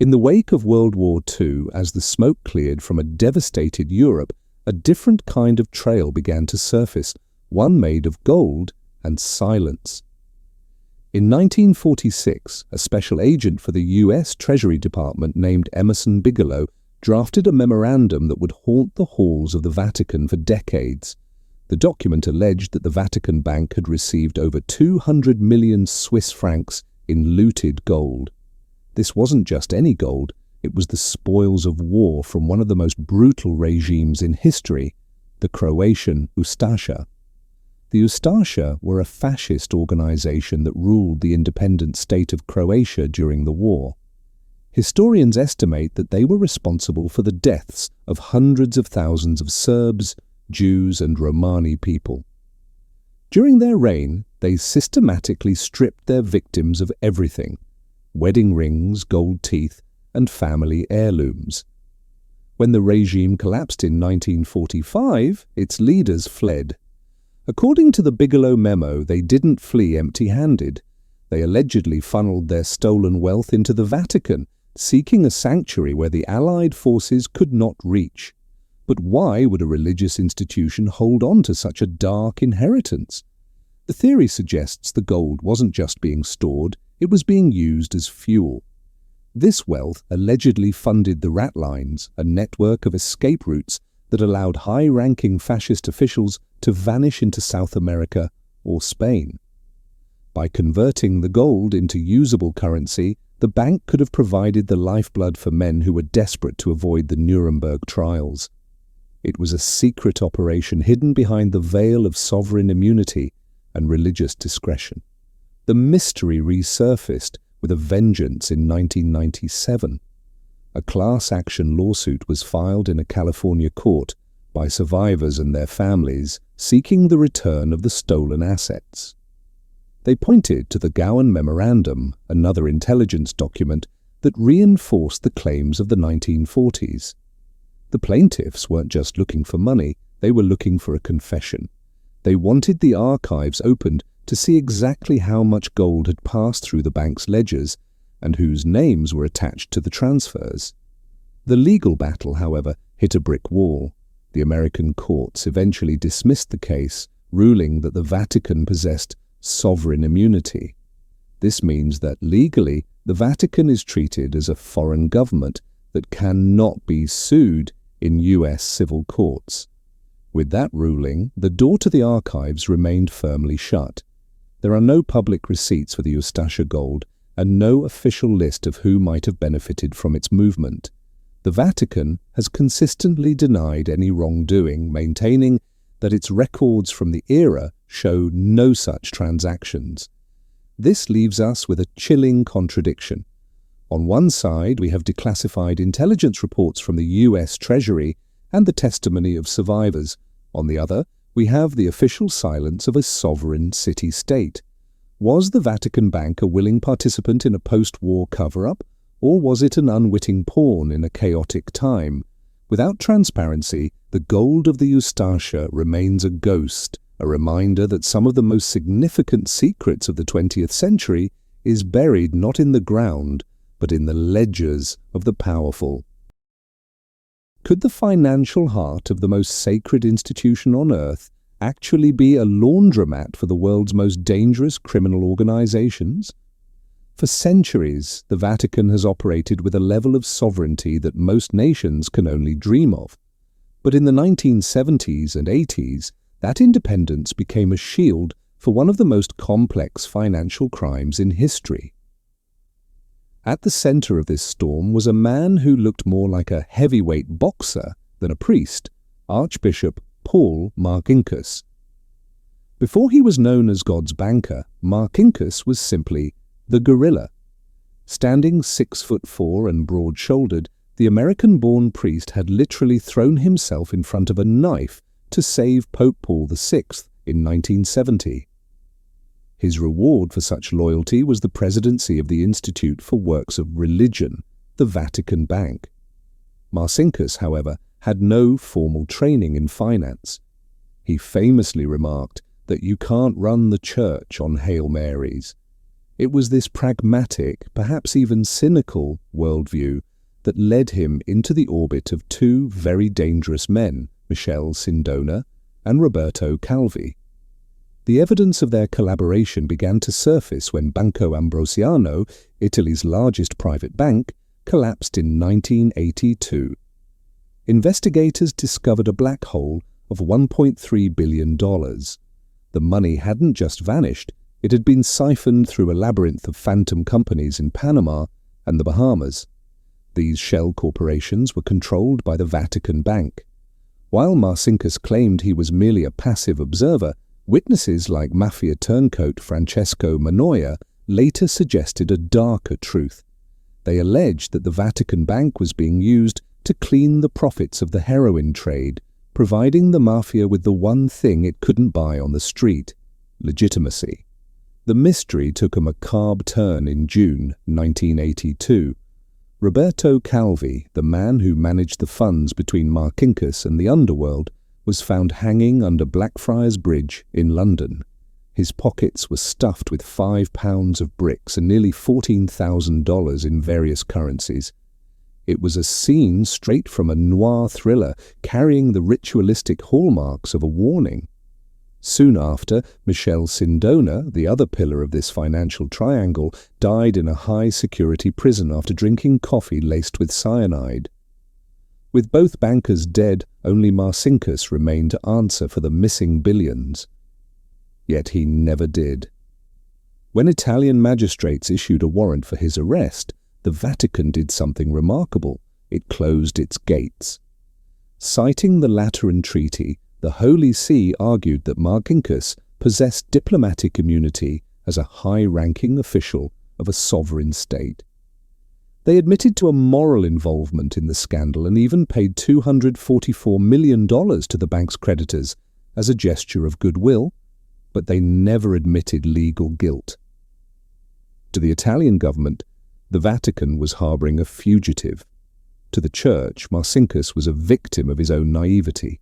In the wake of World War II, as the smoke cleared from a devastated Europe, a different kind of trail began to surface, one made of gold and silence. In 1946, a special agent for the U.S. Treasury Department named Emerson Bigelow drafted a memorandum that would haunt the halls of the Vatican for decades. The document alleged that the Vatican Bank had received over 200 million Swiss francs in looted gold. This wasn't just any gold, it was the spoils of war from one of the most brutal regimes in history, the Croatian Ustasha. The Ustasha were a fascist organization that ruled the independent state of Croatia during the war. Historians estimate that they were responsible for the deaths of hundreds of thousands of Serbs, Jews and Romani people. During their reign, they systematically stripped their victims of everything: wedding rings, gold teeth, and family heirlooms. When the regime collapsed in 1945, its leaders fled. According to the Bigelow memo, they didn't flee empty-handed. They allegedly funneled their stolen wealth into the Vatican, seeking a sanctuary where the Allied forces could not reach. But why would a religious institution hold on to such a dark inheritance? The theory suggests the gold wasn't just being stored, it was being used as fuel. This wealth allegedly funded the rat lines, a network of escape routes that allowed high-ranking fascist officials to vanish into South America or Spain. By converting the gold into usable currency, the bank could have provided the lifeblood for men who were desperate to avoid the Nuremberg trials. It was a secret operation hidden behind the veil of sovereign immunity and religious discretion. The mystery resurfaced with a vengeance in 1997. A class action lawsuit was filed in a California court by survivors and their families seeking the return of the stolen assets. They pointed to the Gowan Memorandum, another intelligence document that reinforced the claims of the 1940s. The plaintiffs weren't just looking for money, they were looking for a confession. They wanted the archives opened to see exactly how much gold had passed through the bank's ledgers and whose names were attached to the transfers. The legal battle, however, hit a brick wall. The American courts eventually dismissed the case, ruling that the Vatican possessed sovereign immunity. This means that legally, the Vatican is treated as a foreign government that cannot be sued in U.S. civil courts. With that ruling, the door to the archives remained firmly shut. There are no public receipts for the Ustasha gold and no official list of who might have benefited from its movement. The Vatican has consistently denied any wrongdoing, maintaining that its records from the era show no such transactions. This leaves us with a chilling contradiction. On one side, we have declassified intelligence reports from the U.S. Treasury and the testimony of survivors. On the other, we have the official silence of a sovereign city-state. Was the Vatican Bank a willing participant in a post-war cover-up, or was it an unwitting pawn in a chaotic time? Without transparency, the gold of the Ustasha remains a ghost, a reminder that some of the most significant secrets of the 20th century is buried not in the ground, but in the ledgers of the powerful. Could the financial heart of the most sacred institution on earth actually be a laundromat for the world's most dangerous criminal organizations? For centuries, the Vatican has operated with a level of sovereignty that most nations can only dream of. But in the 1970s and 80s, that independence became a shield for one of the most complex financial crimes in history. At the center of this storm was a man who looked more like a heavyweight boxer than a priest, Archbishop Paul Marcinkus. Before he was known as God's banker, Marcinkus was simply the gorilla. Standing 6'4" and broad-shouldered, the American-born priest had literally thrown himself in front of a knife to save Pope Paul VI in 1970. His reward for such loyalty was the presidency of the Institute for Works of Religion, the Vatican Bank. Marcinkus, however, had no formal training in finance. He famously remarked that you can't run the church on Hail Marys. It was this pragmatic, perhaps even cynical, worldview that led him into the orbit of two very dangerous men, Michel Sindona and Roberto Calvi. The evidence of their collaboration began to surface when Banco Ambrosiano, Italy's largest private bank, collapsed in 1982. Investigators discovered a black hole of $1.3 billion. The money hadn't just vanished, it had been siphoned through a labyrinth of phantom companies in Panama and the Bahamas. These shell corporations were controlled by the Vatican Bank. While Marcinkus claimed he was merely a passive observer, witnesses like mafia turncoat Francesco Manoia later suggested a darker truth. They alleged that the Vatican Bank was being used to clean the profits of the heroin trade, providing the mafia with the one thing it couldn't buy on the street: legitimacy. The mystery took a macabre turn in June 1982. Roberto Calvi, the man who managed the funds between Marcinkus and the underworld, was found hanging under Blackfriars Bridge in London. His pockets were stuffed with 5 pounds of bricks and nearly $14,000 in various currencies. It was a scene straight from a noir thriller, carrying the ritualistic hallmarks of a warning. Soon after, Michel Sindona, the other pillar of this financial triangle, died in a high-security prison after drinking coffee laced with cyanide. With both bankers dead, only Marcinkus remained to answer for the missing billions. Yet he never did. When Italian magistrates issued a warrant for his arrest, the Vatican did something remarkable. It closed its gates. Citing the Lateran Treaty, the Holy See argued that Marcinkus possessed diplomatic immunity as a high-ranking official of a sovereign state. They admitted to a moral involvement in the scandal and even paid $244 million to the bank's creditors as a gesture of goodwill, but they never admitted legal guilt. To the Italian government, the Vatican was harboring a fugitive. To the Church, Marcinkus was a victim of his own naivety.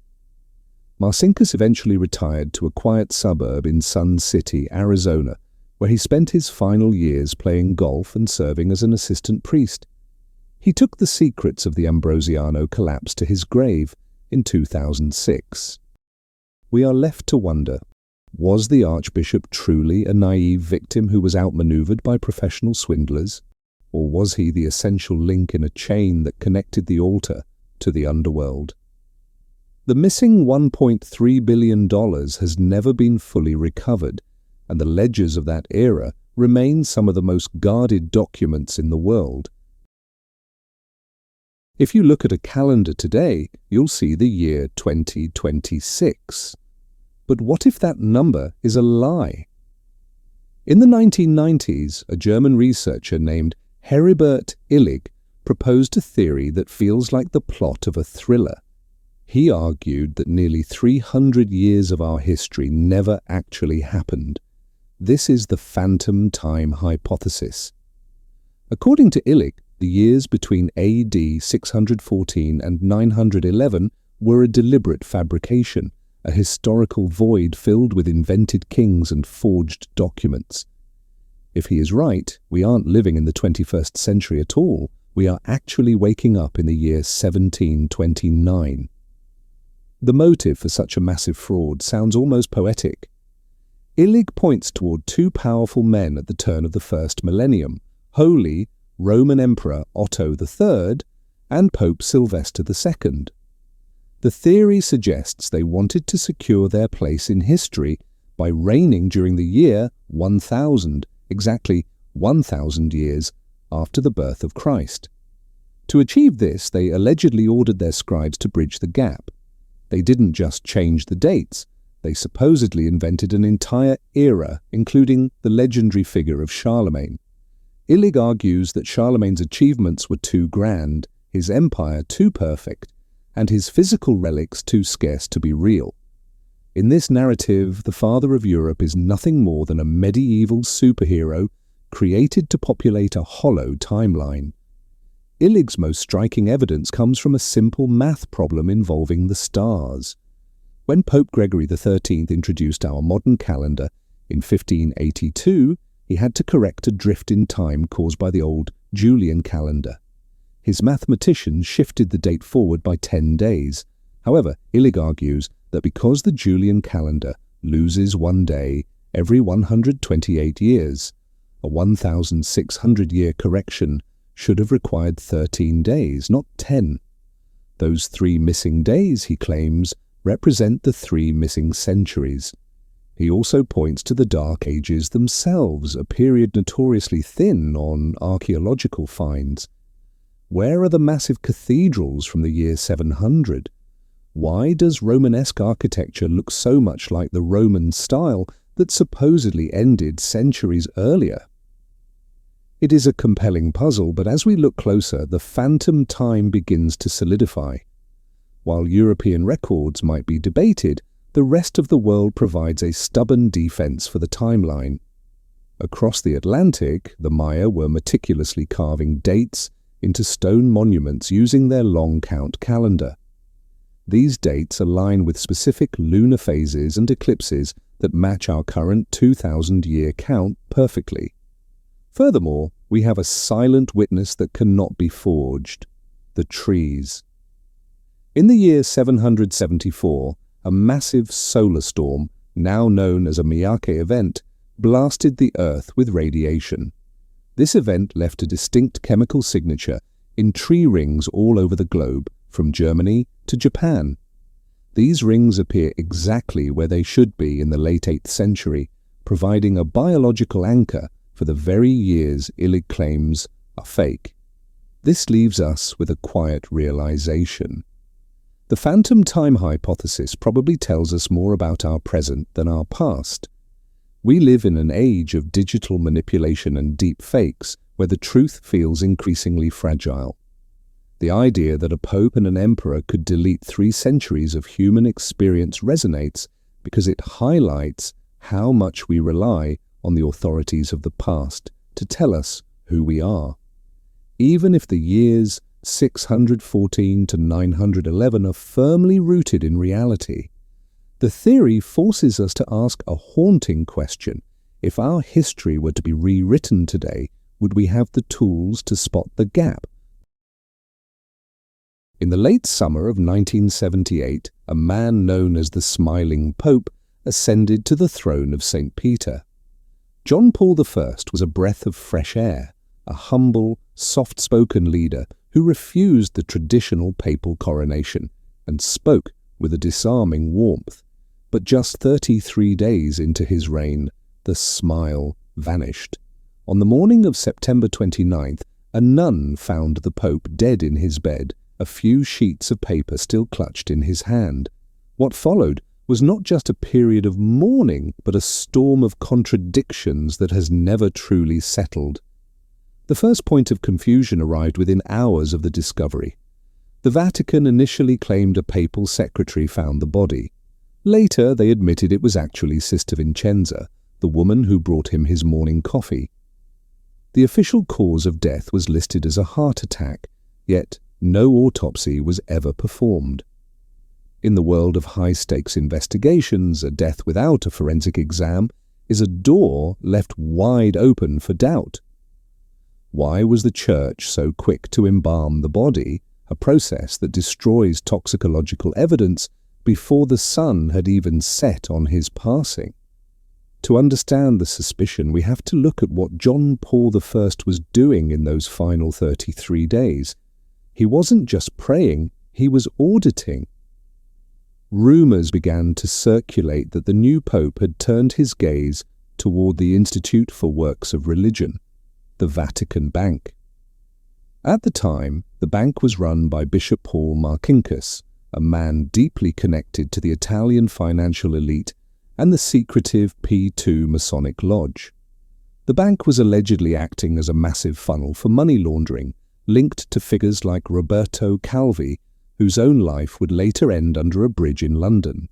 Marcinkus eventually retired to a quiet suburb in Sun City, Arizona, where he spent his final years playing golf and serving as an assistant priest. He took the secrets of the Ambrosiano collapse to his grave in 2006. We are left to wonder, was the Archbishop truly a naive victim who was outmaneuvered by professional swindlers? Or was he the essential link in a chain that connected the altar to the underworld? The missing $1.3 billion has never been fully recovered, and the ledgers of that era remain some of the most guarded documents in the world. If you look at a calendar today, you'll see the year 2026. But what if that number is a lie? In the 1990s, a German researcher named Heribert Illig proposed a theory that feels like the plot of a thriller. He argued that nearly 300 years of our history never actually happened. This is the phantom time hypothesis. According to Illig, the years between AD 614 and 911 were a deliberate fabrication, a historical void filled with invented kings and forged documents. If he is right, we aren't living in the 21st century at all. We are actually waking up in the year 1729. The motive for such a massive fraud sounds almost poetic. Illig points toward two powerful men at the turn of the first millennium, Holy Roman Emperor Otto III and Pope Sylvester II. The theory suggests they wanted to secure their place in history by reigning during the year 1000, exactly 1000 years after the birth of Christ. To achieve this, they allegedly ordered their scribes to bridge the gap. They didn't just change the dates, they supposedly invented an entire era, including the legendary figure of Charlemagne. Illig argues that Charlemagne's achievements were too grand, his empire too perfect, and his physical relics too scarce to be real. In this narrative, the father of Europe is nothing more than a medieval superhero created to populate a hollow timeline. Illig's most striking evidence comes from a simple math problem involving the stars. When Pope Gregory XIII introduced our modern calendar in 1582, he had to correct a drift in time caused by the old Julian calendar. His mathematicians shifted the date forward by 10 days. However, Illig argues that because the Julian calendar loses one day every 128 years, a 1,600-year correction should have required 13 days, not 10. Those 3 missing days, he claims, represent the 3 missing centuries. He also points to the Dark Ages themselves, a period notoriously thin on archaeological finds. Where are the massive cathedrals from the year 700? Why does Romanesque architecture look so much like the Roman style that supposedly ended centuries earlier? It is a compelling puzzle, but as we look closer, the phantom time begins to solidify. While European records might be debated, the rest of the world provides a stubborn defense for the timeline. Across the Atlantic, the Maya were meticulously carving dates into stone monuments using their long count calendar. These dates align with specific lunar phases and eclipses that match our current 2,000-year count perfectly. Furthermore, we have a silent witness that cannot be forged: the trees. In the year 774, a massive solar storm, now known as a Miyake event, blasted the Earth with radiation. This event left a distinct chemical signature in tree rings all over the globe, from Germany to Japan. These rings appear exactly where they should be in the late 8th century, providing a biological anchor for the very years Illig claims are fake. This leaves us with a quiet realization. The phantom time hypothesis probably tells us more about our present than our past. We live in an age of digital manipulation and deep fakes, where the truth feels increasingly fragile. The idea that a pope and an emperor could delete 3 centuries of human experience resonates because it highlights how much we rely on the authorities of the past to tell us who we are. Even if the years 614 to 911 are firmly rooted in reality, the theory forces us to ask a haunting question. If our history were to be rewritten today, would we have the tools to spot the gap? In the late summer of 1978, a man known as the Smiling Pope ascended to the throne of St. Peter. John Paul I was a breath of fresh air, a humble, soft-spoken leader who refused the traditional papal coronation and spoke with a disarming warmth. But just 33 days into his reign, the smile vanished. On the morning of September 29th, a nun found the Pope dead in his bed, a few sheets of paper still clutched in his hand. What followed was not just a period of mourning, but a storm of contradictions that has never truly settled. The first point of confusion arrived within hours of the discovery. The Vatican initially claimed a papal secretary found the body. Later, they admitted it was actually Sister Vincenza, the woman who brought him his morning coffee. The official cause of death was listed as a heart attack, yet no autopsy was ever performed. In the world of high-stakes investigations, a death without a forensic exam is a door left wide open for doubt. Why was the Church so quick to embalm the body, a process that destroys toxicological evidence, before the sun had even set on his passing? To understand the suspicion, we have to look at what John Paul I was doing in those final 33 days. He wasn't just praying, he was auditing. Rumours began to circulate that the new pope had turned his gaze toward the Institute for Works of Religion, the Vatican Bank. At the time, the bank was run by Bishop Paul Marcinkus, a man deeply connected to the Italian financial elite and the secretive P2 Masonic Lodge. The bank was allegedly acting as a massive funnel for money laundering, linked to figures like Roberto Calvi, whose own life would later end under a bridge in London.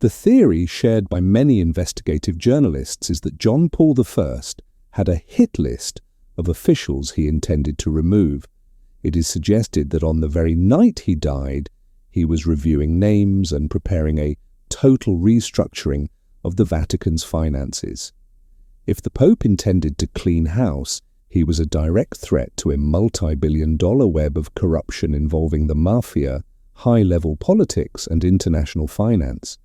The theory shared by many investigative journalists is that John Paul I had a hit list of officials he intended to remove. It is suggested that on the very night he died, he was reviewing names and preparing a total restructuring of the Vatican's finances. If the Pope intended to clean house, he was a direct threat to a multi-billion-dollar web of corruption involving the mafia, high-level politics, and international finance.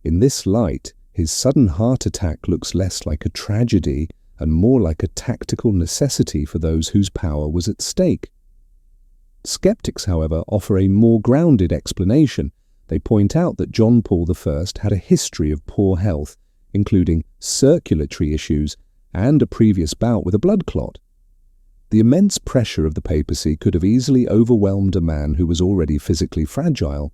In this light, his sudden heart attack looks less like a tragedy and more like a tactical necessity for those whose power was at stake. Skeptics, however, offer a more grounded explanation. They point out that John Paul I had a history of poor health, including circulatory issues and a previous bout with a blood clot. The immense pressure of the papacy could have easily overwhelmed a man who was already physically fragile.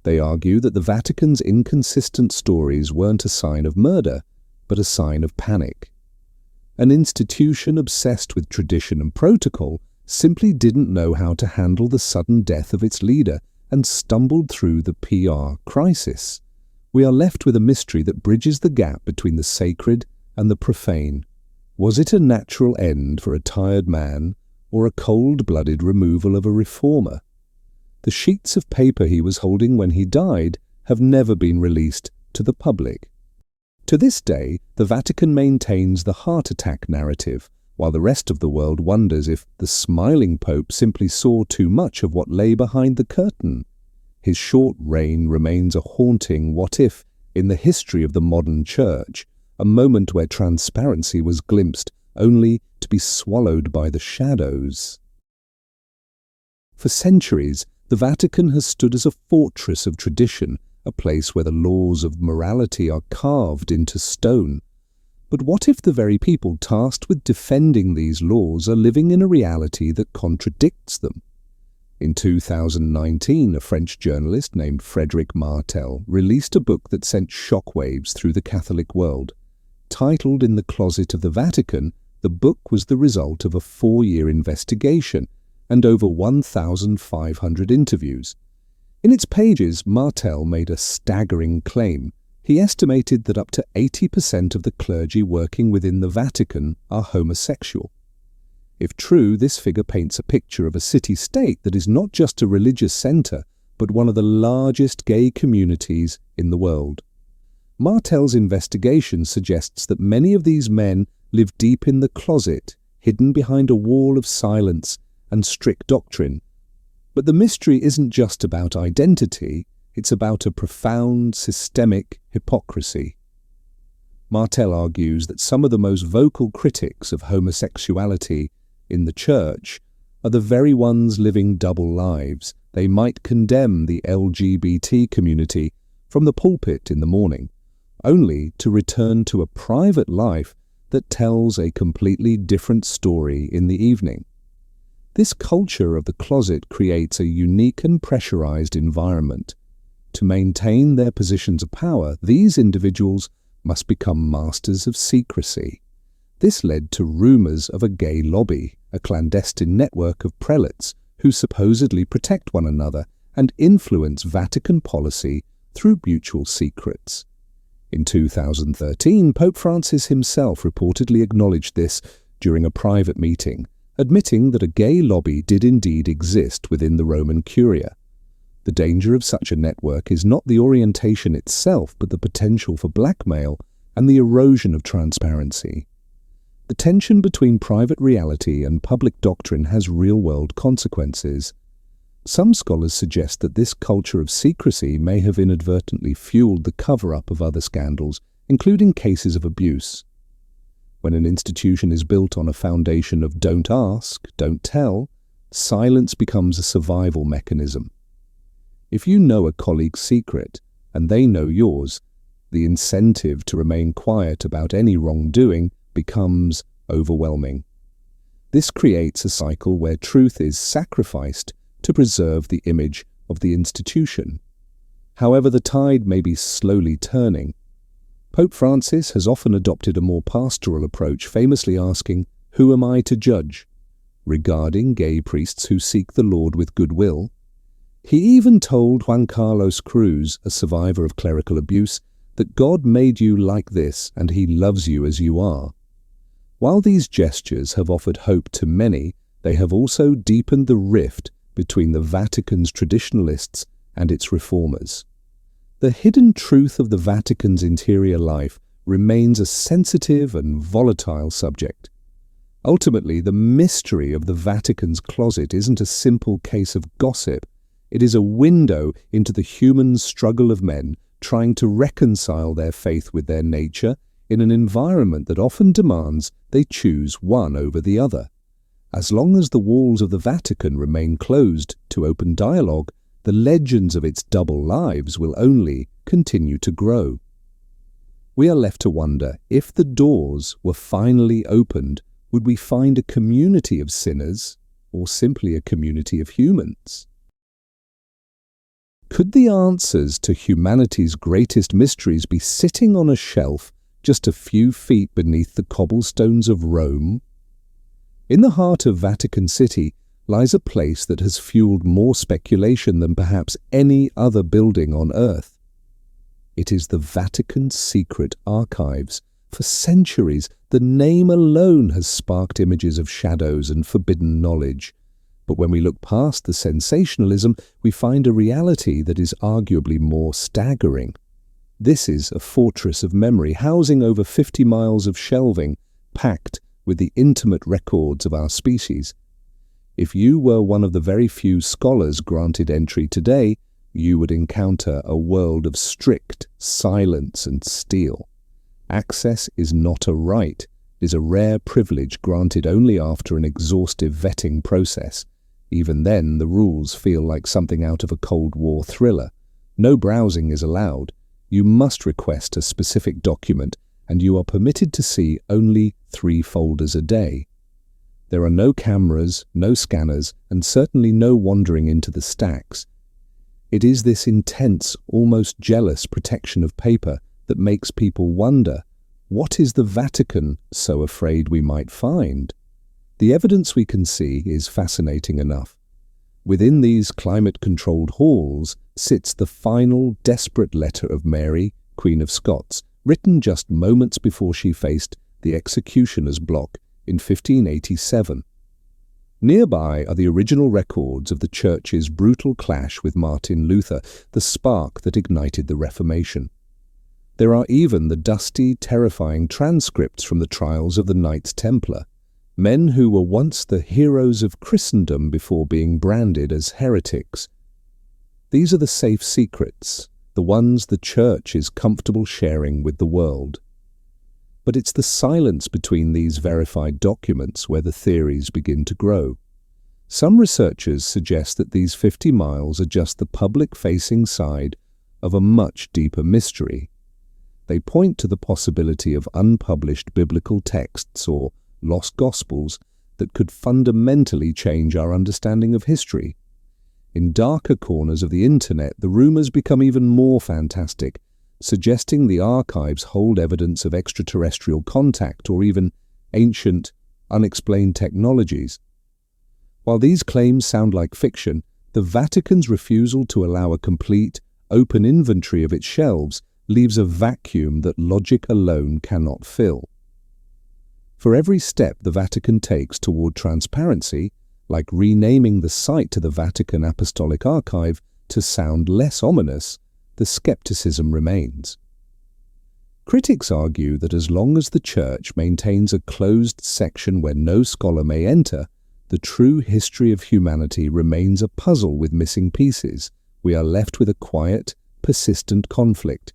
They argue that the Vatican's inconsistent stories weren't a sign of murder, but a sign of panic. An institution obsessed with tradition and protocol simply didn't know how to handle the sudden death of its leader and stumbled through the PR crisis. We are left with a mystery that bridges the gap between the sacred and the profane. Was it a natural end for a tired man, or a cold-blooded removal of a reformer? The sheets of paper he was holding when he died have never been released to the public. To this day, the Vatican maintains the heart attack narrative, while the rest of the world wonders if the smiling Pope simply saw too much of what lay behind the curtain. His short reign remains a haunting what-if in the history of the modern Church, a moment where transparency was glimpsed only to be swallowed by the shadows. For centuries, the Vatican has stood as a fortress of tradition, a place where the laws of morality are carved into stone. But what if the very people tasked with defending these laws are living in a reality that contradicts them? In 2019, a French journalist named Frédéric Martel released a book that sent shockwaves through the Catholic world. Titled In the Closet of the Vatican, the book was the result of a 4-year investigation and over 1,500 interviews. In its pages, Martel made a staggering claim. He estimated that up to 80% of the clergy working within the Vatican are homosexual. If true, this figure paints a picture of a city-state that is not just a religious centre, but one of the largest gay communities in the world. Martel's investigation suggests that many of these men live deep in the closet, hidden behind a wall of silence and strict doctrine. But the mystery isn't just about identity, it's about a profound systemic hypocrisy. Martel argues that some of the most vocal critics of homosexuality in the Church are the very ones living double lives. They might condemn the LGBT community from the pulpit in the morning, only to return to a private life that tells a completely different story in the evening. This culture of the closet creates a unique and pressurized environment. To maintain their positions of power, these individuals must become masters of secrecy. This led to rumors of a gay lobby, a clandestine network of prelates who supposedly protect one another and influence Vatican policy through mutual secrets. In 2013, Pope Francis himself reportedly acknowledged this during a private meeting, admitting that a gay lobby did indeed exist within the Roman Curia. The danger of such a network is not the orientation itself, but the potential for blackmail and the erosion of transparency. The tension between private reality and public doctrine has real-world consequences. Some scholars suggest that this culture of secrecy may have inadvertently fueled the cover-up of other scandals, including cases of abuse. When an institution is built on a foundation of don't ask, don't tell, silence becomes a survival mechanism. If you know a colleague's secret, and they know yours, the incentive to remain quiet about any wrongdoing becomes overwhelming. This creates a cycle where truth is sacrificed to preserve the image of the institution. However, the tide may be slowly turning. Pope Francis has often adopted a more pastoral approach, famously asking, "Who am I to judge?" regarding gay priests who seek the Lord with goodwill. He even told Juan Carlos Cruz, a survivor of clerical abuse, that God made you like this and he loves you as you are. While these gestures have offered hope to many, they have also deepened the rift between the Vatican's traditionalists and its reformers. The hidden truth of the Vatican's interior life remains a sensitive and volatile subject. Ultimately, the mystery of the Vatican's closet isn't a simple case of gossip. It is a window into the human struggle of men trying to reconcile their faith with their nature in an environment that often demands they choose one over the other. As long as the walls of the Vatican remain closed to open dialogue, the legends of its double lives will only continue to grow. We are left to wonder, if the doors were finally opened, would we find a community of sinners or simply a community of humans? Could the answers to humanity's greatest mysteries be sitting on a shelf just a few feet beneath the cobblestones of Rome? In the heart of Vatican City lies a place that has fueled more speculation than perhaps any other building on Earth. It is the Vatican's secret archives. For centuries, the name alone has sparked images of shadows and forbidden knowledge. But when we look past the sensationalism, we find a reality that is arguably more staggering. This is a fortress of memory, housing over 50 miles of shelving, packed with the intimate records of our species. If you were one of the very few scholars granted entry today, you would encounter a world of strict silence and steel. Access is not a right. It is a rare privilege granted only after an exhaustive vetting process. Even then, the rules feel like something out of a Cold War thriller. No browsing is allowed. You must request a specific document, and you are permitted to see only 3 folders a day. There are no cameras, no scanners, and certainly no wandering into the stacks. It is this intense, almost jealous protection of paper that makes people wonder, what is the Vatican so afraid we might find? The evidence we can see is fascinating enough. Within these climate-controlled halls sits the final desperate letter of Mary, Queen of Scots, written just moments before she faced the executioner's block in 1587. Nearby are the original records of the Church's brutal clash with Martin Luther, the spark that ignited the Reformation. There are even the dusty, terrifying transcripts from the trials of the Knights Templar, men who were once the heroes of Christendom before being branded as heretics. These are the safe secrets, the ones the Church is comfortable sharing with the world. But it's the silence between these verified documents where the theories begin to grow. Some researchers suggest that these 50 miles are just the public-facing side of a much deeper mystery. They point to the possibility of unpublished biblical texts or lost gospels that could fundamentally change our understanding of history. In darker corners of the internet, the rumors become even more fantastic, suggesting the archives hold evidence of extraterrestrial contact or even ancient, unexplained technologies. While these claims sound like fiction, the Vatican's refusal to allow a complete, open inventory of its shelves leaves a vacuum that logic alone cannot fill. For every step the Vatican takes toward transparency, like renaming the site to the Vatican Apostolic Archive to sound less ominous, the skepticism remains. Critics argue that as long as the Church maintains a closed section where no scholar may enter, the true history of humanity remains a puzzle with missing pieces. We are left with a quiet, persistent conflict,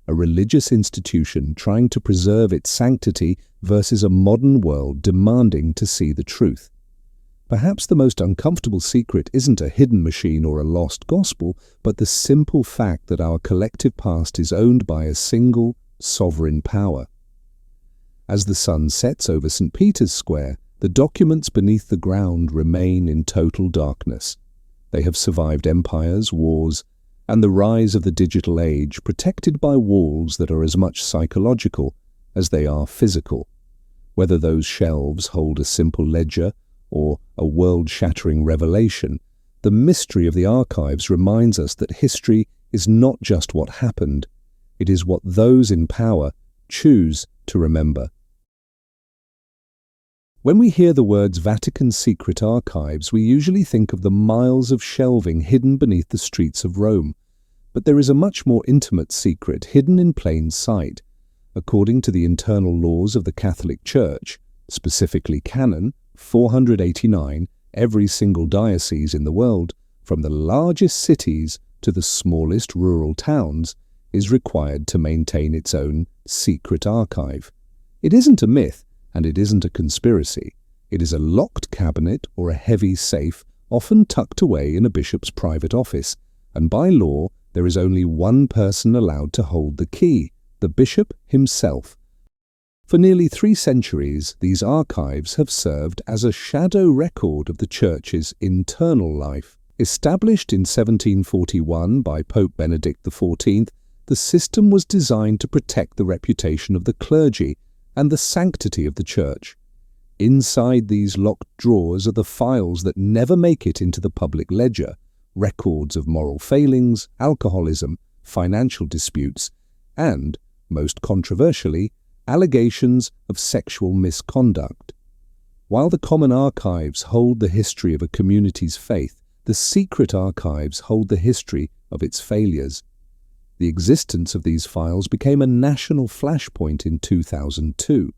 a religious institution trying to preserve its sanctity versus a modern world demanding to see the truth. Perhaps the most uncomfortable secret isn't a hidden machine or a lost gospel, but the simple fact that our collective past is owned by a single, sovereign power. As the sun sets over St. Peter's Square, the documents beneath the ground remain in total darkness. They have survived empires, wars, and the rise of the digital age, protected by walls that are as much psychological as they are physical. Whether those shelves hold a simple ledger or a world-shattering revelation, the mystery of the archives reminds us that history is not just what happened, it is what those in power choose to remember. When we hear the words Vatican Secret Archives, we usually think of the miles of shelving hidden beneath the streets of Rome. But there is a much more intimate secret hidden in plain sight, according to the internal laws of the Catholic Church, specifically Canon 489, every single diocese in the world, from the largest cities to the smallest rural towns, is required to maintain its own secret archive. It isn't a myth, and it isn't a conspiracy. It is a locked cabinet or a heavy safe, often tucked away in a bishop's private office, and by law there is only one person allowed to hold the key, the bishop himself. For nearly 3 centuries, these archives have served as a shadow record of the Church's internal life. Established in 1741 by Pope Benedict XIV, the system was designed to protect the reputation of the clergy and the sanctity of the Church. Inside these locked drawers are the files that never make it into the public ledger, records of moral failings, alcoholism, financial disputes, and, most controversially, allegations of sexual misconduct. While the common archives hold the history of a community's faith, the secret archives hold the history of its failures. The existence of these files became a national flashpoint in 2002.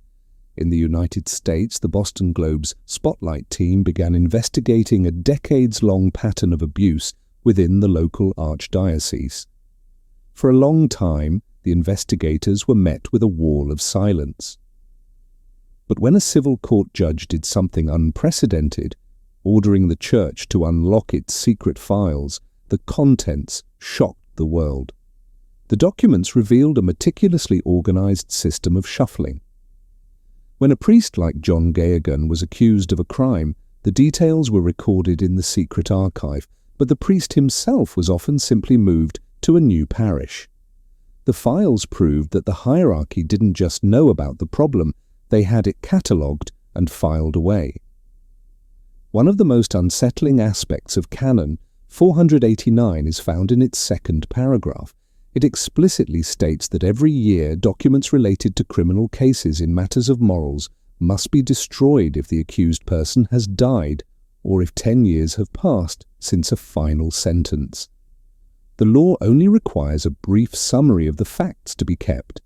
In the United States, the Boston Globe's Spotlight team began investigating a decades-long pattern of abuse within the local archdiocese. For a long time, the investigators were met with a wall of silence. But when a civil court judge did something unprecedented, ordering the Church to unlock its secret files, the contents shocked the world. The documents revealed a meticulously organized system of shuffling. When a priest like John Gayagan was accused of a crime, the details were recorded in the secret archive, but the priest himself was often simply moved to a new parish. The files proved that the hierarchy didn't just know about the problem, they had it catalogued and filed away. One of the most unsettling aspects of Canon 489 is found in its second paragraph. It explicitly states that every year documents related to criminal cases in matters of morals must be destroyed if the accused person has died or if 10 years have passed since a final sentence. The law only requires a brief summary of the facts to be kept.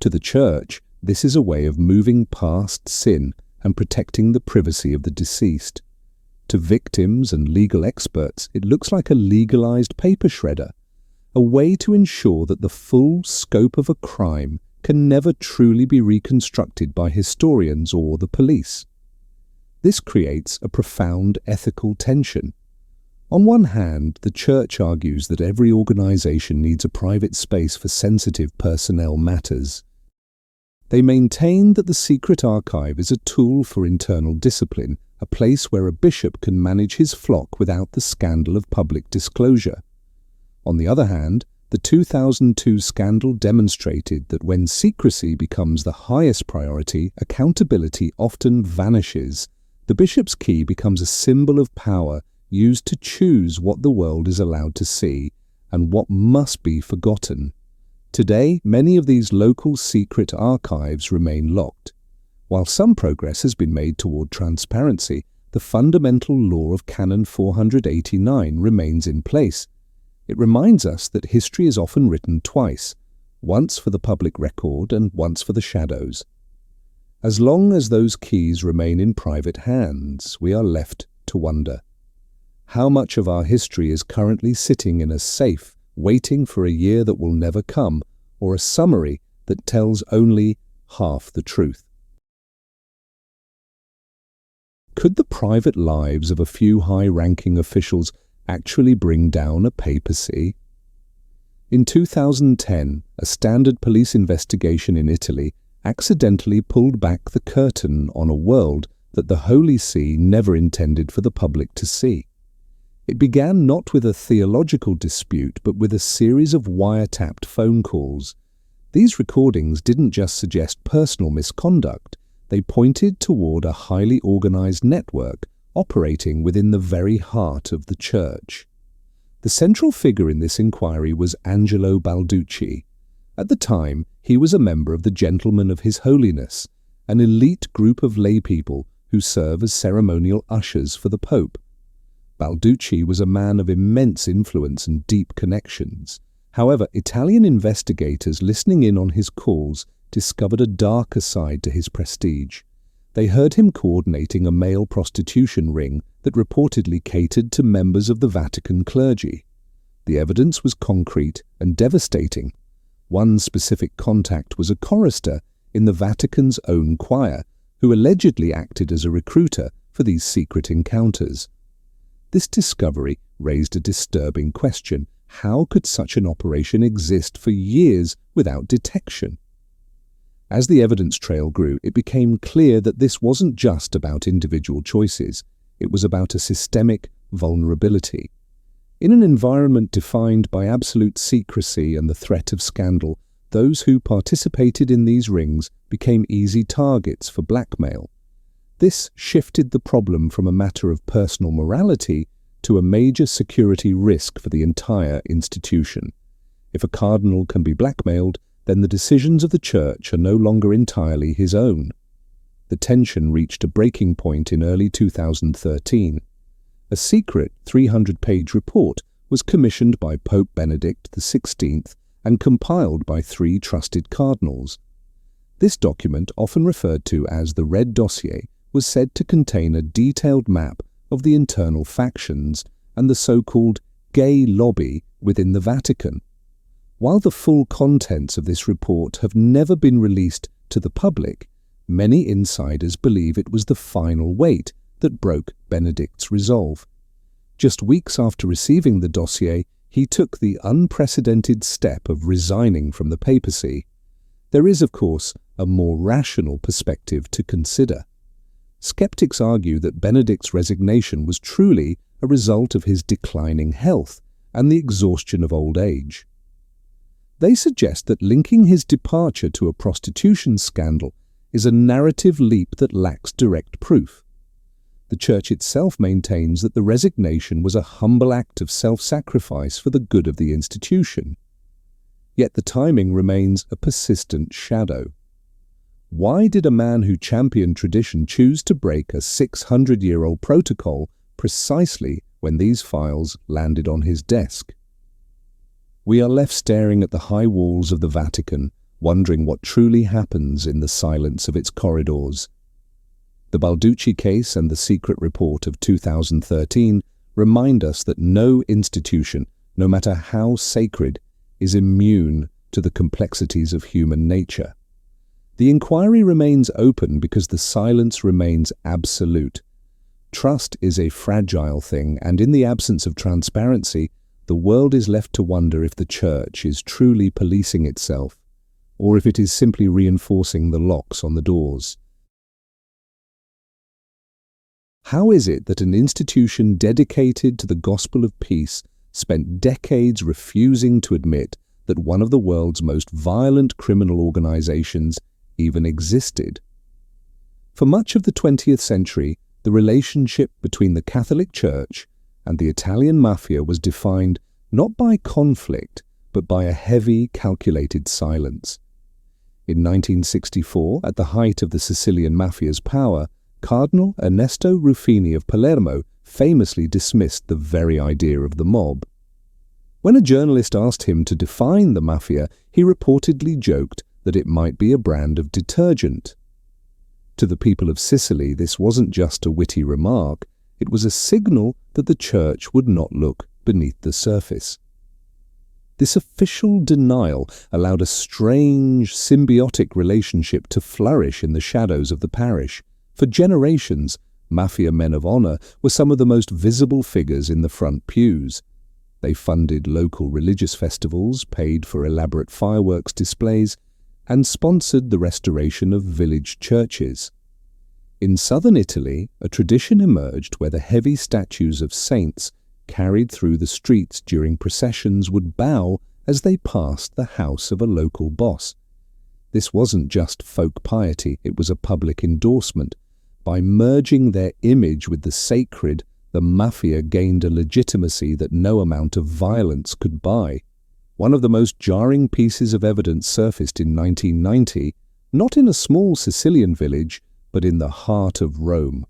To the Church, this is a way of moving past sin and protecting the privacy of the deceased. To victims and legal experts, it looks like a legalized paper shredder, a way to ensure that the full scope of a crime can never truly be reconstructed by historians or the police. This creates a profound ethical tension. On one hand, the Church argues that every organization needs a private space for sensitive personnel matters. They maintain that the secret archive is a tool for internal discipline, a place where a bishop can manage his flock without the scandal of public disclosure. On the other hand, the 2002 scandal demonstrated that when secrecy becomes the highest priority, accountability often vanishes. The bishop's key becomes a symbol of power used to choose what the world is allowed to see and what must be forgotten. Today, many of these local secret archives remain locked. While some progress has been made toward transparency, the fundamental law of Canon 489 remains in place. It reminds us that history is often written twice, once for the public record and once for the shadows. As long as those keys remain in private hands, we are left to wonder. How much of our history is currently sitting in a safe, waiting for a year that will never come, or a summary that tells only half the truth? Could the private lives of a few high-ranking officials actually bring down a papacy? In 2010, a standard police investigation in Italy accidentally pulled back the curtain on a world that the Holy See never intended for the public to see. It began not with a theological dispute, but with a series of wiretapped phone calls. These recordings didn't just suggest personal misconduct, they pointed toward a highly organized network operating within the very heart of the Church. The central figure in this inquiry was Angelo Balducci. At the time, he was a member of the Gentlemen of His Holiness, an elite group of laypeople who serve as ceremonial ushers for the Pope. Balducci was a man of immense influence and deep connections. However, Italian investigators listening in on his calls discovered a darker side to his prestige. They heard him coordinating a male prostitution ring that reportedly catered to members of the Vatican clergy. The evidence was concrete and devastating. One specific contact was a chorister in the Vatican's own choir, who allegedly acted as a recruiter for these secret encounters. This discovery raised a disturbing question. How could such an operation exist for years without detection? As the evidence trail grew, it became clear that this wasn't just about individual choices. It was about a systemic vulnerability. In an environment defined by absolute secrecy and the threat of scandal, those who participated in these rings became easy targets for blackmail. This shifted the problem from a matter of personal morality to a major security risk for the entire institution. If a cardinal can be blackmailed, then the decisions of the Church are no longer entirely his own. The tension reached a breaking point in early 2013. A secret 300-page report was commissioned by Pope Benedict XVI and compiled by 3 trusted cardinals. This document, often referred to as the Red Dossier, was said to contain a detailed map of the internal factions and the so-called gay lobby within the Vatican. While the full contents of this report have never been released to the public, many insiders believe it was the final weight that broke Benedict's resolve. Just weeks after receiving the dossier, he took the unprecedented step of resigning from the papacy. There is, of course, a more rational perspective to consider. Skeptics argue that Benedict's resignation was truly a result of his declining health and the exhaustion of old age. They suggest that linking his departure to a prostitution scandal is a narrative leap that lacks direct proof. The Church itself maintains that the resignation was a humble act of self-sacrifice for the good of the institution. Yet the timing remains a persistent shadow. Why did a man who championed tradition choose to break a 600-year-old protocol precisely when these files landed on his desk? We are left staring at the high walls of the Vatican, wondering what truly happens in the silence of its corridors. The Balducci case and the secret report of 2013 remind us that no institution, no matter how sacred, is immune to the complexities of human nature. The inquiry remains open because the silence remains absolute. Trust is a fragile thing, and in the absence of transparency, the world is left to wonder if the Church is truly policing itself, or if it is simply reinforcing the locks on the doors. How is it that an institution dedicated to the gospel of peace spent decades refusing to admit that one of the world's most violent criminal organizations even existed? For much of the 20th century, the relationship between the Catholic Church and the Italian mafia was defined not by conflict, but by a heavy, calculated silence. In 1964, at the height of the Sicilian mafia's power, Cardinal Ernesto Ruffini of Palermo famously dismissed the very idea of the mob. When a journalist asked him to define the mafia, he reportedly joked that it might be a brand of detergent. To the people of Sicily, this wasn't just a witty remark, it was a signal that the Church would not look beneath the surface. This official denial allowed a strange, symbiotic relationship to flourish in the shadows of the parish. For generations, mafia men of honor were some of the most visible figures in the front pews. They funded local religious festivals, paid for elaborate fireworks displays, and sponsored the restoration of village churches. In southern Italy, a tradition emerged where the heavy statues of saints carried through the streets during processions would bow as they passed the house of a local boss. This wasn't just folk piety, it was a public endorsement. By merging their image with the sacred, the mafia gained a legitimacy that no amount of violence could buy. One of the most jarring pieces of evidence surfaced in 1990, not in a small Sicilian village, but in the heart of Rome.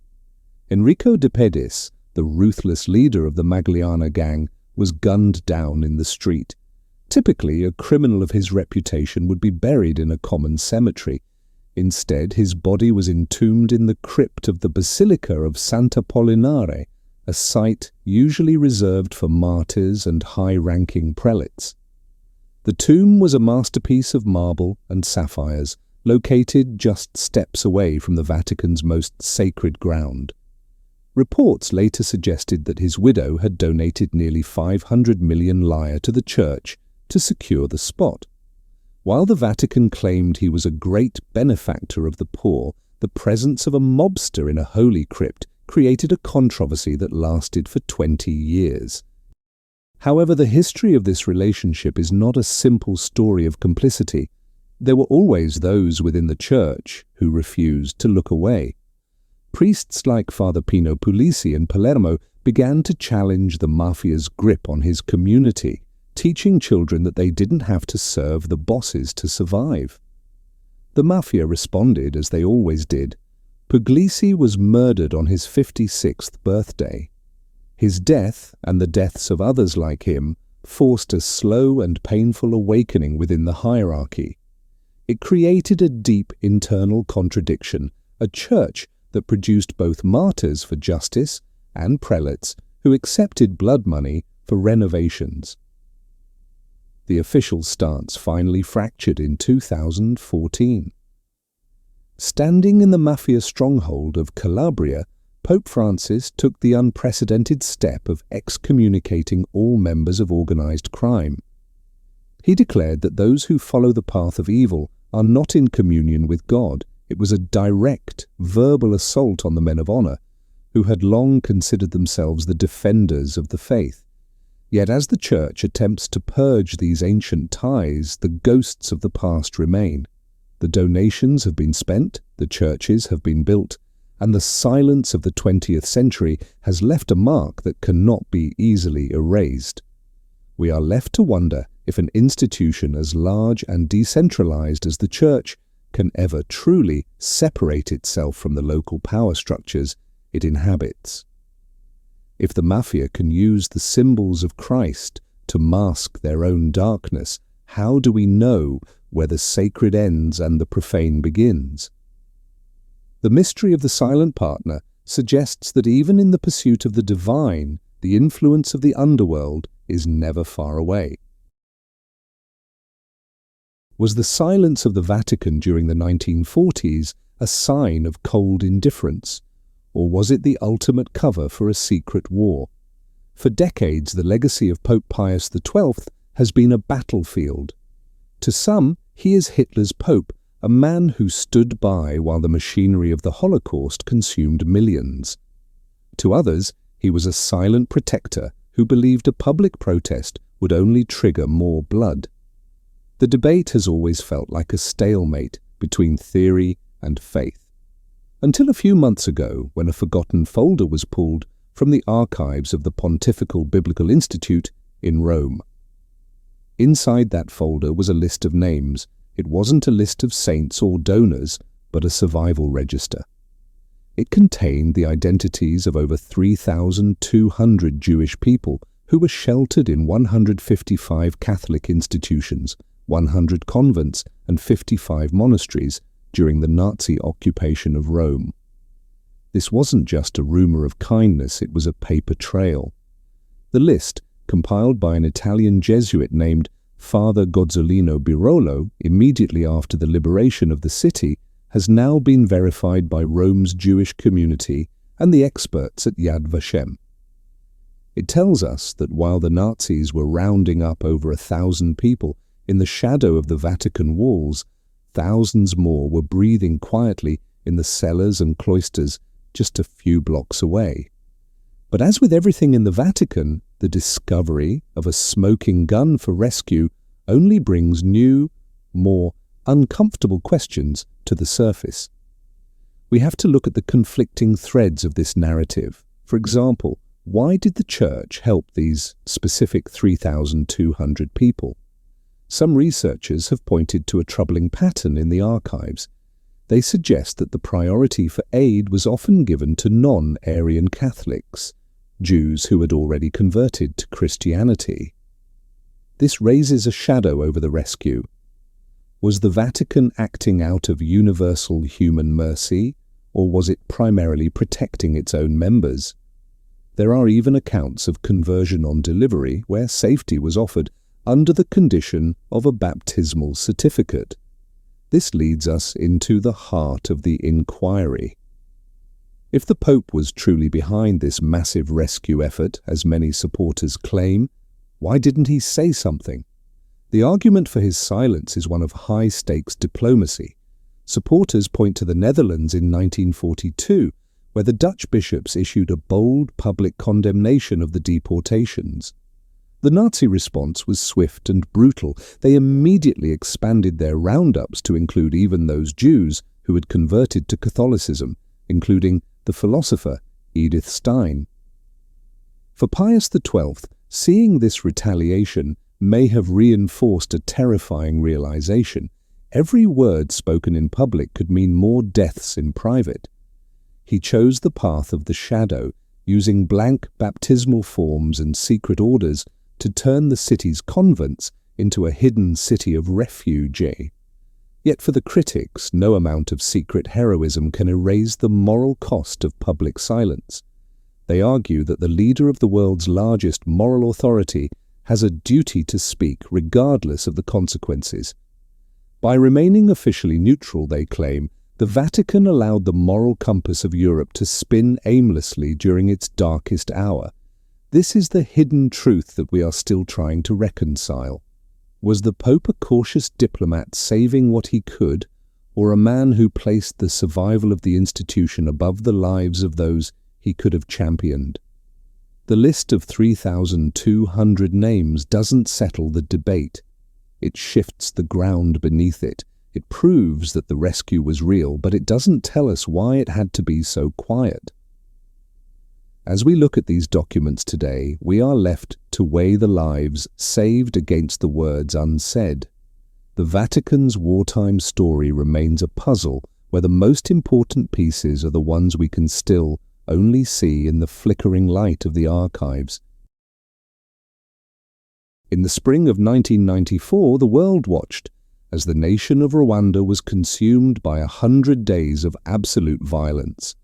Enrico de Pedis, the ruthless leader of the Magliana gang, was gunned down in the street. Typically, a criminal of his reputation would be buried in a common cemetery. Instead, his body was entombed in the crypt of the Basilica of Sant'Apollinare, a site usually reserved for martyrs and high-ranking prelates. The tomb was a masterpiece of marble and sapphires, located just steps away from the Vatican's most sacred ground. Reports later suggested that his widow had donated nearly 500 million lire to the church to secure the spot. While the Vatican claimed he was a great benefactor of the poor, the presence of a mobster in a holy crypt created a controversy that lasted for 20 years. However, the history of this relationship is not a simple story of complicity. There were always those within the church who refused to look away. Priests like Father Pino Puglisi in Palermo began to challenge the mafia's grip on his community, teaching children that they didn't have to serve the bosses to survive. The mafia responded as they always did. Puglisi was murdered on his 56th birthday. His death, and the deaths of others like him, forced a slow and painful awakening within the hierarchy. It created a deep internal contradiction, a church that produced both martyrs for justice and prelates who accepted blood money for renovations. The official stance finally fractured in 2014. Standing in the mafia stronghold of Calabria, Pope Francis took the unprecedented step of excommunicating all members of organized crime. He declared that those who follow the path of evil are not in communion with God. It was a direct, verbal assault on the men of honor, who had long considered themselves the defenders of the faith. Yet as the Church attempts to purge these ancient ties, the ghosts of the past remain. The donations have been spent, the churches have been built, and the silence of the 20th century has left a mark that cannot be easily erased. We are left to wonder if an institution as large and decentralized as the Church can ever truly separate itself from the local power structures it inhabits. If the mafia can use the symbols of Christ to mask their own darkness, how do we know where the sacred ends and the profane begins? The mystery of the silent partner suggests that even in the pursuit of the divine, the influence of the underworld is never far away. Was the silence of the Vatican during the 1940s a sign of cold indifference, or was it the ultimate cover for a secret war? For decades, the legacy of Pope Pius XII has been a battlefield. To some, he is Hitler's pope, a man who stood by while the machinery of the Holocaust consumed millions. To others, he was a silent protector who believed a public protest would only trigger more blood. The debate has always felt like a stalemate between theory and faith. Until a few months ago, when a forgotten folder was pulled from the archives of the Pontifical Biblical Institute in Rome. Inside that folder was a list of names. It wasn't a list of saints or donors, but a survival register. It contained the identities of over 3,200 Jewish people who were sheltered in 155 Catholic institutions, 100 convents, and 55 monasteries during the Nazi occupation of Rome. This wasn't just a rumor of kindness, it was a paper trail. The list, compiled by an Italian Jesuit named Father Gozzolino Birolo immediately after the liberation of the city, has now been verified by Rome's Jewish community and the experts at Yad Vashem. It tells us that while the Nazis were rounding up over 1,000 people in the shadow of the Vatican walls, thousands more were breathing quietly in the cellars and cloisters just a few blocks away. But as with everything in the Vatican, the discovery of a smoking gun for rescue only brings new, more uncomfortable questions to the surface. We have to look at the conflicting threads of this narrative. For example, why did the Church help these specific 3,200 people? Some researchers have pointed to a troubling pattern in the archives. They suggest that the priority for aid was often given to non-Aryan Catholics, Jews who had already converted to Christianity. This raises a shadow over the rescue. Was the Vatican acting out of universal human mercy, or was it primarily protecting its own members? There are even accounts of conversion on delivery where safety was offered under the condition of a baptismal certificate. This leads us into the heart of the inquiry. If the Pope was truly behind this massive rescue effort, as many supporters claim, why didn't he say something? The argument for his silence is one of high-stakes diplomacy. Supporters point to the Netherlands in 1942, where the Dutch bishops issued a bold public condemnation of the deportations. The Nazi response was swift and brutal. They immediately expanded their roundups to include even those Jews who had converted to Catholicism, including the philosopher Edith Stein. For Pius XII, seeing this retaliation may have reinforced a terrifying realization. Every word spoken in public could mean more deaths in private. He chose the path of the shadow, using blank baptismal forms and secret orders to turn the city's convents into a hidden city of refuge. Yet for the critics, no amount of secret heroism can erase the moral cost of public silence. They argue that the leader of the world's largest moral authority has a duty to speak regardless of the consequences. By remaining officially neutral, they claim, the Vatican allowed the moral compass of Europe to spin aimlessly during its darkest hour. This is the hidden truth that we are still trying to reconcile. Was the Pope a cautious diplomat saving what he could, or a man who placed the survival of the institution above the lives of those he could have championed? The list of 3,200 names doesn't settle the debate. It shifts the ground beneath it. It proves that the rescue was real, but it doesn't tell us why it had to be so quiet. As we look at these documents today, we are left to weigh the lives saved against the words unsaid. The Vatican's wartime story remains a puzzle where the most important pieces are the ones we can still only see in the flickering light of the archives. In the spring of 1994, the world watched as the nation of Rwanda was consumed by 100 days of absolute violence.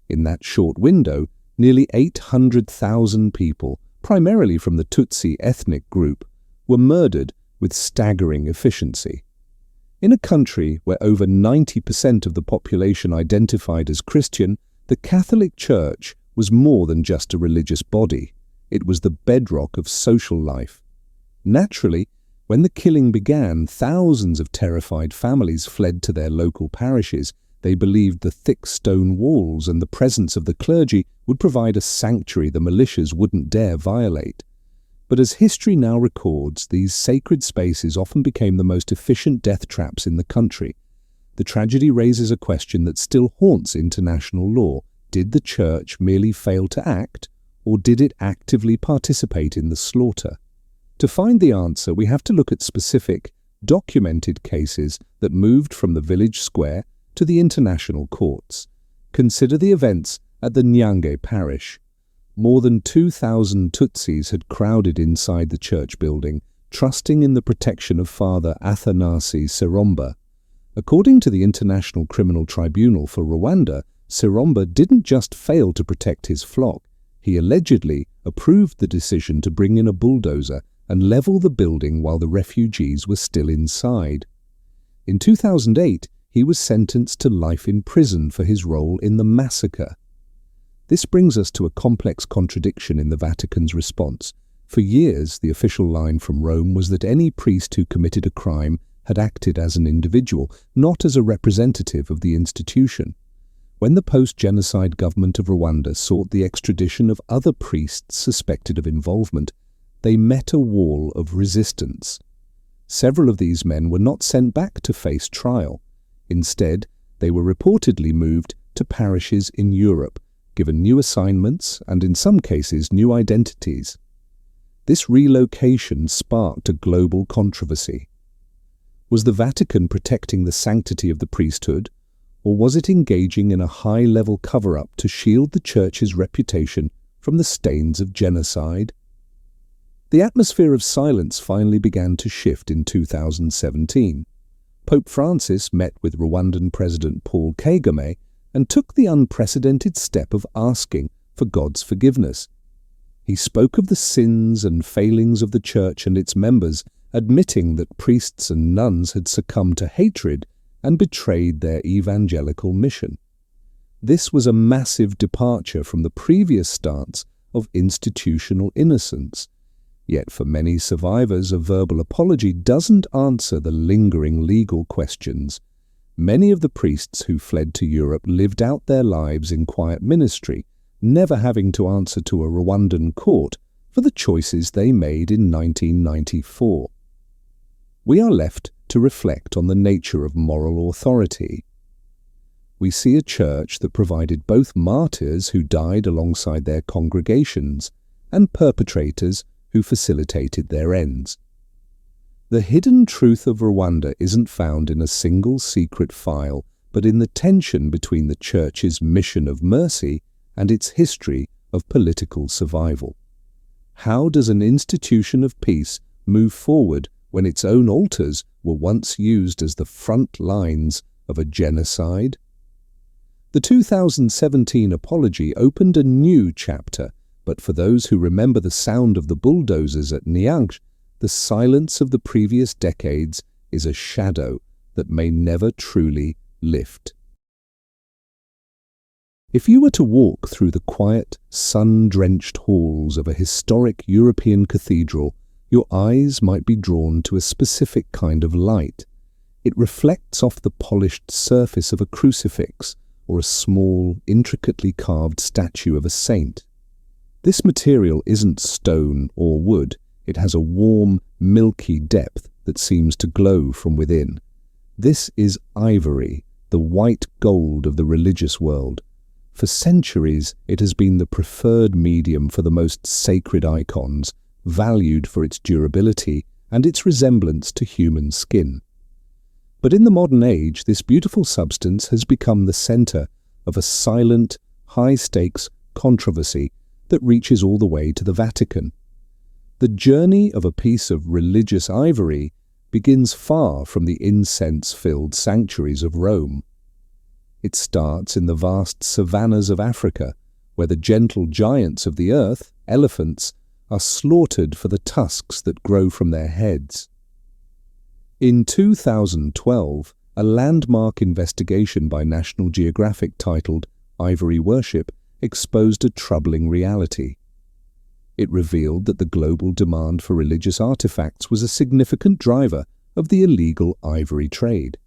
In that short window, nearly 800,000 people, primarily from the Tutsi ethnic group, were murdered with staggering efficiency. In a country where over 90% of the population identified as Christian, the Catholic Church was more than just a religious body. It was the bedrock of social life. Naturally, when the killing began, thousands of terrified families fled to their local parishes. They believed the thick stone walls and the presence of the clergy would provide a sanctuary the militias wouldn't dare violate. But as history now records, these sacred spaces often became the most efficient death traps in the country. The tragedy raises a question that still haunts international law. Did the Church merely fail to act, or did it actively participate in the slaughter? To find the answer, we have to look at specific, documented cases that moved from the village square to the international courts. Consider the events at the Nyange parish. More than 2,000 Tutsis had crowded inside the church building, trusting in the protection of Father Athanasi Seromba. According to the International Criminal Tribunal for Rwanda, Seromba didn't just fail to protect his flock, he allegedly approved the decision to bring in a bulldozer and level the building while the refugees were still inside. In 2008, he was sentenced to life in prison for his role in the massacre. This brings us to a complex contradiction in the Vatican's response. For years, the official line from Rome was that any priest who committed a crime had acted as an individual, not as a representative of the institution. When the post-genocide government of Rwanda sought the extradition of other priests suspected of involvement, they met a wall of resistance. Several of these men were not sent back to face trial. Instead, they were reportedly moved to parishes in Europe, given new assignments and in some cases new identities. This relocation sparked a global controversy. Was the Vatican protecting the sanctity of the priesthood, or was it engaging in a high-level cover-up to shield the Church's reputation from the stains of genocide? The atmosphere of silence finally began to shift in 2017. Pope Francis met with Rwandan President Paul Kagame and took the unprecedented step of asking for God's forgiveness. He spoke of the sins and failings of the Church and its members, admitting that priests and nuns had succumbed to hatred and betrayed their evangelical mission. This was a massive departure from the previous stance of institutional innocence. Yet for many survivors, a verbal apology doesn't answer the lingering legal questions. Many of the priests who fled to Europe lived out their lives in quiet ministry, never having to answer to a Rwandan court for the choices they made in 1994. We are left to reflect on the nature of moral authority. We see a church that provided both martyrs who died alongside their congregations and perpetrators who facilitated their ends. The hidden truth of Rwanda isn't found in a single secret file, but in the tension between the Church's mission of mercy and its history of political survival. How does an institution of peace move forward when its own altars were once used as the front lines of a genocide? The 2017 apology opened a new chapter, but for those who remember the sound of the bulldozers at Niangsh, the silence of the previous decades is a shadow that may never truly lift. If you were to walk through the quiet, sun-drenched halls of a historic European cathedral, your eyes might be drawn to a specific kind of light. It reflects off the polished surface of a crucifix or a small, intricately carved statue of a saint. This material isn't stone or wood. It has a warm, milky depth that seems to glow from within. This is ivory, the white gold of the religious world. For centuries, it has been the preferred medium for the most sacred icons, valued for its durability and its resemblance to human skin. But in the modern age, this beautiful substance has become the center of a silent, high-stakes controversy that reaches all the way to the Vatican. The journey of a piece of religious ivory begins far from the incense-filled sanctuaries of Rome. It starts in the vast savannas of Africa, where the gentle giants of the earth, elephants, are slaughtered for the tusks that grow from their heads. In 2012, a landmark investigation by National Geographic titled Ivory Worship exposed a troubling reality. It revealed that the global demand for religious artifacts was a significant driver of the illegal ivory trade.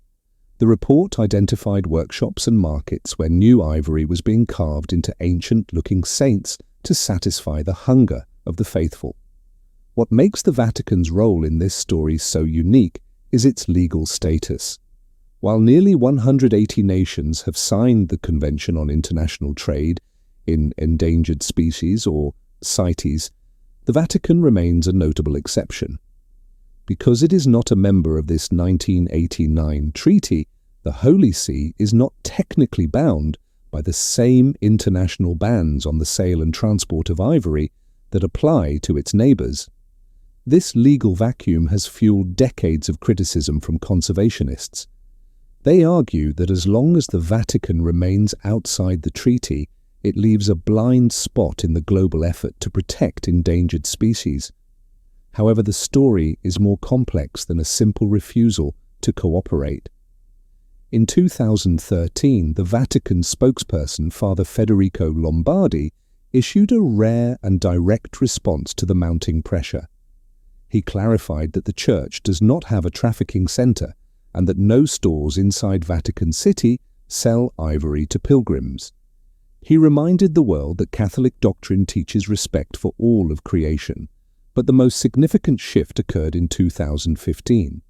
The report identified workshops and markets where new ivory was being carved into ancient-looking saints to satisfy the hunger of the faithful. What makes the Vatican's role in this story so unique is its legal status. While nearly 180 nations have signed the Convention on International Trade in Endangered Species, or CITES, the Vatican remains a notable exception. Because it is not a member of this 1989 treaty, the Holy See is not technically bound by the same international bans on the sale and transport of ivory that apply to its neighbours. This legal vacuum has fueled decades of criticism from conservationists. They argue that as long as the Vatican remains outside the treaty, it leaves a blind spot in the global effort to protect endangered species. However, the story is more complex than a simple refusal to cooperate. In 2013, the Vatican spokesperson, Father Federico Lombardi, issued a rare and direct response to the mounting pressure. He clarified that the Church does not have a trafficking centre and that no stores inside Vatican City sell ivory to pilgrims. He reminded the world that Catholic doctrine teaches respect for all of creation, but the most significant shift occurred in 2015.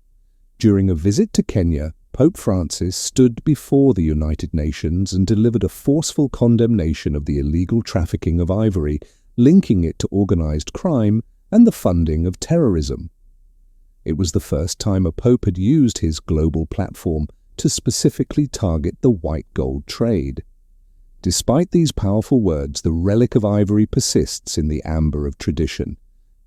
During a visit to Kenya, Pope Francis stood before the United Nations and delivered a forceful condemnation of the illegal trafficking of ivory, linking it to organized crime and the funding of terrorism. It was the first time a pope had used his global platform to specifically target the white gold trade. Despite these powerful words, the relic of ivory persists in the amber of tradition.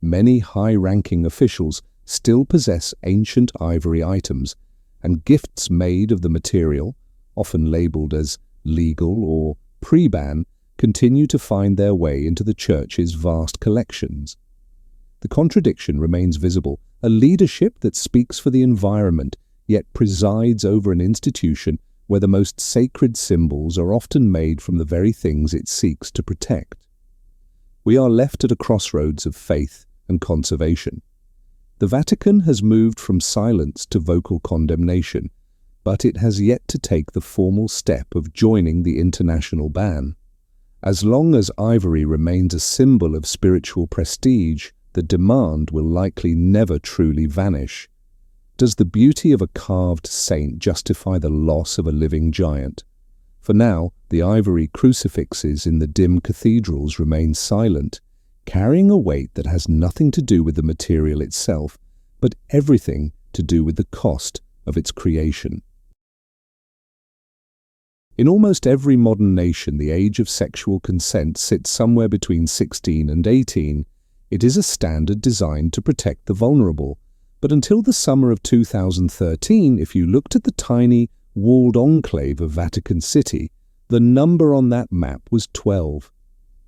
many high-ranking officials still possess ancient ivory items, and gifts made of the material, often labelled as legal or pre-ban, continue to find their way into the Church's vast collections. The contradiction remains visible, a leadership that speaks for the environment, yet presides over an institution where the most sacred symbols are often made from the very things it seeks to protect. We are left at a crossroads of faith and conservation. The Vatican has moved from silence to vocal condemnation, but it has yet to take the formal step of joining the international ban. As long as ivory remains a symbol of spiritual prestige, the demand will likely never truly vanish. Does the beauty of a carved saint justify the loss of a living giant? For now, the ivory crucifixes in the dim cathedrals remain silent, carrying a weight that has nothing to do with the material itself, but everything to do with the cost of its creation. In almost every modern nation, the age of sexual consent sits somewhere between 16 and 18. It is a standard designed to protect the vulnerable. But until the summer of 2013, if you looked at the tiny, walled enclave of Vatican City, the number on that map was 12.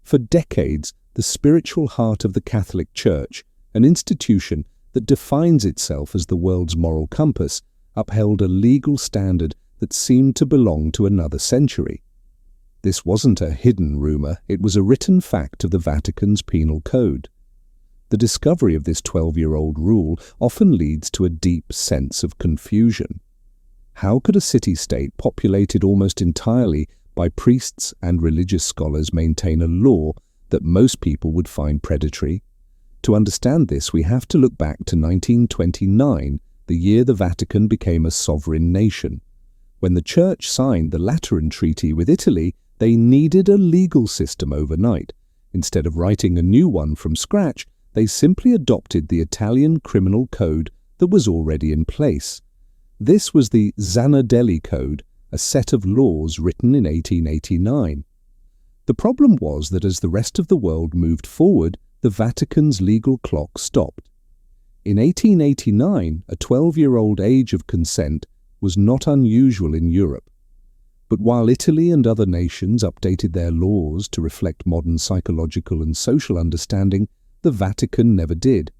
For decades, the spiritual heart of the Catholic Church, an institution that defines itself as the world's moral compass, upheld a legal standard that seemed to belong to another century. This wasn't a hidden rumour, it was a written fact of the Vatican's penal code. The discovery of this 12-year-old rule often leads to a deep sense of confusion. How could a city-state populated almost entirely by priests and religious scholars maintain a law that most people would find predatory? To understand this, we have to look back to 1929, the year the Vatican became a sovereign nation. When the Church signed the Lateran Treaty with Italy, they needed a legal system overnight. Instead of writing a new one from scratch, they simply adopted the Italian criminal code that was already in place. This was the Zanadelli Code, a set of laws written in 1889. The problem was that as the rest of the world moved forward, the Vatican's legal clock stopped. In 1889, a 12-year-old age of consent was not unusual in Europe. But while Italy and other nations updated their laws to reflect modern psychological and social understanding, the Vatican never did.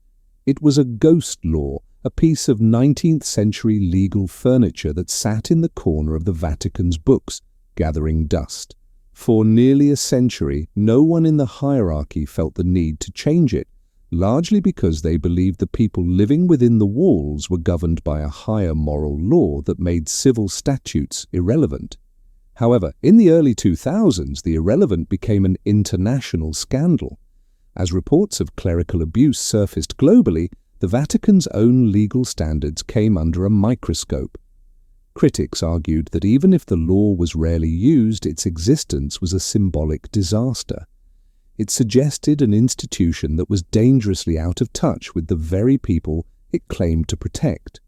It was a ghost law, a piece of 19th century legal furniture that sat in the corner of the Vatican's books, gathering dust. For nearly a century, no one in the hierarchy felt the need to change it, largely because they believed the people living within the walls were governed by a higher moral law that made civil statutes irrelevant. However, in the early 2000s, the irrelevant became an international scandal. As reports of clerical abuse surfaced globally, the Vatican's own legal standards came under a microscope. Critics argued that even if the law was rarely used, its existence was a symbolic disaster. It suggested an institution that was dangerously out of touch with the very people it claimed to protect.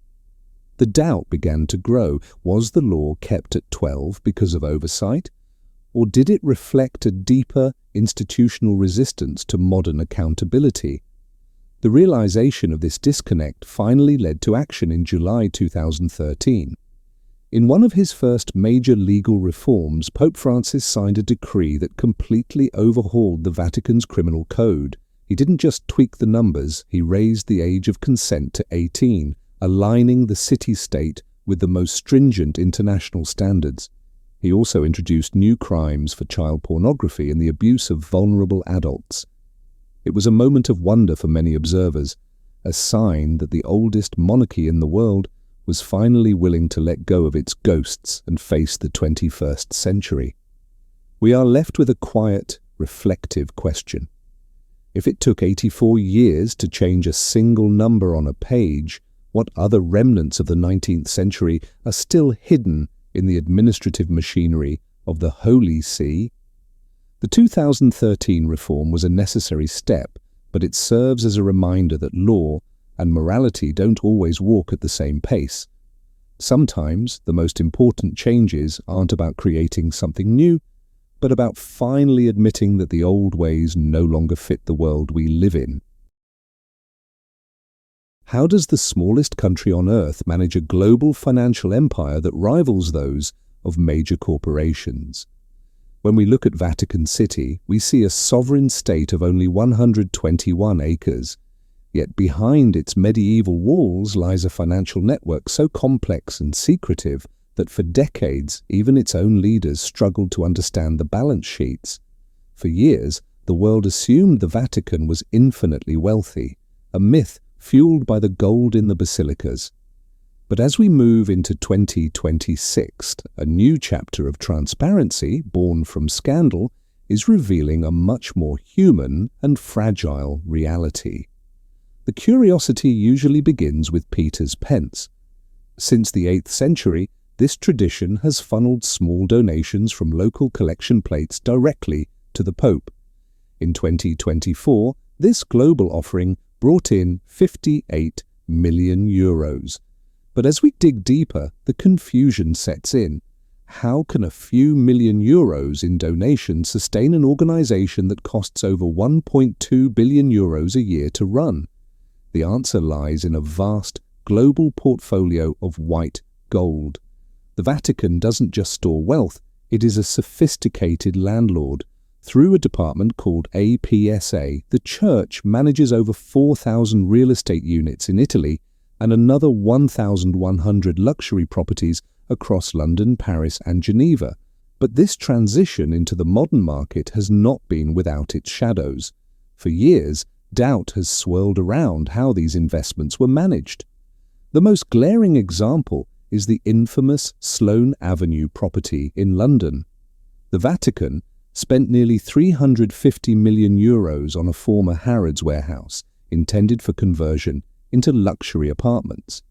The doubt began to grow. Was the law kept at 12 because of oversight? Or did it reflect a deeper institutional resistance to modern accountability? The realization of this disconnect finally led to action in July 2013. In one of his first major legal reforms, Pope Francis signed a decree that completely overhauled the Vatican's criminal code. He didn't just tweak the numbers, he raised the age of consent to 18, aligning the city-state with the most stringent international standards. He also introduced new crimes for child pornography and the abuse of vulnerable adults. It was a moment of wonder for many observers, a sign that the oldest monarchy in the world was finally willing to let go of its ghosts and face the 21st century. We are left with a quiet, reflective question. If it took 84 years to change a single number on a page, what other remnants of the 19th century are still hidden in the administrative machinery of the Holy See? The 2013 reform was a necessary step, but it serves as a reminder that law and morality don't always walk at the same pace. Sometimes the most important changes aren't about creating something new, but about finally admitting that the old ways no longer fit the world we live in. How does the smallest country on Earth manage a global financial empire that rivals those of major corporations? When we look at Vatican City, we see a sovereign state of only 121 acres. Yet behind its medieval walls lies a financial network so complex and secretive that for decades even its own leaders struggled to understand the balance sheets. For years, the world assumed the Vatican was infinitely wealthy, a myth fueled by the gold in the basilicas. But as we move into 2026, a new chapter of transparency, born from scandal, is revealing a much more human and fragile reality. The curiosity usually begins with Peter's pence. Since the 8th century, this tradition has funneled small donations from local collection plates directly to the Pope. In 2024, this global offering brought in 58 million euros. But as we dig deeper, the confusion sets in. How can a few million euros in donations sustain an organization that costs over 1.2 billion euros a year to run? The answer lies in a vast global portfolio of white gold. The Vatican doesn't just store wealth, it is a sophisticated landlord. Through a department called APSA, the Church manages over 4,000 real estate units in Italy and another 1,100 luxury properties across London, Paris and Geneva. But this transition into the modern market has not been without its shadows. For years, doubt has swirled around how these investments were managed. The most glaring example is the infamous Sloane Avenue property in London. The Vatican spent nearly 350 million euros on a former Harrods warehouse intended for conversion into luxury apartments.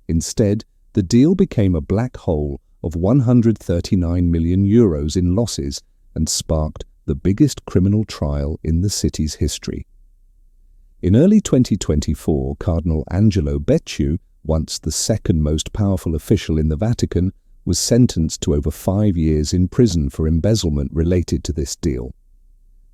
Instead, the deal became a black hole of 139 million euros in losses and sparked the biggest criminal trial in the city's history. In early 2024, Cardinal Angelo Becciu, once the second most powerful official in the Vatican, was sentenced to over 5 years in prison for embezzlement related to this deal.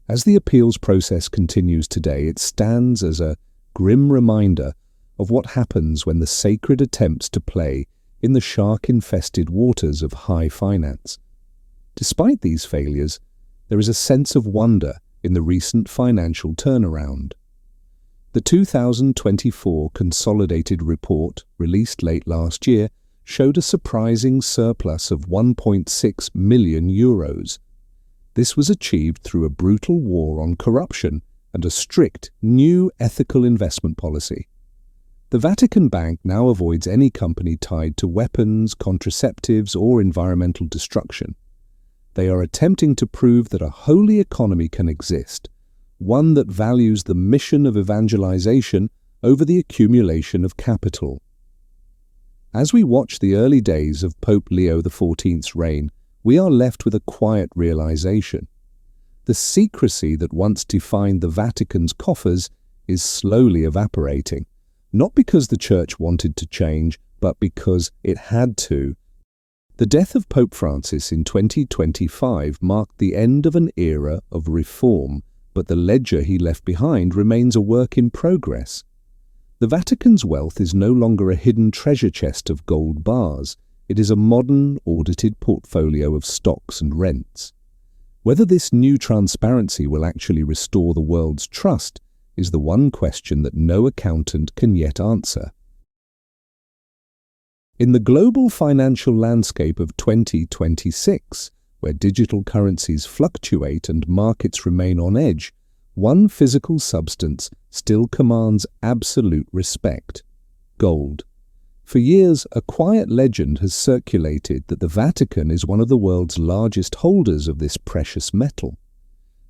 As the appeals process continues today, it stands as a grim reminder of what happens when the sacred attempts to play in the shark-infested waters of high finance. Despite these failures, there is a sense of wonder in the recent financial turnaround. The 2024 Consolidated Report, released late last year, showed a surprising surplus of 1.6 million euros. This was achieved through a brutal war on corruption and a strict new ethical investment policy. The Vatican Bank now avoids any company tied to weapons, contraceptives, or environmental destruction. They are attempting to prove that a holy economy can exist, one that values the mission of evangelization over the accumulation of capital. As we watch the early days of Pope Leo XIV's reign, we are left with a quiet realization. The secrecy that once defined the Vatican's coffers is slowly evaporating, not because the Church wanted to change, but because it had to. The death of Pope Francis in 2025 marked the end of an era of reform, but the ledger he left behind remains a work in progress. The Vatican's wealth is no longer a hidden treasure chest of gold bars. It is a modern, audited portfolio of stocks and rents. Whether this new transparency will actually restore the world's trust is the one question that no accountant can yet answer. In the global financial landscape of 2026, where digital currencies fluctuate and markets remain on edge, one physical substance still commands absolute respect: gold. For years, a quiet legend has circulated that the Vatican is one of the world's largest holders of this precious metal.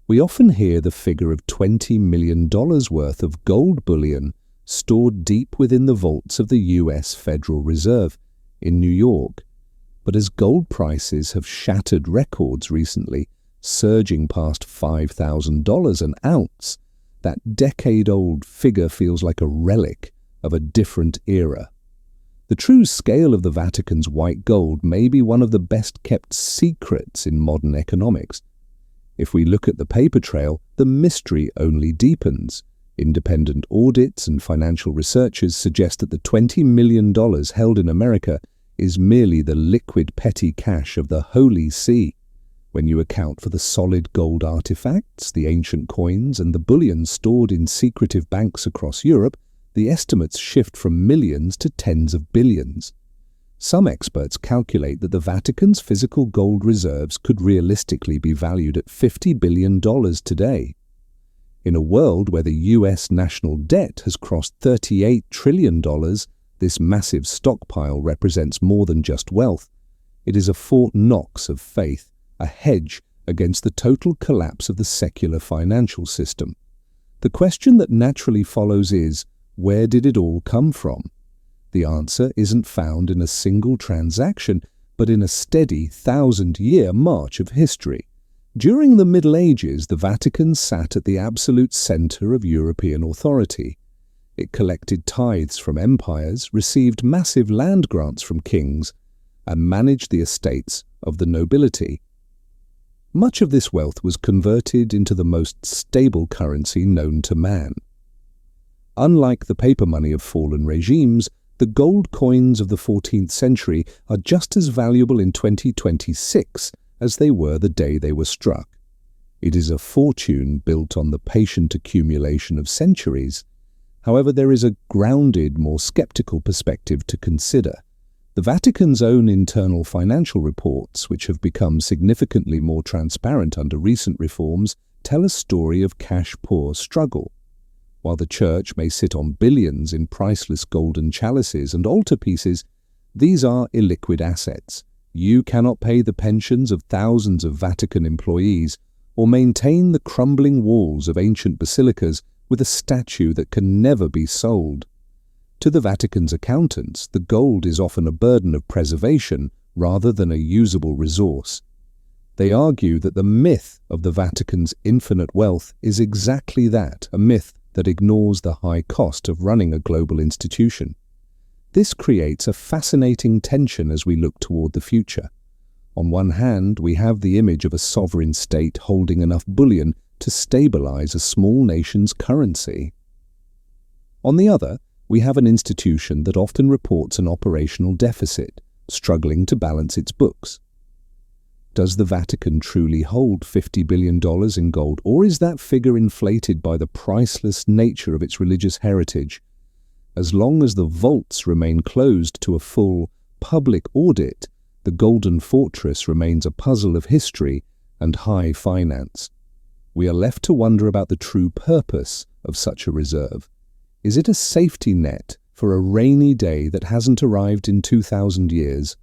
We often hear the figure of $20 million worth of gold bullion stored deep within the vaults of the US Federal Reserve in New York. But as gold prices have shattered records recently, surging past $5,000 an ounce, that decade-old figure feels like a relic of a different era. The true scale of the Vatican's white gold may be one of the best-kept secrets in modern economics. If we look at the paper trail, the mystery only deepens. Independent audits and financial researchers suggest that the $20 million held in America is merely the liquid petty cash of the Holy See. When you account for the solid gold artifacts, the ancient coins, and the bullion stored in secretive banks across Europe, the estimates shift from millions to tens of billions. Some experts calculate that the Vatican's physical gold reserves could realistically be valued at $50 billion today. In a world where the US national debt has crossed $38 trillion, this massive stockpile represents more than just wealth. It is a Fort Knox of faith, a hedge against the total collapse of the secular financial system. The question that naturally follows is, where did it all come from? The answer isn't found in a single transaction, but in a steady 1,000-year march of history. During the Middle Ages, the Vatican sat at the absolute center of European authority. It collected tithes from empires, received massive land grants from kings, and managed the estates of the nobility. Much of this wealth was converted into the most stable currency known to man. Unlike the paper money of fallen regimes, the gold coins of the 14th century are just as valuable in 2026 as they were the day they were struck. It is a fortune built on the patient accumulation of centuries. However, there is a grounded, more skeptical perspective to consider. The Vatican's own internal financial reports, which have become significantly more transparent under recent reforms, tell a story of cash-poor struggle. While the Church may sit on billions in priceless golden chalices and altarpieces, these are illiquid assets. You cannot pay the pensions of thousands of Vatican employees or maintain the crumbling walls of ancient basilicas with a statue that can never be sold. To the Vatican's accountants, the gold is often a burden of preservation rather than a usable resource. They argue that the myth of the Vatican's infinite wealth is exactly that, a myth that ignores the high cost of running a global institution. This creates a fascinating tension as we look toward the future. On one hand, we have the image of a sovereign state holding enough bullion to stabilize a small nation's currency. On the other, we have an institution that often reports an operational deficit, struggling to balance its books. Does the Vatican truly hold $50 billion in gold, or is that figure inflated by the priceless nature of its religious heritage? As long as the vaults remain closed to a full public audit, the Golden Fortress remains a puzzle of history and high finance. We are left to wonder about the true purpose of such a reserve. Is it a safety net for a rainy day that hasn't arrived in 2,000 years?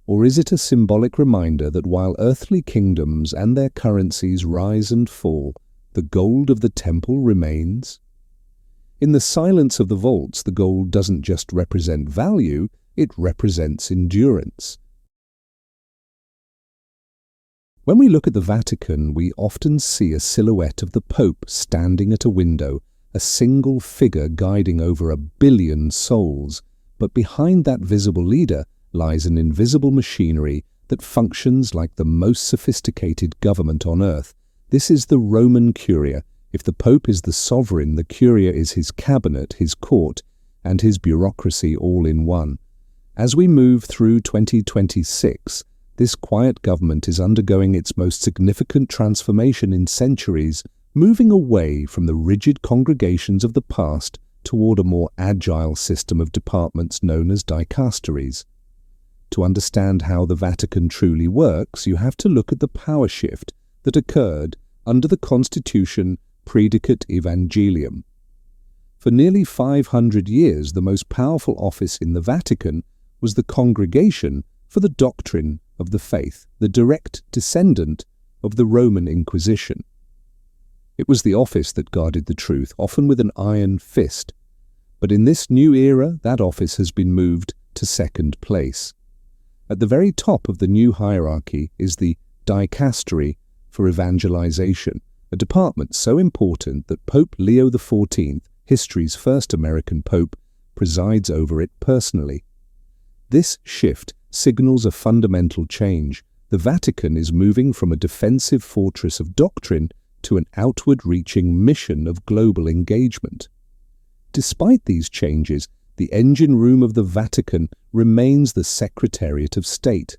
Or is it a symbolic reminder that while earthly kingdoms and their currencies rise and fall, the gold of the temple remains? In the silence of the vaults, the gold doesn't just represent value, it represents endurance. When we look at the Vatican, we often see a silhouette of the Pope standing at a window, a single figure guiding over 1 billion souls. But behind that visible leader lies an invisible machinery that functions like the most sophisticated government on earth. This is the Roman Curia. If the Pope is the sovereign, the Curia is his cabinet, his court, and his bureaucracy all in one. As we move through 2026, this quiet government is undergoing its most significant transformation in centuries, moving away from the rigid congregations of the past toward a more agile system of departments known as dicasteries. To understand how the Vatican truly works, you have to look at the power shift that occurred under the Constitution Predicate Evangelium. For nearly 500 years, the most powerful office in the Vatican was the Congregation for the Doctrine of the Faith, the direct descendant of the Roman Inquisition. It was the office that guarded the truth, often with an iron fist. But in this new era, that office has been moved to second place. At the very top of the new hierarchy is the Dicastery for Evangelization, a department so important that Pope Leo XIV, history's first American pope, presides over it personally. This shift signals a fundamental change. The Vatican is moving from a defensive fortress of doctrine to an outward-reaching mission of global engagement. Despite these changes, the engine room of the Vatican remains the Secretariat of State.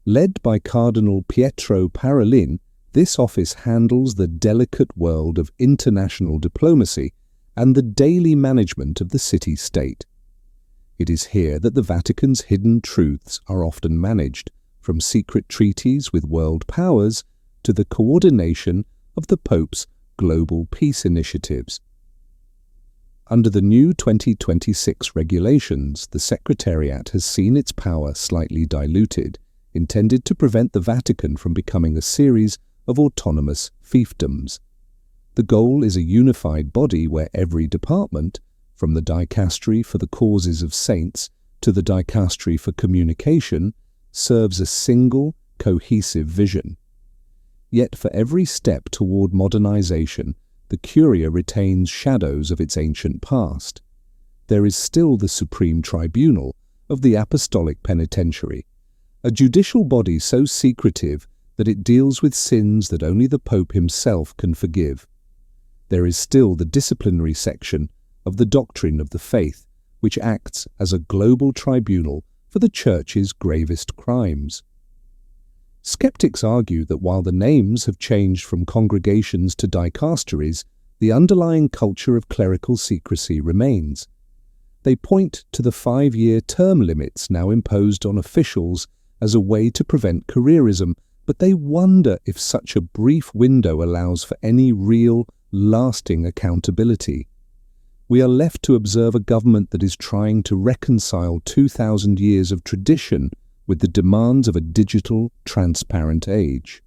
Led by Cardinal Pietro Parolin, this office handles the delicate world of international diplomacy and the daily management of the city-state. It is here that the Vatican's hidden truths are often managed, from secret treaties with world powers to the coordination of the Pope's global peace initiatives. Under the new 2026 regulations, the Secretariat has seen its power slightly diluted, intended to prevent the Vatican from becoming a series of autonomous fiefdoms. The goal is a unified body where every department, from the dicastery for the causes of saints to the dicastery for communication, serves a single, cohesive vision. Yet for every step toward modernization, the Curia retains shadows of its ancient past. There is still the Supreme Tribunal of the Apostolic Penitentiary, a judicial body so secretive that it deals with sins that only the Pope himself can forgive. There is still the disciplinary section of the Doctrine of the Faith, which acts as a global tribunal for the Church's gravest crimes. Skeptics argue that while the names have changed from congregations to dicasteries, the underlying culture of clerical secrecy remains. They point to the 5-year term limits now imposed on officials as a way to prevent careerism, but they wonder if such a brief window allows for any real, lasting accountability. We are left to observe a government that is trying to reconcile 2,000 years of tradition with the demands of a digital, transparent age.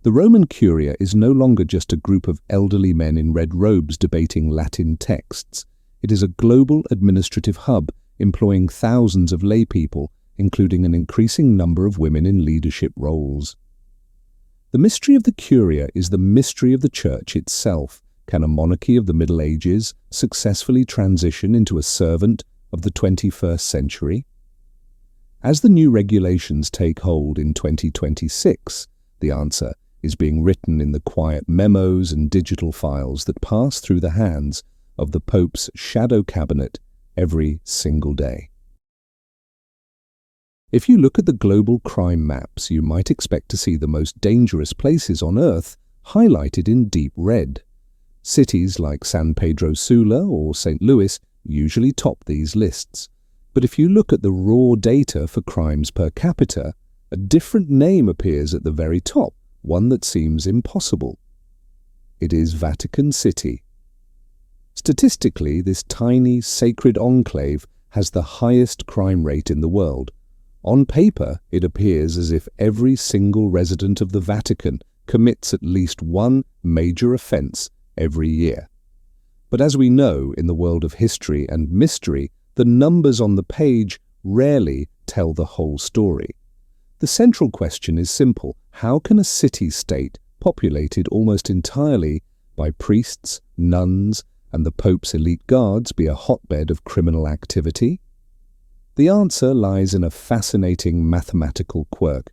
The Roman Curia is no longer just a group of elderly men in red robes debating Latin texts. It is a global administrative hub employing thousands of lay people, including an increasing number of women in leadership roles. The mystery of the Curia is the mystery of the Church itself. Can a monarchy of the Middle Ages successfully transition into a servant of the 21st century? As the new regulations take hold in 2026, the answer is being written in the quiet memos and digital files that pass through the hands of the Pope's shadow cabinet every single day. If you look at the global crime maps, you might expect to see the most dangerous places on Earth highlighted in deep red. Cities like San Pedro Sula or St. Louis usually top these lists. But if you look at the raw data for crimes per capita, a different name appears at the very top, one that seems impossible. It is Vatican City. Statistically, this tiny, sacred enclave has the highest crime rate in the world. On paper, it appears as if every single resident of the Vatican commits at least one major offense every year. But as we know in the world of history and mystery, the numbers on the page rarely tell the whole story. The central question is simple. How can a city-state populated almost entirely by priests, nuns, and the Pope's elite guards be a hotbed of criminal activity? The answer lies in a fascinating mathematical quirk.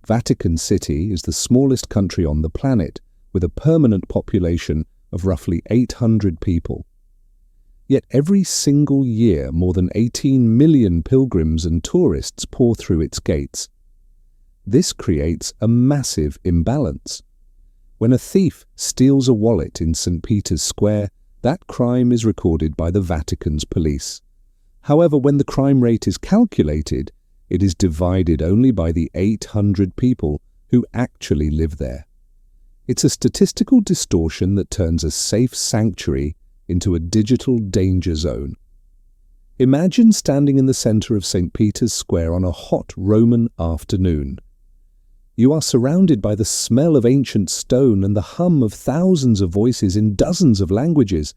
Vatican City is the smallest country on the planet, with a permanent population of roughly 800 people. Yet every single year, more than 18 million pilgrims and tourists pour through its gates. This creates a massive imbalance. When a thief steals a wallet in St. Peter's Square, that crime is recorded by the Vatican's police. However, when the crime rate is calculated, it is divided only by the 800 people who actually live there. It's a statistical distortion that turns a safe sanctuary into a digital danger zone. Imagine standing in the center of St. Peter's Square on a hot Roman afternoon. You are surrounded by the smell of ancient stone and the hum of thousands of voices in dozens of languages.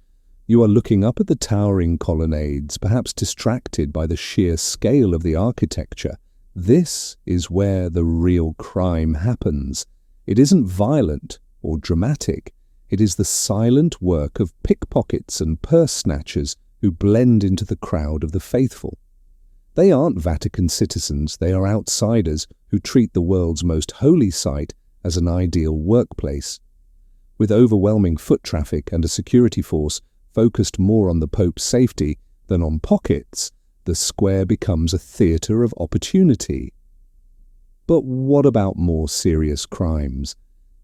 You are looking up at the towering colonnades, perhaps distracted by the sheer scale of the architecture. This is where the real crime happens. It isn't violent or dramatic. It is the silent work of pickpockets and purse snatchers who blend into the crowd of the faithful. They aren't Vatican citizens, they are outsiders who treat the world's most holy site as an ideal workplace. With overwhelming foot traffic and a security force focused more on the Pope's safety than on pockets, the square becomes a theatre of opportunity. But what about more serious crimes?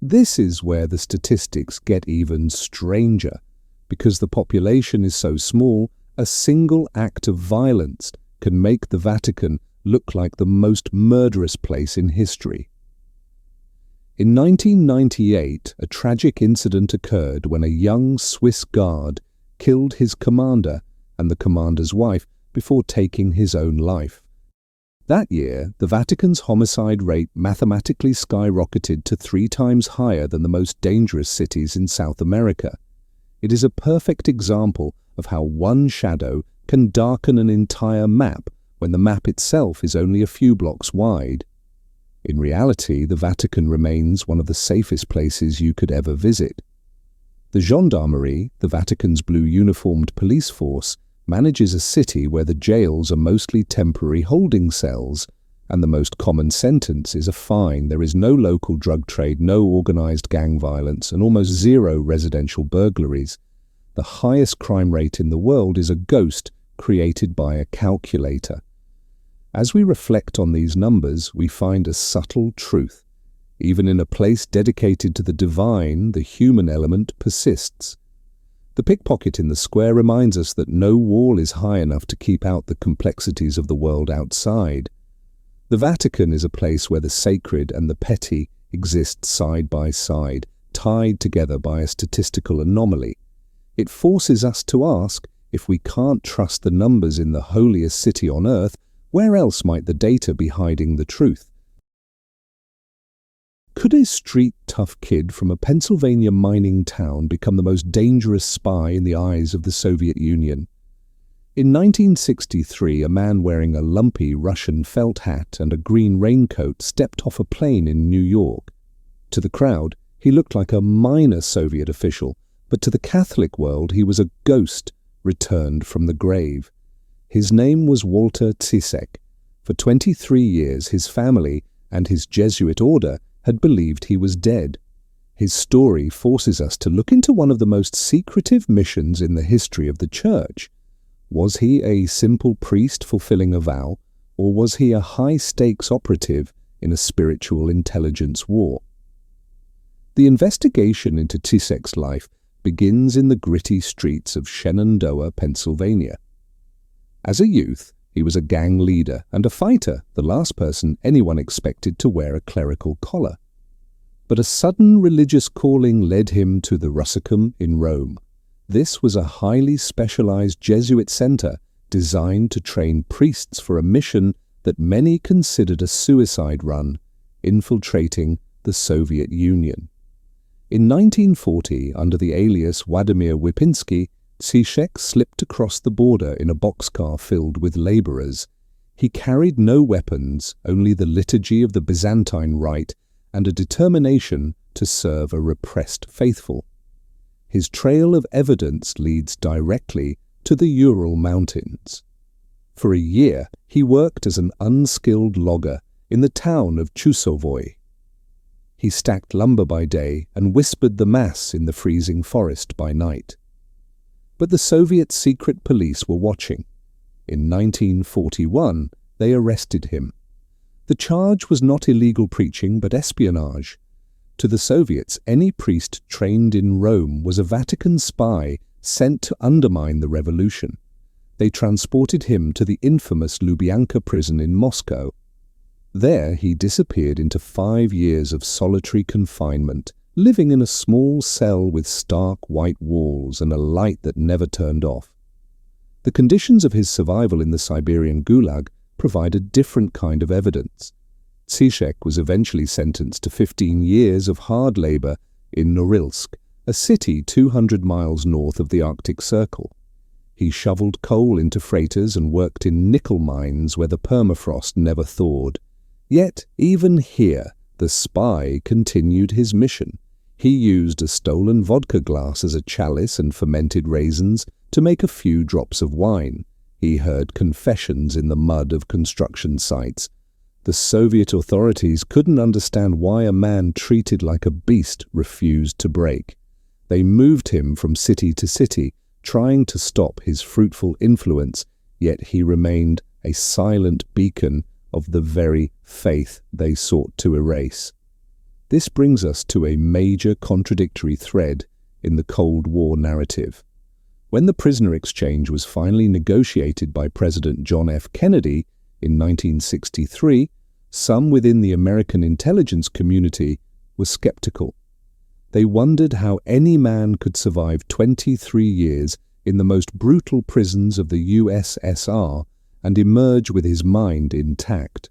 This is where the statistics get even stranger. Because the population is so small, a single act of violence can make the Vatican look like the most murderous place in history. In 1998, a tragic incident occurred when a young Swiss guard killed his commander and the commander's wife before taking his own life. That year, the Vatican's homicide rate mathematically skyrocketed to 3 times higher than the most dangerous cities in South America. It is a perfect example of how one shadow can darken an entire map when the map itself is only a few blocks wide. In reality, the Vatican remains one of the safest places you could ever visit. The Gendarmerie, the Vatican's blue-uniformed police force, manages a city where the jails are mostly temporary holding cells, and the most common sentence is a fine. There is no local drug trade, no organized gang violence, and almost zero residential burglaries. The highest crime rate in the world is a ghost created by a calculator. As we reflect on these numbers, we find a subtle truth. Even in a place dedicated to the divine, the human element persists. The pickpocket in the square reminds us that no wall is high enough to keep out the complexities of the world outside. The Vatican is a place where the sacred and the petty exist side by side, tied together by a statistical anomaly. It forces us to ask, if we can't trust the numbers in the holiest city on earth, where else might the data be hiding the truth? Could a street-tough kid from a Pennsylvania mining town become the most dangerous spy in the eyes of the Soviet Union? In 1963, a man wearing a lumpy Russian felt hat and a green raincoat stepped off a plane in New York. To the crowd, he looked like a minor Soviet official, but to the Catholic world he was a ghost returned from the grave. His name was Walter Tsisek. For 23 years his family and his Jesuit order had believed he was dead. His story forces us to look into one of the most secretive missions in the history of the Church. Was he a simple priest fulfilling a vow, or was he a high-stakes operative in a spiritual intelligence war? The investigation into Tsisek's life begins in the gritty streets of Shenandoah, Pennsylvania. As a youth, he was a gang leader and a fighter, the last person anyone expected to wear a clerical collar. But a sudden religious calling led him to the Russicum in Rome. This was a highly specialized Jesuit center designed to train priests for a mission that many considered a suicide run, infiltrating the Soviet Union. In 1940, under the alias Władimir Wipinski, Tsisek slipped across the border in a boxcar filled with laborers. He carried no weapons, only the liturgy of the Byzantine Rite and a determination to serve a repressed faithful. His trail of evidence leads directly to the Ural Mountains. For a year, he worked as an unskilled logger in the town of Chusovoy. He stacked lumber by day and whispered the Mass in the freezing forest by night. But the Soviet secret police were watching. In 1941, they arrested him. The charge was not illegal preaching, but espionage. To the Soviets, any priest trained in Rome was a Vatican spy sent to undermine the revolution. They transported him to the infamous Lubyanka prison in Moscow. There he disappeared into 5 years of solitary confinement, living in a small cell with stark white walls and a light that never turned off. The conditions of his survival in the Siberian Gulag provide a different kind of evidence. Tsisek was eventually sentenced to 15 years of hard labor in Norilsk, a city 200 miles north of the Arctic Circle. He shoveled coal into freighters and worked in nickel mines where the permafrost never thawed. Yet, even here, the spy continued his mission. He used a stolen vodka glass as a chalice and fermented raisins to make a few drops of wine. He heard confessions in the mud of construction sites. The Soviet authorities couldn't understand why a man treated like a beast refused to break. They moved him from city to city, trying to stop his fruitful influence, yet he remained a silent beacon of the very faith they sought to erase. This brings us to a major contradictory thread in the Cold War narrative. When the prisoner exchange was finally negotiated by President John F. Kennedy in 1963, some within the American intelligence community were skeptical. They wondered how any man could survive 23 years in the most brutal prisons of the USSR and emerge with his mind intact.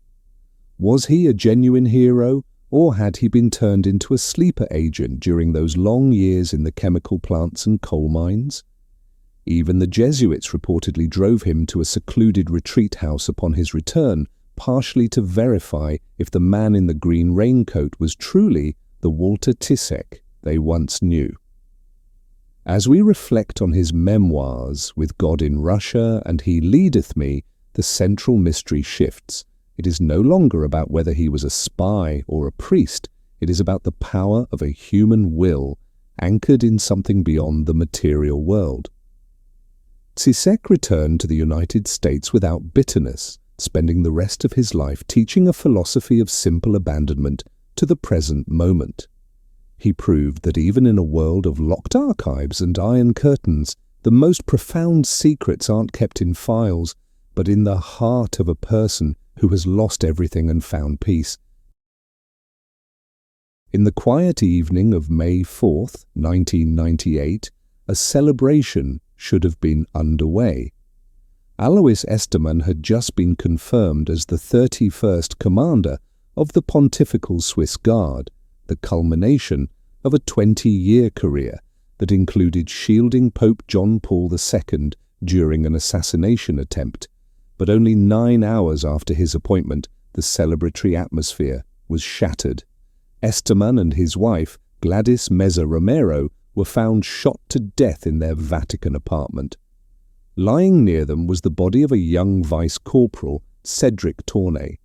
Was he a genuine hero, or had he been turned into a sleeper agent during those long years in the chemical plants and coal mines? Even the Jesuits reportedly drove him to a secluded retreat house upon his return, partially to verify if the man in the green raincoat was truly the Walter Tissek they once knew. As we reflect on his memoirs, With God in Russia and He Leadeth Me, the central mystery shifts. It is no longer about whether he was a spy or a priest. It is about the power of a human will, anchored in something beyond the material world. Tissek returned to the United States without bitterness, spending the rest of his life teaching a philosophy of simple abandonment to the present moment. He proved that even in a world of locked archives and iron curtains, the most profound secrets aren't kept in files, but in the heart of a person who has lost everything and found peace. In the quiet evening of May 4th, 1998, a celebration should have been underway. Alois Estermann had just been confirmed as the 31st commander of the Pontifical Swiss Guard, the culmination of a 20-year career that included shielding Pope John Paul II during an assassination attempt. But only 9 hours after his appointment, the celebratory atmosphere was shattered. Estermann and his wife, Gladys Meza Romero, were found shot to death in their Vatican apartment. Lying near them was the body of a young vice-corporal, Cedric Tournay.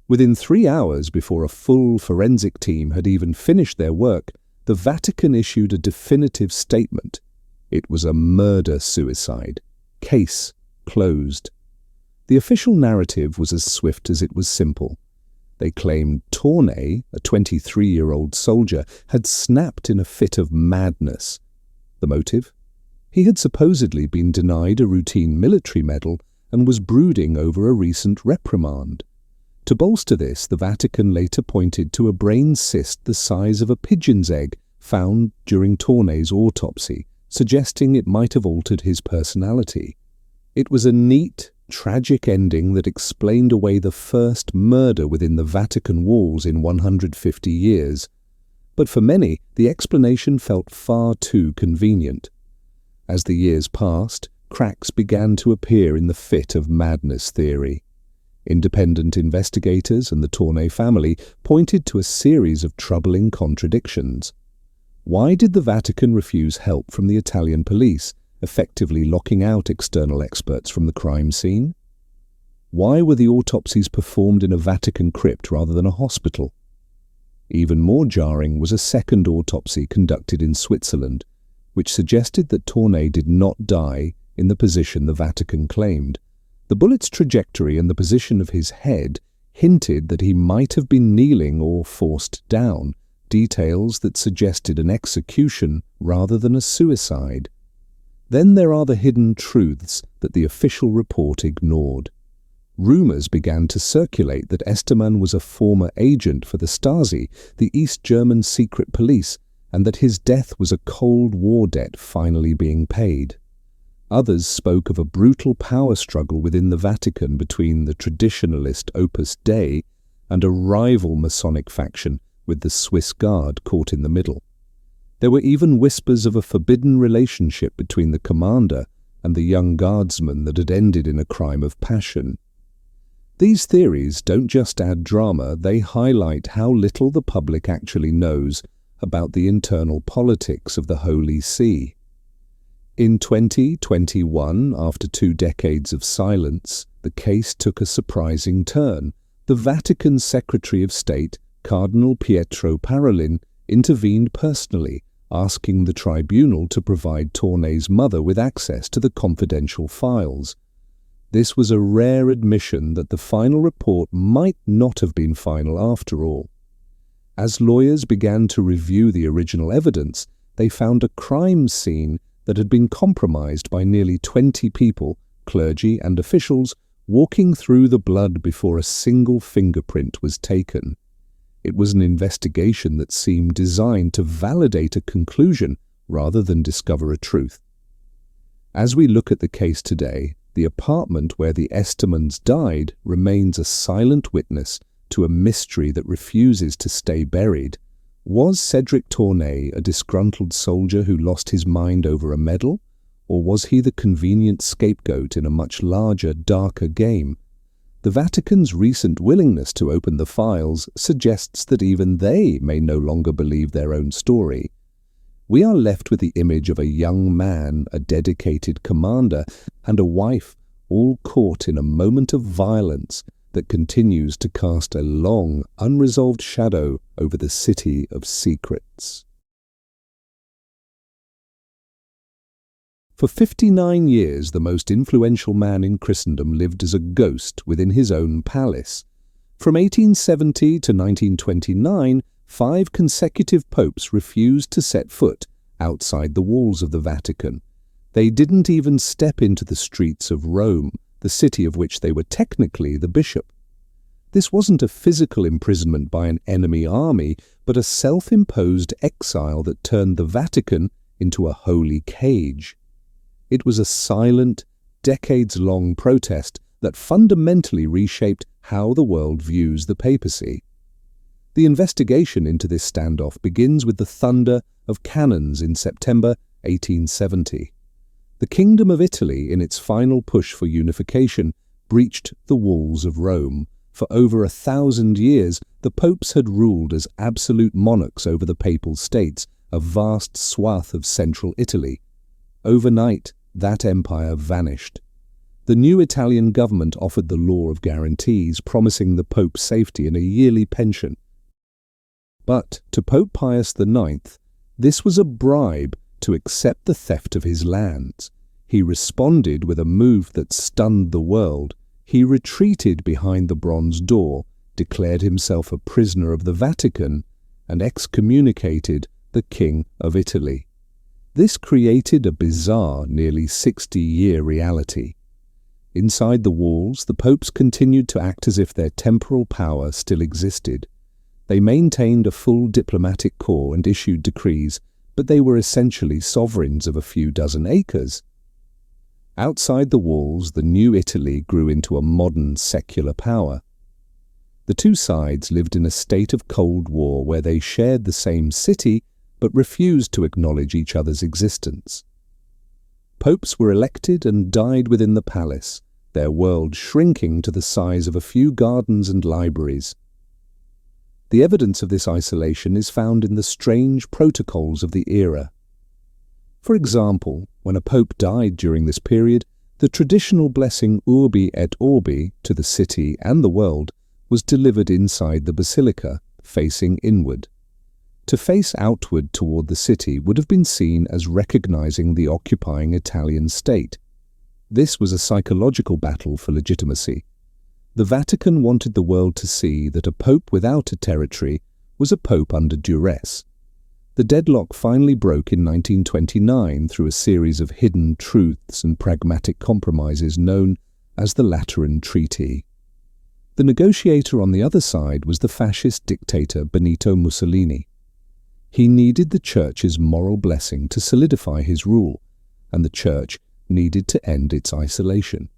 Within 3 hours before a full forensic team had even finished their work, the Vatican issued a definitive statement. It was a murder-suicide. Case closed. The official narrative was as swift as it was simple. They claimed Tournay, a 23-year-old soldier, had snapped in a fit of madness. The motive? He had supposedly been denied a routine military medal and was brooding over a recent reprimand. To bolster this, the Vatican later pointed to a brain cyst the size of a pigeon's egg found during Tournay's autopsy, suggesting it might have altered his personality. It was a neat, tragic ending that explained away the first murder within the Vatican walls in 150 years. But for many, the explanation felt far too convenient. As the years passed, cracks began to appear in the fit of madness theory. Independent investigators and the Tournay family pointed to a series of troubling contradictions. Why did the Vatican refuse help from the Italian police, effectively locking out external experts from the crime scene? Why were the autopsies performed in a Vatican crypt rather than a hospital? Even more jarring was a second autopsy conducted in Switzerland, which suggested that Tournay did not die in the position the Vatican claimed. The bullet's trajectory and the position of his head hinted that he might have been kneeling or forced down, details that suggested an execution rather than a suicide. Then there are the hidden truths that the official report ignored. Rumours began to circulate that Estermann was a former agent for the Stasi, the East German secret police, and that his death was a Cold War debt finally being paid. Others spoke of a brutal power struggle within the Vatican between the traditionalist Opus Dei and a rival Masonic faction with the Swiss Guard caught in the middle. There were even whispers of a forbidden relationship between the commander and the young guardsman that had ended in a crime of passion. These theories don't just add drama, they highlight how little the public actually knows about the internal politics of the Holy See. In 2021, after 2 decades of silence, the case took a surprising turn. The Vatican Secretary of State, Cardinal Pietro Parolin, intervened personally, asking the tribunal to provide Tournai's mother with access to the confidential files. This was a rare admission that the final report might not have been final after all. As lawyers began to review the original evidence, they found a crime scene that had been compromised by nearly 20 people, clergy and officials, walking through the blood before a single fingerprint was taken. It was an investigation that seemed designed to validate a conclusion rather than discover a truth. As we look at the case today, the apartment where the Estamans died remains a silent witness to a mystery that refuses to stay buried. Was Cedric Tournai a disgruntled soldier who lost his mind over a medal, or was he the convenient scapegoat in a much larger, darker game? The Vatican's recent willingness to open the files suggests that even they may no longer believe their own story. We are left with the image of a young man, a dedicated commander, and a wife, all caught in a moment of violence that continues to cast a long, unresolved shadow over the city of secrets. For 59 years, the most influential man in Christendom lived as a ghost within his own palace. From 1870 to 1929, 5 consecutive popes refused to set foot outside the walls of the Vatican. They didn't even step into the streets of Rome, the city of which they were technically the bishop. This wasn't a physical imprisonment by an enemy army, but a self-imposed exile that turned the Vatican into a holy cage. It was a silent, decades-long protest that fundamentally reshaped how the world views the papacy. The investigation into this standoff begins with the thunder of cannons in September 1870. The Kingdom of Italy, in its final push for unification, breached the walls of Rome. For over 1,000 years, the popes had ruled as absolute monarchs over the papal states, a vast swath of central Italy. Overnight, that empire vanished. The new Italian government offered the law of guarantees, promising the Pope safety and a yearly pension. But to Pope Pius IX, this was a bribe to accept the theft of his lands. He responded with a move that stunned the world. He retreated behind the bronze door, declared himself a prisoner of the Vatican, and excommunicated the King of Italy. This created a bizarre, nearly 60-year reality. Inside the walls, the popes continued to act as if their temporal power still existed. They maintained a full diplomatic corps and issued decrees, but they were essentially sovereigns of a few dozen acres. Outside the walls, the new Italy grew into a modern secular power. The two sides lived in a state of Cold War where they shared the same city but refused to acknowledge each other's existence. Popes were elected and died within the palace, their world shrinking to the size of a few gardens and libraries. The evidence of this isolation is found in the strange protocols of the era. For example, when a pope died during this period, the traditional blessing Urbi et Orbi to the city and the world was delivered inside the basilica, facing inward. To face outward toward the city would have been seen as recognizing the occupying Italian state. This was a psychological battle for legitimacy. The Vatican wanted the world to see that a pope without a territory was a pope under duress. The deadlock finally broke in 1929 through a series of hidden truths and pragmatic compromises known as the Lateran Treaty. The negotiator on the other side was the fascist dictator Benito Mussolini. He needed the Church's moral blessing to solidify his rule, and the Church needed to end its isolation.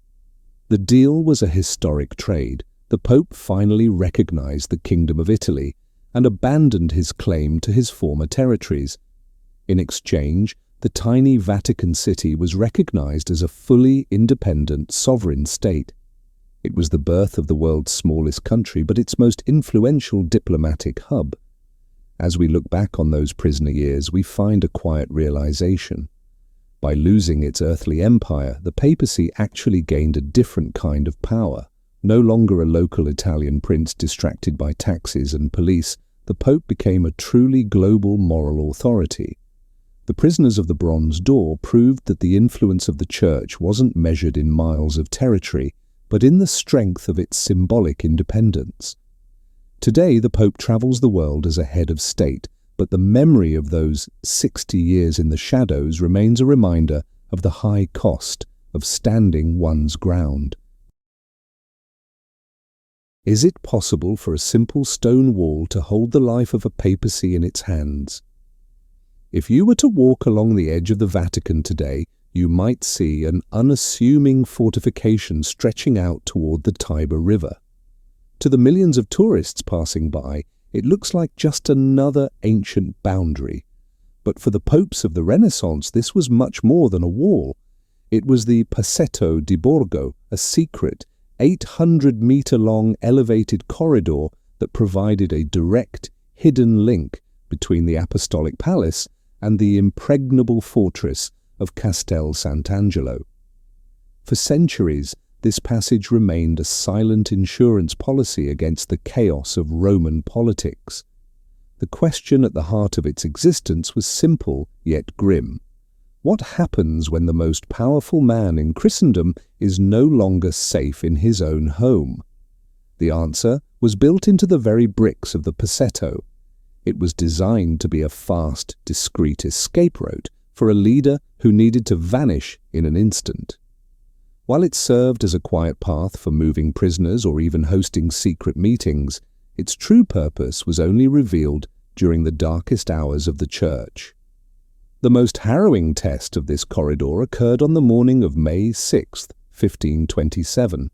The deal was a historic trade. The Pope finally recognized the Kingdom of Italy and abandoned his claim to his former territories. In exchange, the tiny Vatican City was recognized as a fully independent sovereign state. It was the birth of the world's smallest country, but its most influential diplomatic hub. As we look back on those prisoner years, we find a quiet realization. By losing its earthly empire, the papacy actually gained a different kind of power. No longer a local Italian prince distracted by taxes and police, the Pope became a truly global moral authority. The prisoners of the Bronze Door proved that the influence of the Church wasn't measured in miles of territory, but in the strength of its symbolic independence. Today, the Pope travels the world as a head of state, but the memory of those 60 years in the shadows remains a reminder of the high cost of standing one's ground. Is it possible for a simple stone wall to hold the life of a papacy in its hands? If you were to walk along the edge of the Vatican today, you might see an unassuming fortification stretching out toward the Tiber River. To the millions of tourists passing by, it looks like just another ancient boundary. But for the popes of the Renaissance, this was much more than a wall. It was the Passetto di Borgo, a secret, 800-meter-long elevated corridor that provided a direct, hidden link between the Apostolic Palace and the impregnable fortress of Castel Sant'Angelo. For centuries, this passage remained a silent insurance policy against the chaos of Roman politics. The question at the heart of its existence was simple yet grim. What happens when the most powerful man in Christendom is no longer safe in his own home? The answer was built into the very bricks of the Passetto. It was designed to be a fast, discreet escape route for a leader who needed to vanish in an instant. While it served as a quiet path for moving prisoners or even hosting secret meetings, its true purpose was only revealed during the darkest hours of the Church. The most harrowing test of this corridor occurred on the morning of May 6, 1527.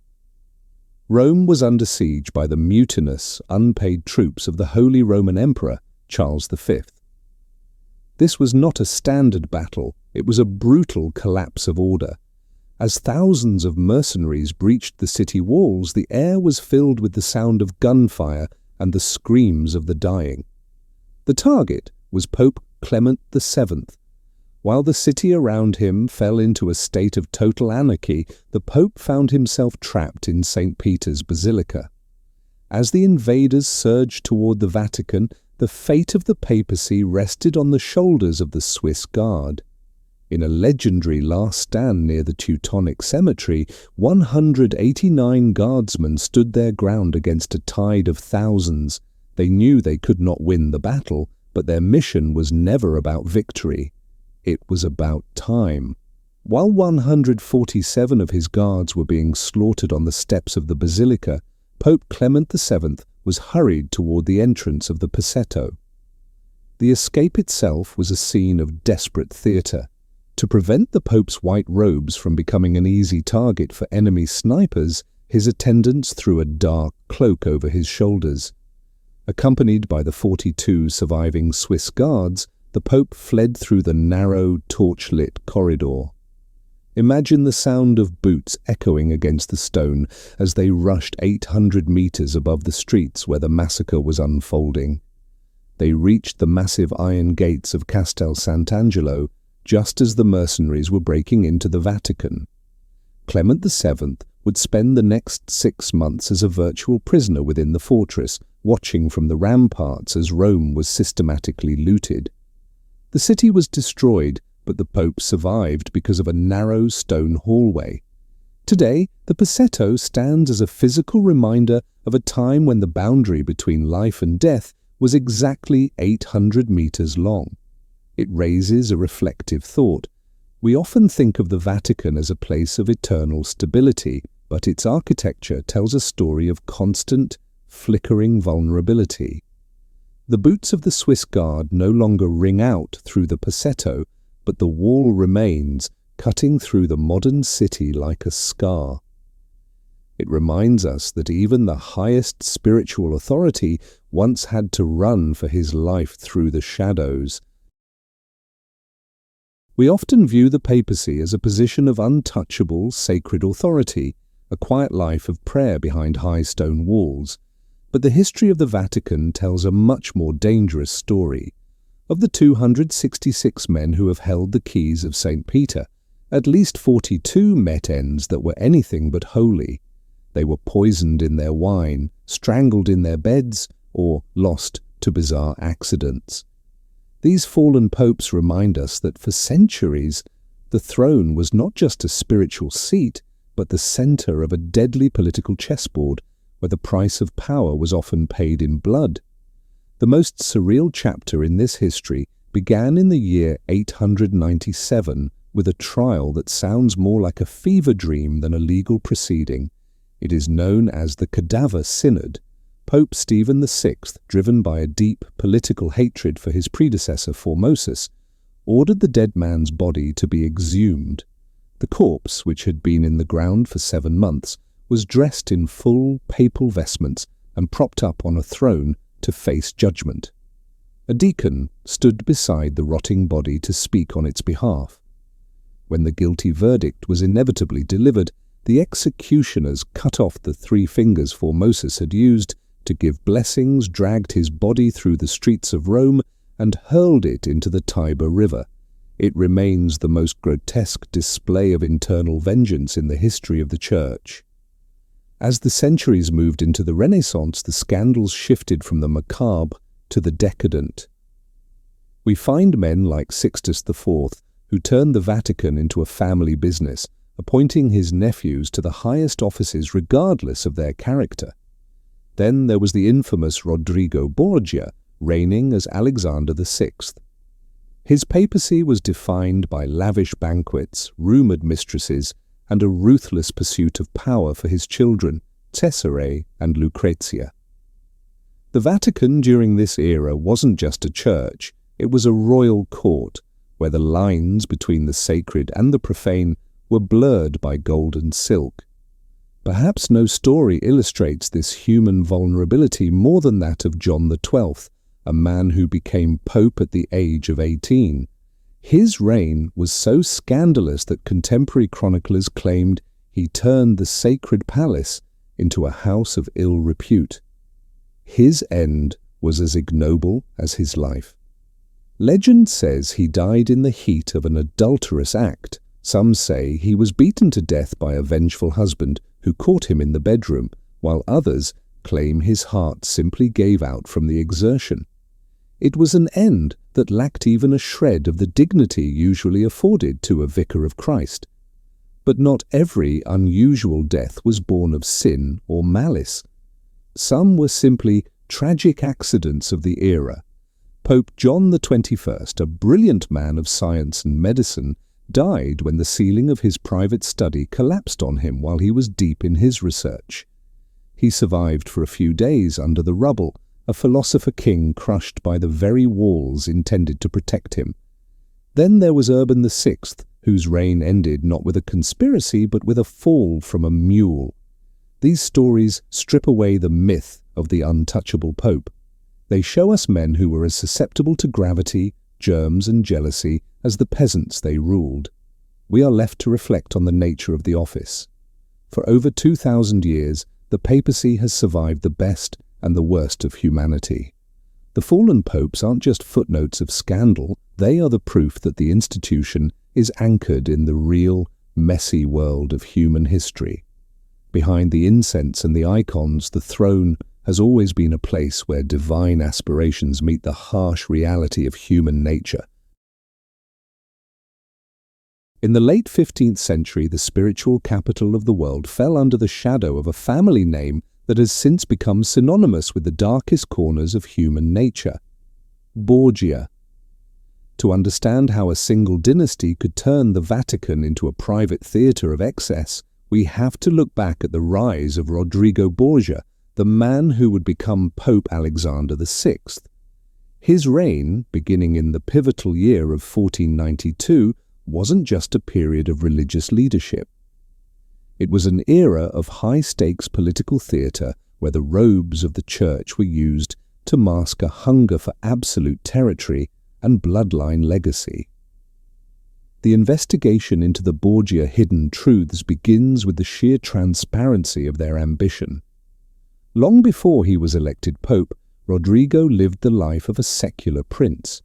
Rome was under siege by the mutinous, unpaid troops of the Holy Roman Emperor, Charles V. This was not a standard battle, it was a brutal collapse of order. As thousands of mercenaries breached the city walls, the air was filled with the sound of gunfire and the screams of the dying. The target was Pope Clement VII. While the city around him fell into a state of total anarchy, the Pope found himself trapped in St. Peter's Basilica. As the invaders surged toward the Vatican, the fate of the papacy rested on the shoulders of the Swiss Guard. In a legendary last stand near the Teutonic Cemetery, 189 guardsmen stood their ground against a tide of thousands. They knew they could not win the battle, but their mission was never about victory. It was about time. While 147 of his guards were being slaughtered on the steps of the Basilica, Pope Clement VII was hurried toward the entrance of the Passetto. The escape itself was a scene of desperate theatre. To prevent the Pope's white robes from becoming an easy target for enemy snipers, his attendants threw a dark cloak over his shoulders. Accompanied by the 42 surviving Swiss guards, the Pope fled through the narrow, torch-lit corridor. Imagine the sound of boots echoing against the stone as they rushed 800 meters above the streets where the massacre was unfolding. They reached the massive iron gates of Castel Sant'Angelo just as the mercenaries were breaking into the Vatican. Clement VII would spend the next 6 months as a virtual prisoner within the fortress, watching from the ramparts as Rome was systematically looted. The city was destroyed, but the Pope survived because of a narrow stone hallway. Today, the Passetto stands as a physical reminder of a time when the boundary between life and death was exactly 800 meters long. It raises a reflective thought. We often think of the Vatican as a place of eternal stability, but its architecture tells a story of constant, flickering vulnerability. The boots of the Swiss Guard no longer ring out through the Passetto, but the wall remains, cutting through the modern city like a scar. It reminds us that even the highest spiritual authority once had to run for his life through the shadows. We often view the papacy as a position of untouchable, sacred authority, a quiet life of prayer behind high stone walls. But the history of the Vatican tells a much more dangerous story. Of the 266 men who have held the keys of St. Peter, at least 42 met ends that were anything but holy. They were poisoned in their wine, strangled in their beds, or lost to bizarre accidents. These fallen popes remind us that for centuries, the throne was not just a spiritual seat, but the center of a deadly political chessboard where the price of power was often paid in blood. The most surreal chapter in this history began in the year 897 with a trial that sounds more like a fever dream than a legal proceeding. It is known as the Cadaver Synod. Pope Stephen VI, driven by a deep political hatred for his predecessor Formosus, ordered the dead man's body to be exhumed. The corpse, which had been in the ground for 7 months, was dressed in full papal vestments and propped up on a throne to face judgment. A deacon stood beside the rotting body to speak on its behalf. When the guilty verdict was inevitably delivered, the executioners cut off the 3 fingers Formosus had used to give blessings, dragged his body through the streets of Rome, and hurled it into the Tiber River. It remains the most grotesque display of internal vengeance in the history of the Church. As the centuries moved into the Renaissance, the scandals shifted from the macabre to the decadent. We find men like Sixtus IV, who turned the Vatican into a family business, appointing his nephews to the highest offices regardless of their character. Then there was the infamous Rodrigo Borgia, reigning as Alexander VI. His papacy was defined by lavish banquets, rumoured mistresses, and a ruthless pursuit of power for his children, Cesare and Lucrezia. The Vatican during this era wasn't just a church, it was a royal court, where the lines between the sacred and the profane were blurred by gold and silk. Perhaps no story illustrates this human vulnerability more than that of John XII, a man who became pope at the age of 18. His reign was so scandalous that contemporary chroniclers claimed he turned the sacred palace into a house of ill repute. His end was as ignoble as his life. Legend says he died in the heat of an adulterous act. Some say he was beaten to death by a vengeful husband who caught him in the bedroom, while others claim his heart simply gave out from the exertion. It was an end that lacked even a shred of the dignity usually afforded to a vicar of Christ. But not every unusual death was born of sin or malice. Some were simply tragic accidents of the era. Pope John XXI, a brilliant man of science and medicine, died when the ceiling of his private study collapsed on him while he was deep in his research. He survived for a few days under the rubble, a philosopher king crushed by the very walls intended to protect him. Then there was Urban VI, whose reign ended not with a conspiracy but with a fall from a mule. These stories strip away the myth of the untouchable pope. They show us men who were as susceptible to gravity, germs and jealousy as the peasants they ruled. We are left to reflect on the nature of the office. For over 2,000 years, the papacy has survived the best and the worst of humanity. The fallen popes aren't just footnotes of scandal, they are the proof that the institution is anchored in the real, messy world of human history. Behind the incense and the icons, the throne has always been a place where divine aspirations meet the harsh reality of human nature. In the late 15th century, the spiritual capital of the world fell under the shadow of a family name that has since become synonymous with the darkest corners of human nature: Borgia. To understand how a single dynasty could turn the Vatican into a private theatre of excess, we have to look back at the rise of Rodrigo Borgia, the man who would become Pope Alexander VI. His reign, beginning in the pivotal year of 1492, wasn't just a period of religious leadership. It was an era of high-stakes political theatre where the robes of the church were used to mask a hunger for absolute territory and bloodline legacy. The investigation into the Borgia hidden truths begins with the sheer transparency of their ambition. Long before he was elected pope, Rodrigo lived the life of a secular prince.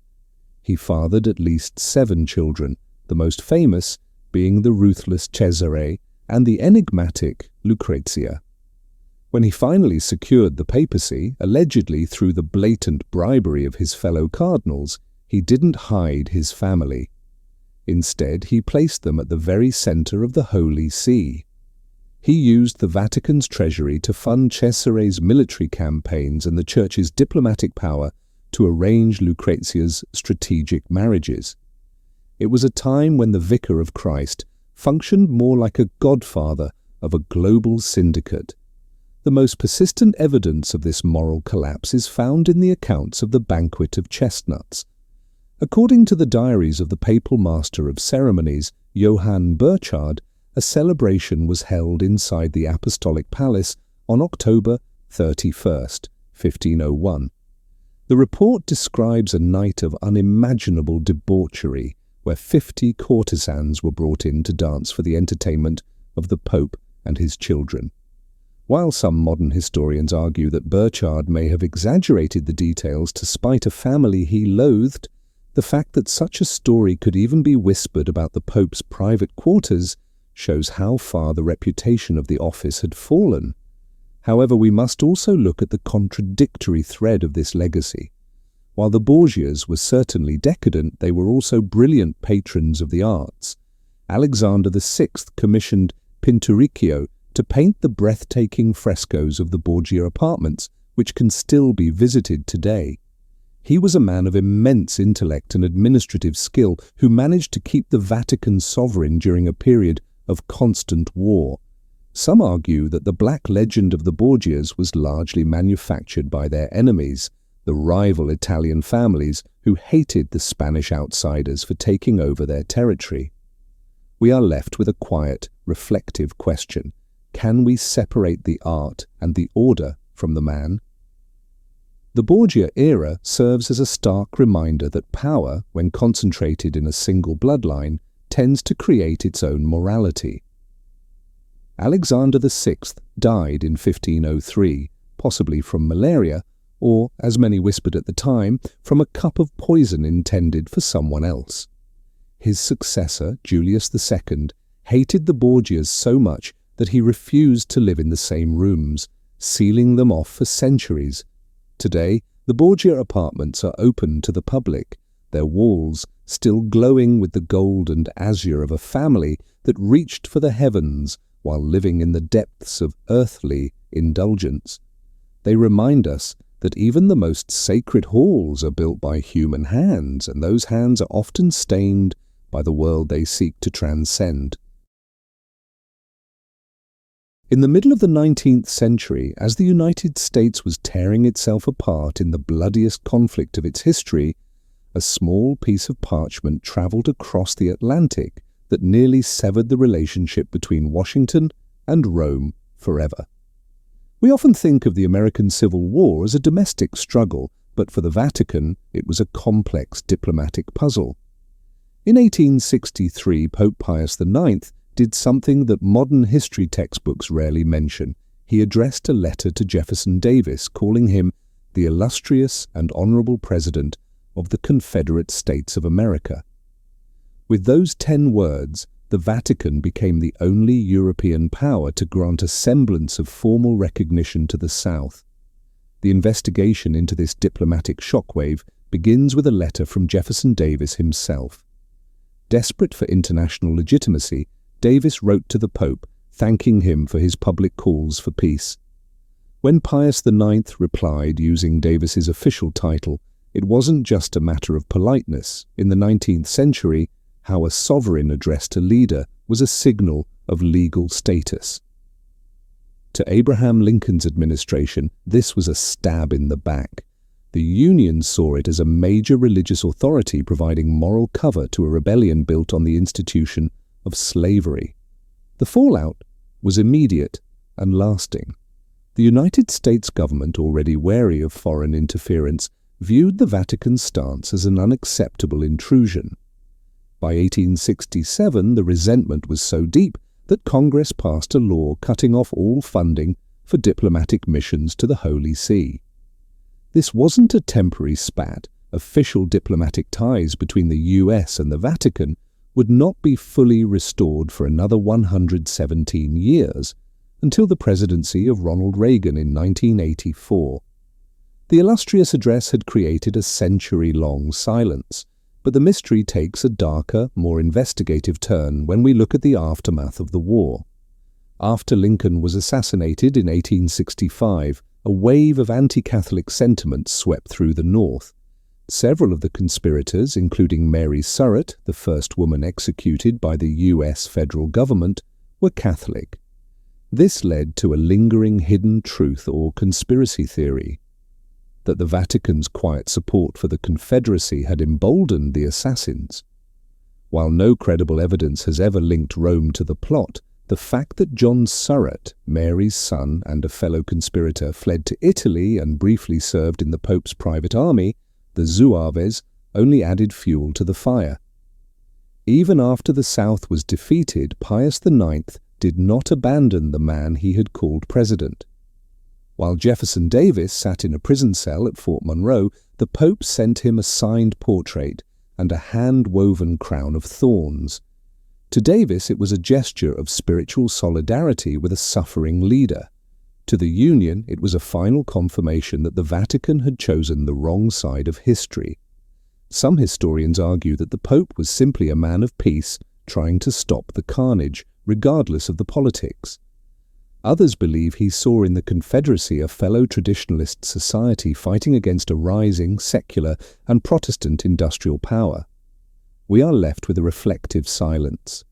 He fathered at least 7 children, the most famous being the ruthless Cesare and the enigmatic Lucrezia. When he finally secured the papacy, allegedly through the blatant bribery of his fellow cardinals, he didn't hide his family. Instead, he placed them at the very center of the Holy See. He used the Vatican's treasury to fund Cesare's military campaigns and the Church's diplomatic power to arrange Lucrezia's strategic marriages. It was a time when the Vicar of Christ functioned more like a godfather of a global syndicate. The most persistent evidence of this moral collapse is found in the accounts of the Banquet of Chestnuts. According to the diaries of the papal master of ceremonies, Johann Burchard, a celebration was held inside the Apostolic Palace on October 31st, 1501. The report describes a night of unimaginable debauchery where 50 courtesans were brought in to dance for the entertainment of the Pope and his children. While some modern historians argue that Burchard may have exaggerated the details to spite a family he loathed, the fact that such a story could even be whispered about the Pope's private quarters shows how far the reputation of the office had fallen. However, we must also look at the contradictory thread of this legacy. While the Borgias were certainly decadent, they were also brilliant patrons of the arts. Alexander VI commissioned Pinturicchio to paint the breathtaking frescoes of the Borgia apartments, which can still be visited today. He was a man of immense intellect and administrative skill who managed to keep the Vatican sovereign during a period of constant war. Some argue that the black legend of the Borgias was largely manufactured by their enemies, the rival Italian families who hated the Spanish outsiders for taking over their territory. We are left with a quiet, reflective question. Can we separate the art and the order from the man? The Borgia era serves as a stark reminder that power, when concentrated in a single bloodline, tends to create its own morality. Alexander VI died in 1503, possibly from malaria, or, as many whispered at the time, from a cup of poison intended for someone else. His successor, Julius II, hated the Borgias so much that he refused to live in the same rooms, sealing them off for centuries. Today, the Borgia apartments are open to the public, their walls still glowing with the gold and azure of a family that reached for the heavens while living in the depths of earthly indulgence. They remind us that even the most sacred halls are built by human hands, and those hands are often stained by the world they seek to transcend. In the middle of the 19th century, as the United States was tearing itself apart in the bloodiest conflict of its history, a small piece of parchment travelled across the Atlantic that nearly severed the relationship between Washington and Rome forever. We often think of the American Civil War as a domestic struggle, but for the Vatican it was a complex diplomatic puzzle. In 1863, Pope Pius IX did something that modern history textbooks rarely mention. He addressed a letter to Jefferson Davis calling him the illustrious and honorable President of the Confederate States of America. With those 10 words, the Vatican became the only European power to grant a semblance of formal recognition to the South. The investigation into this diplomatic shockwave begins with a letter from Jefferson Davis himself. Desperate for international legitimacy, Davis wrote to the Pope, thanking him for his public calls for peace. When Pius IX replied using Davis's official title, it wasn't just a matter of politeness. In the 19th century, how a sovereign addressed a leader was a signal of legal status. To Abraham Lincoln's administration, this was a stab in the back. The Union saw it as a major religious authority providing moral cover to a rebellion built on the institution of slavery. The fallout was immediate and lasting. The United States government, already wary of foreign interference, viewed the Vatican's stance as an unacceptable intrusion. By 1867, the resentment was so deep that Congress passed a law cutting off all funding for diplomatic missions to the Holy See. This wasn't a temporary spat. Official diplomatic ties between the US and the Vatican would not be fully restored for another 117 years, until the presidency of Ronald Reagan in 1984. The illustrious address had created a century-long silence, but the mystery takes a darker, more investigative turn when we look at the aftermath of the war. After Lincoln was assassinated in 1865, a wave of anti-Catholic sentiments swept through the North. Several of the conspirators, including Mary Surratt, the first woman executed by the U.S. federal government, were Catholic. This led to a lingering hidden truth or conspiracy theory, that the Vatican's quiet support for the Confederacy had emboldened the assassins. While no credible evidence has ever linked Rome to the plot, the fact that John Surratt, Mary's son and a fellow conspirator, fled to Italy and briefly served in the Pope's private army, the Zouaves, only added fuel to the fire. Even after the South was defeated, Pius IX did not abandon the man he had called president. While Jefferson Davis sat in a prison cell at Fort Monroe, the Pope sent him a signed portrait and a hand-woven crown of thorns. To Davis, it was a gesture of spiritual solidarity with a suffering leader. To the Union, it was a final confirmation that the Vatican had chosen the wrong side of history. Some historians argue that the Pope was simply a man of peace trying to stop the carnage, regardless of the politics. Others believe he saw in the Confederacy a fellow traditionalist society fighting against a rising, secular and Protestant industrial power. We are left with a reflective silence.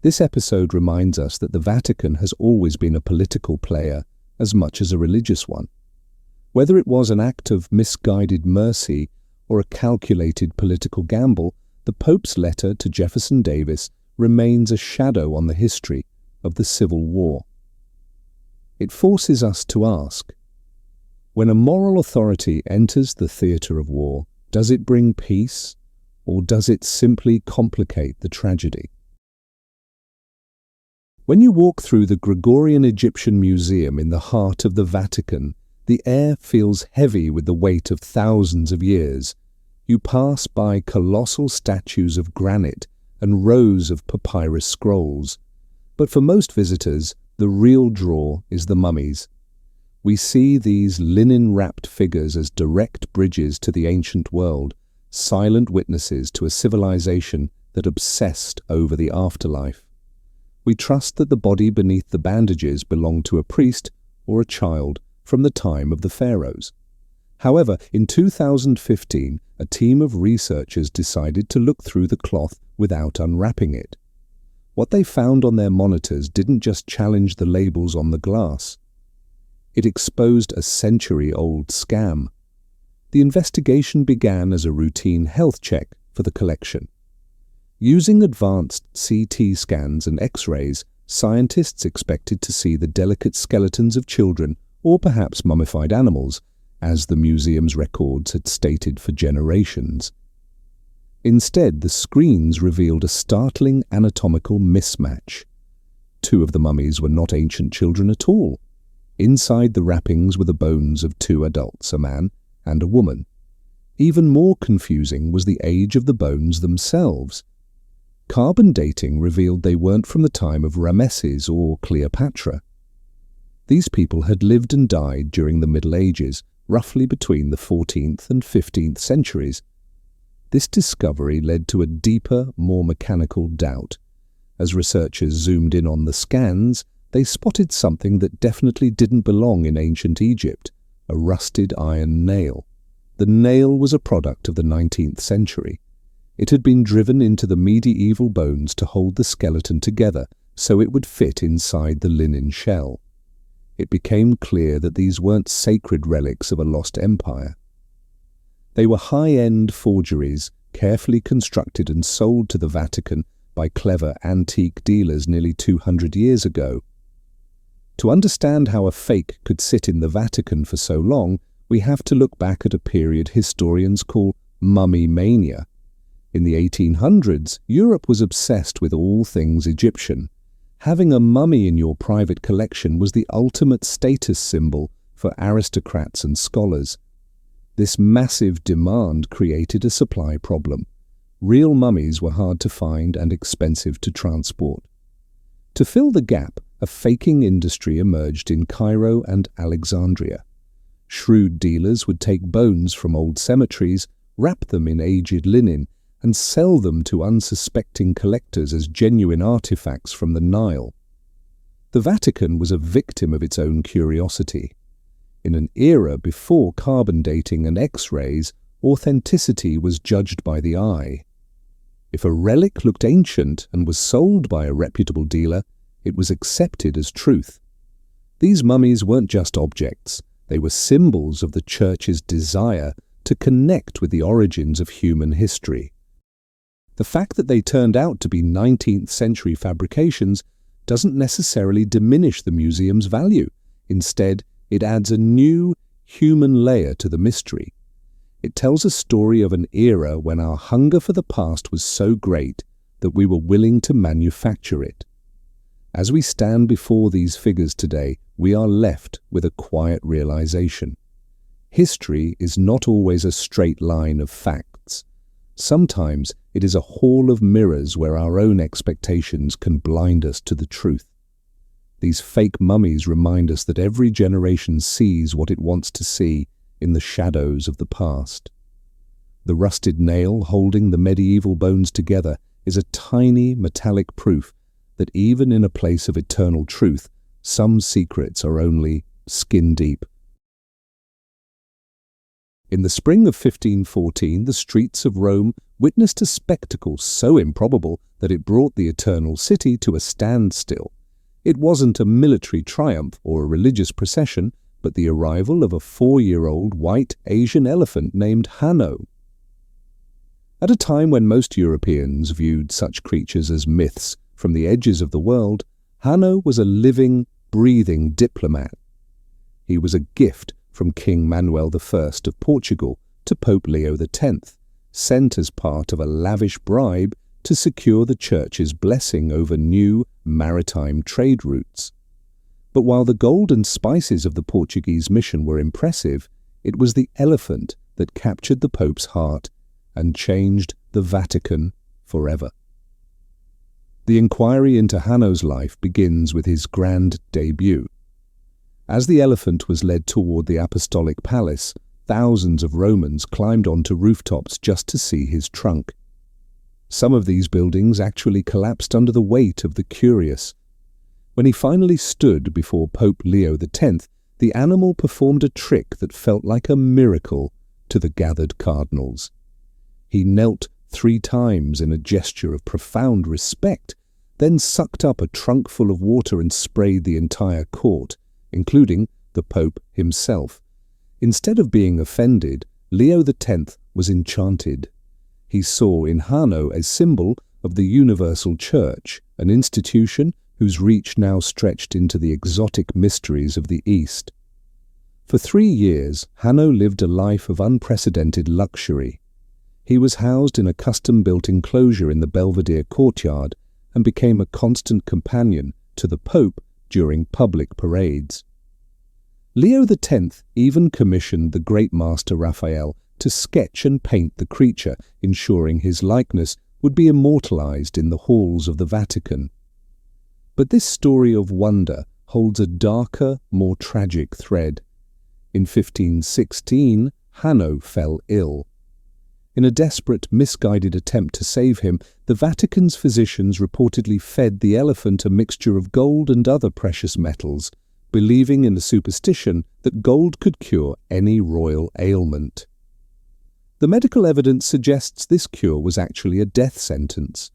This episode reminds us that the Vatican has always been a political player as much as a religious one. Whether it was an act of misguided mercy or a calculated political gamble, the Pope's letter to Jefferson Davis remains a shadow on the history of the Civil War. It forces us to ask, when a moral authority enters the theatre of war, does it bring peace, or does it simply complicate the tragedy? When you walk through the Gregorian Egyptian Museum in the heart of the Vatican, the air feels heavy with the weight of thousands of years. You pass by colossal statues of granite and rows of papyrus scrolls. But for most visitors, the real draw is the mummies. We see these linen-wrapped figures as direct bridges to the ancient world, silent witnesses to a civilization that obsessed over the afterlife. We trust that the body beneath the bandages belonged to a priest or a child from the time of the pharaohs. However, in 2015, a team of researchers decided to look through the cloth without unwrapping it. What they found on their monitors didn't just challenge the labels on the glass. It exposed a century-old scam. The investigation began as a routine health check for the collection. Using advanced CT scans and X-rays, scientists expected to see the delicate skeletons of children or perhaps mummified animals, as the museum's records had stated for generations. Instead, the screens revealed a startling anatomical mismatch. Two of the mummies were not ancient children at all. Inside the wrappings were the bones of two adults, a man and a woman. Even more confusing was the age of the bones themselves. Carbon dating revealed they weren't from the time of Rameses or Cleopatra. These people had lived and died during the Middle Ages, roughly between the 14th and 15th centuries. This discovery led to a deeper, more mechanical doubt. As researchers zoomed in on the scans, they spotted something that definitely didn't belong in ancient Egypt, a rusted iron nail. The nail was a product of the 19th century. It had been driven into the medieval bones to hold the skeleton together so it would fit inside the linen shell. It became clear that these weren't sacred relics of a lost empire. They were high-end forgeries, carefully constructed and sold to the Vatican by clever antique dealers nearly 200 years ago. To understand how a fake could sit in the Vatican for so long, we have to look back at a period historians call mummy mania. In the 1800s, Europe was obsessed with all things Egyptian. Having a mummy in your private collection was the ultimate status symbol for aristocrats and scholars. This massive demand created a supply problem. Real mummies were hard to find and expensive to transport. To fill the gap, a faking industry emerged in Cairo and Alexandria. Shrewd dealers would take bones from old cemeteries, wrap them in aged linen, and sell them to unsuspecting collectors as genuine artifacts from the Nile. The Vatican was a victim of its own curiosity. In an era before carbon dating and X-rays, authenticity was judged by the eye. If a relic looked ancient and was sold by a reputable dealer, it was accepted as truth. These mummies weren't just objects, they were symbols of the Church's desire to connect with the origins of human history. The fact that they turned out to be 19th century fabrications doesn't necessarily diminish the museum's value. Instead, it adds a new, human layer to the mystery. It tells a story of an era when our hunger for the past was so great that we were willing to manufacture it. As we stand before these figures today, we are left with a quiet realization. History is not always a straight line of facts. Sometimes it is a hall of mirrors where our own expectations can blind us to the truth. These fake mummies remind us that every generation sees what it wants to see in the shadows of the past. The rusted nail holding the medieval bones together is a tiny metallic proof that even in a place of eternal truth, some secrets are only skin deep. In the spring of 1514, the streets of Rome witnessed a spectacle so improbable that it brought the Eternal City to a standstill. It wasn't a military triumph or a religious procession, but the arrival of a 4-year-old white Asian elephant named Hanno. At a time when most Europeans viewed such creatures as myths from the edges of the world, Hanno was a living, breathing diplomat. He was a gift from King Manuel I of Portugal to Pope Leo X, sent as part of a lavish bribe to secure the Church's blessing over new maritime trade routes. But while the gold and spices of the Portuguese mission were impressive, it was the elephant that captured the Pope's heart and changed the Vatican forever. The inquiry into Hanno's life begins with his grand debut. As the elephant was led toward the Apostolic Palace, thousands of Romans climbed onto rooftops just to see his trunk. Some of these buildings actually collapsed under the weight of the curious. When he finally stood before Pope Leo X, the animal performed a trick that felt like a miracle to the gathered cardinals. He knelt 3 times in a gesture of profound respect, then sucked up a trunk full of water and sprayed the entire court, including the Pope himself. Instead of being offended, Leo X was enchanted. He saw in Hanno a symbol of the universal church, an institution whose reach now stretched into the exotic mysteries of the East. For 3 years, Hanno lived a life of unprecedented luxury. He was housed in a custom-built enclosure in the Belvedere courtyard and became a constant companion to the Pope during public parades. Leo X even commissioned the great master Raphael to sketch and paint the creature, ensuring his likeness would be immortalized in the halls of the Vatican. But this story of wonder holds a darker, more tragic thread. In 1516, Hanno fell ill. In a desperate, misguided attempt to save him, the Vatican's physicians reportedly fed the elephant a mixture of gold and other precious metals, believing in the superstition that gold could cure any royal ailment. The medical evidence suggests this cure was actually a death sentence.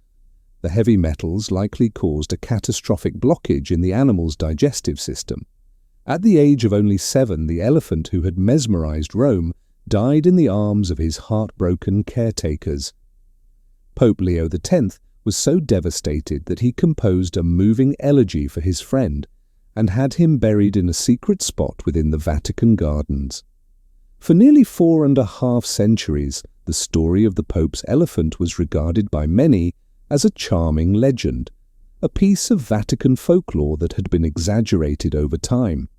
The heavy metals likely caused a catastrophic blockage in the animal's digestive system. At the age of only 7, the elephant who had mesmerized Rome died in the arms of his heartbroken caretakers. Pope Leo X was so devastated that he composed a moving elegy for his friend and had him buried in a secret spot within the Vatican gardens. For nearly 4.5 centuries, the story of the Pope's elephant was regarded by many as a charming legend, a piece of Vatican folklore that had been exaggerated over time.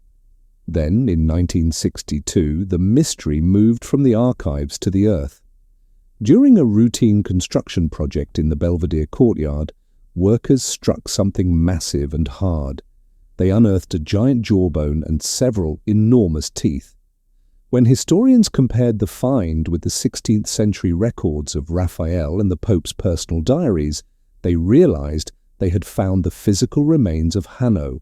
Then, in 1962, the mystery moved from the archives to the earth. During a routine construction project in the Belvedere courtyard, workers struck something massive and hard. They unearthed a giant jawbone and several enormous teeth. When historians compared the find with the 16th century records of Raphael and the Pope's personal diaries, they realized they had found the physical remains of Hanno.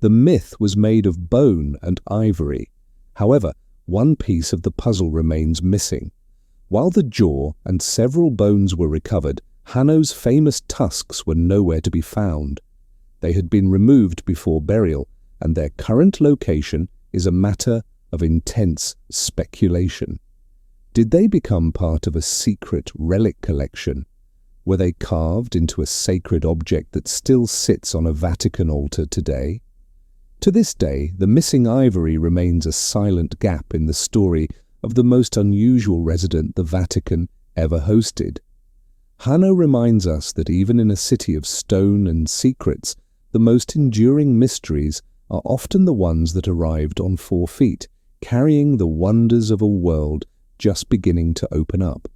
The myth was made of bone and ivory. However, one piece of the puzzle remains missing. While the jaw and several bones were recovered, Hanno's famous tusks were nowhere to be found. They had been removed before burial, and their current location is a matter of intense speculation. Did they become part of a secret relic collection? Were they carved into a sacred object that still sits on a Vatican altar today? To this day, the missing ivory remains a silent gap in the story of the most unusual resident the Vatican ever hosted. Hanno reminds us that even in a city of stone and secrets, the most enduring mysteries are often the ones that arrived on 4 feet, carrying the wonders of a world just beginning to open up.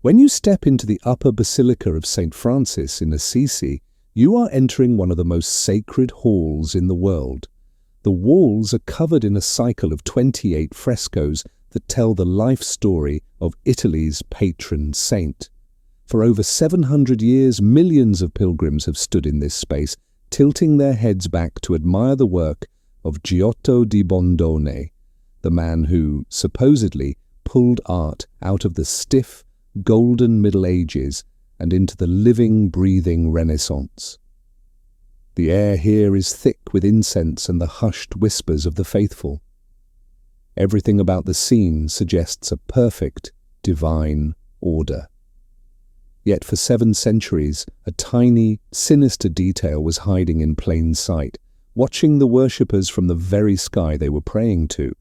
When you step into the upper basilica of St. Francis in Assisi, you are entering one of the most sacred halls in the world. The walls are covered in a cycle of 28 frescoes that tell the life story of Italy's patron saint. For over 700 years, millions of pilgrims have stood in this space, tilting their heads back to admire the work of Giotto di Bondone, the man who, supposedly, pulled art out of the stiff, golden Middle Ages and into the living, breathing Renaissance. The air here is thick with incense and the hushed whispers of the faithful. Everything about the scene suggests a perfect, divine order. Yet for 7 centuries, a tiny, sinister detail was hiding in plain sight, watching the worshippers from the very sky they were praying to.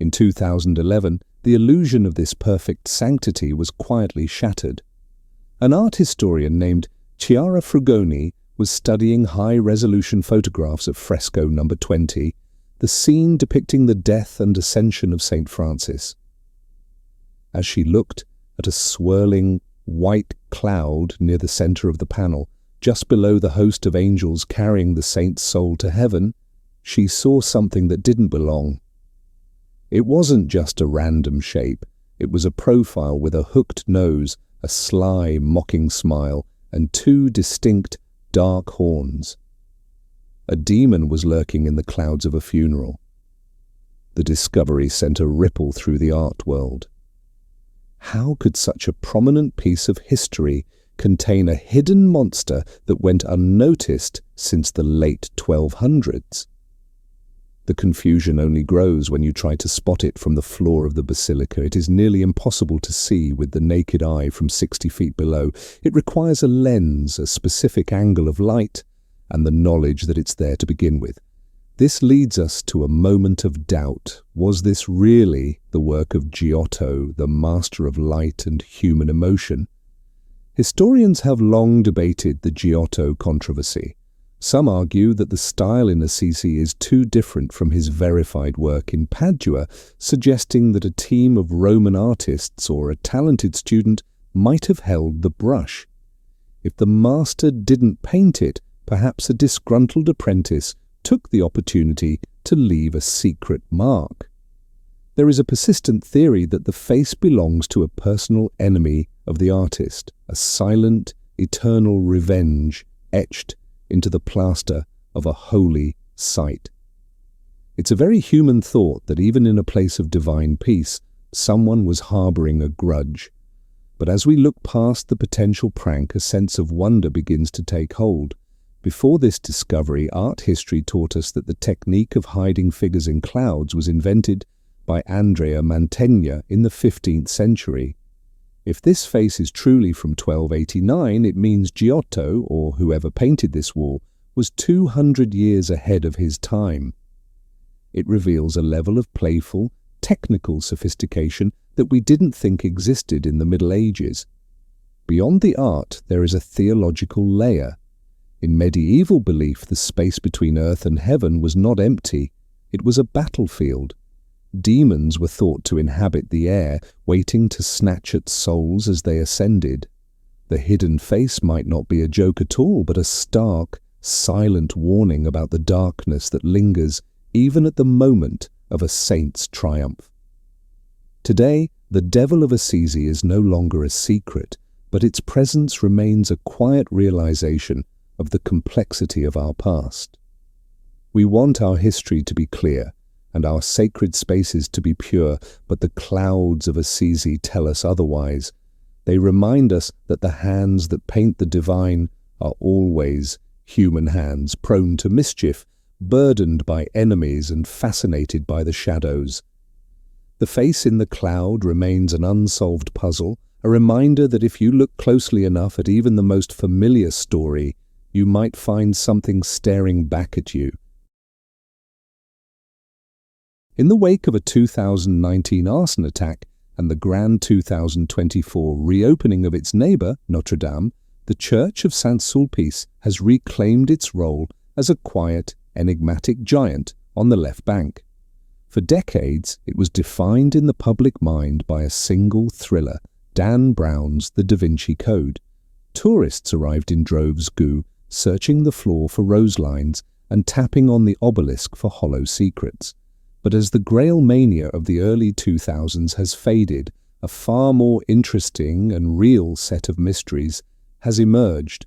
In 2011, the illusion of this perfect sanctity was quietly shattered. An art historian named Chiara Frugoni was studying high-resolution photographs of fresco number 20, the scene depicting the death and ascension of St. Francis. As she looked at a swirling white cloud near the center of the panel, just below the host of angels carrying the saint's soul to heaven, she saw something that didn't belong. It wasn't just a random shape. It was a profile with a hooked nose, a sly, mocking smile, and 2 distinct, dark horns. A demon was lurking in the clouds of a funeral. The discovery sent a ripple through the art world. How could such a prominent piece of history contain a hidden monster that went unnoticed since the late 1200s? The confusion only grows when you try to spot it from the floor of the basilica. It is nearly impossible to see with the naked eye from 60 feet below. It requires a lens, a specific angle of light, and the knowledge that it's there to begin with. This leads us to a moment of doubt. Was this really the work of Giotto, the master of light and human emotion? Historians have long debated the Giotto controversy. Some argue that the style in Assisi is too different from his verified work in Padua, suggesting that a team of Roman artists or a talented student might have held the brush. If the master didn't paint it, perhaps a disgruntled apprentice took the opportunity to leave a secret mark. There is a persistent theory that the face belongs to a personal enemy of the artist, a silent, eternal revenge etched into the plaster of a holy site. It's a very human thought that even in a place of divine peace, someone was harboring a grudge. But as we look past the potential prank, a sense of wonder begins to take hold. Before this discovery, art history taught us that the technique of hiding figures in clouds was invented by Andrea Mantegna in the 15th century. If this face is truly from 1289, it means Giotto, or whoever painted this wall, was 200 years ahead of his time. It reveals a level of playful, technical sophistication that we didn't think existed in the Middle Ages. Beyond the art, there is a theological layer. In medieval belief, the space between earth and heaven was not empty. It was a battlefield. Demons were thought to inhabit the air, waiting to snatch at souls as they ascended. The hidden face might not be a joke at all, but a stark, silent warning about the darkness that lingers even at the moment of a saint's triumph. Today, the Devil of Assisi is no longer a secret, but its presence remains a quiet realization of the complexity of our past. We want our history to be clear and our sacred spaces to be pure, but the clouds of Assisi tell us otherwise. They remind us that the hands that paint the divine are always human hands, prone to mischief, burdened by enemies and fascinated by the shadows. The face in the cloud remains an unsolved puzzle, a reminder that if you look closely enough at even the most familiar story, you might find something staring back at you. In the wake of a 2019 arson attack and the grand 2024 reopening of its neighbour, Notre Dame, the Church of Saint-Sulpice has reclaimed its role as a quiet, enigmatic giant on the left bank. For decades, it was defined in the public mind by a single thriller, Dan Brown's The Da Vinci Code. Tourists arrived in droves, searching the floor for rose lines and tapping on the obelisk for hollow secrets. But as the Grail mania of the early 2000s has faded, a far more interesting and real set of mysteries has emerged.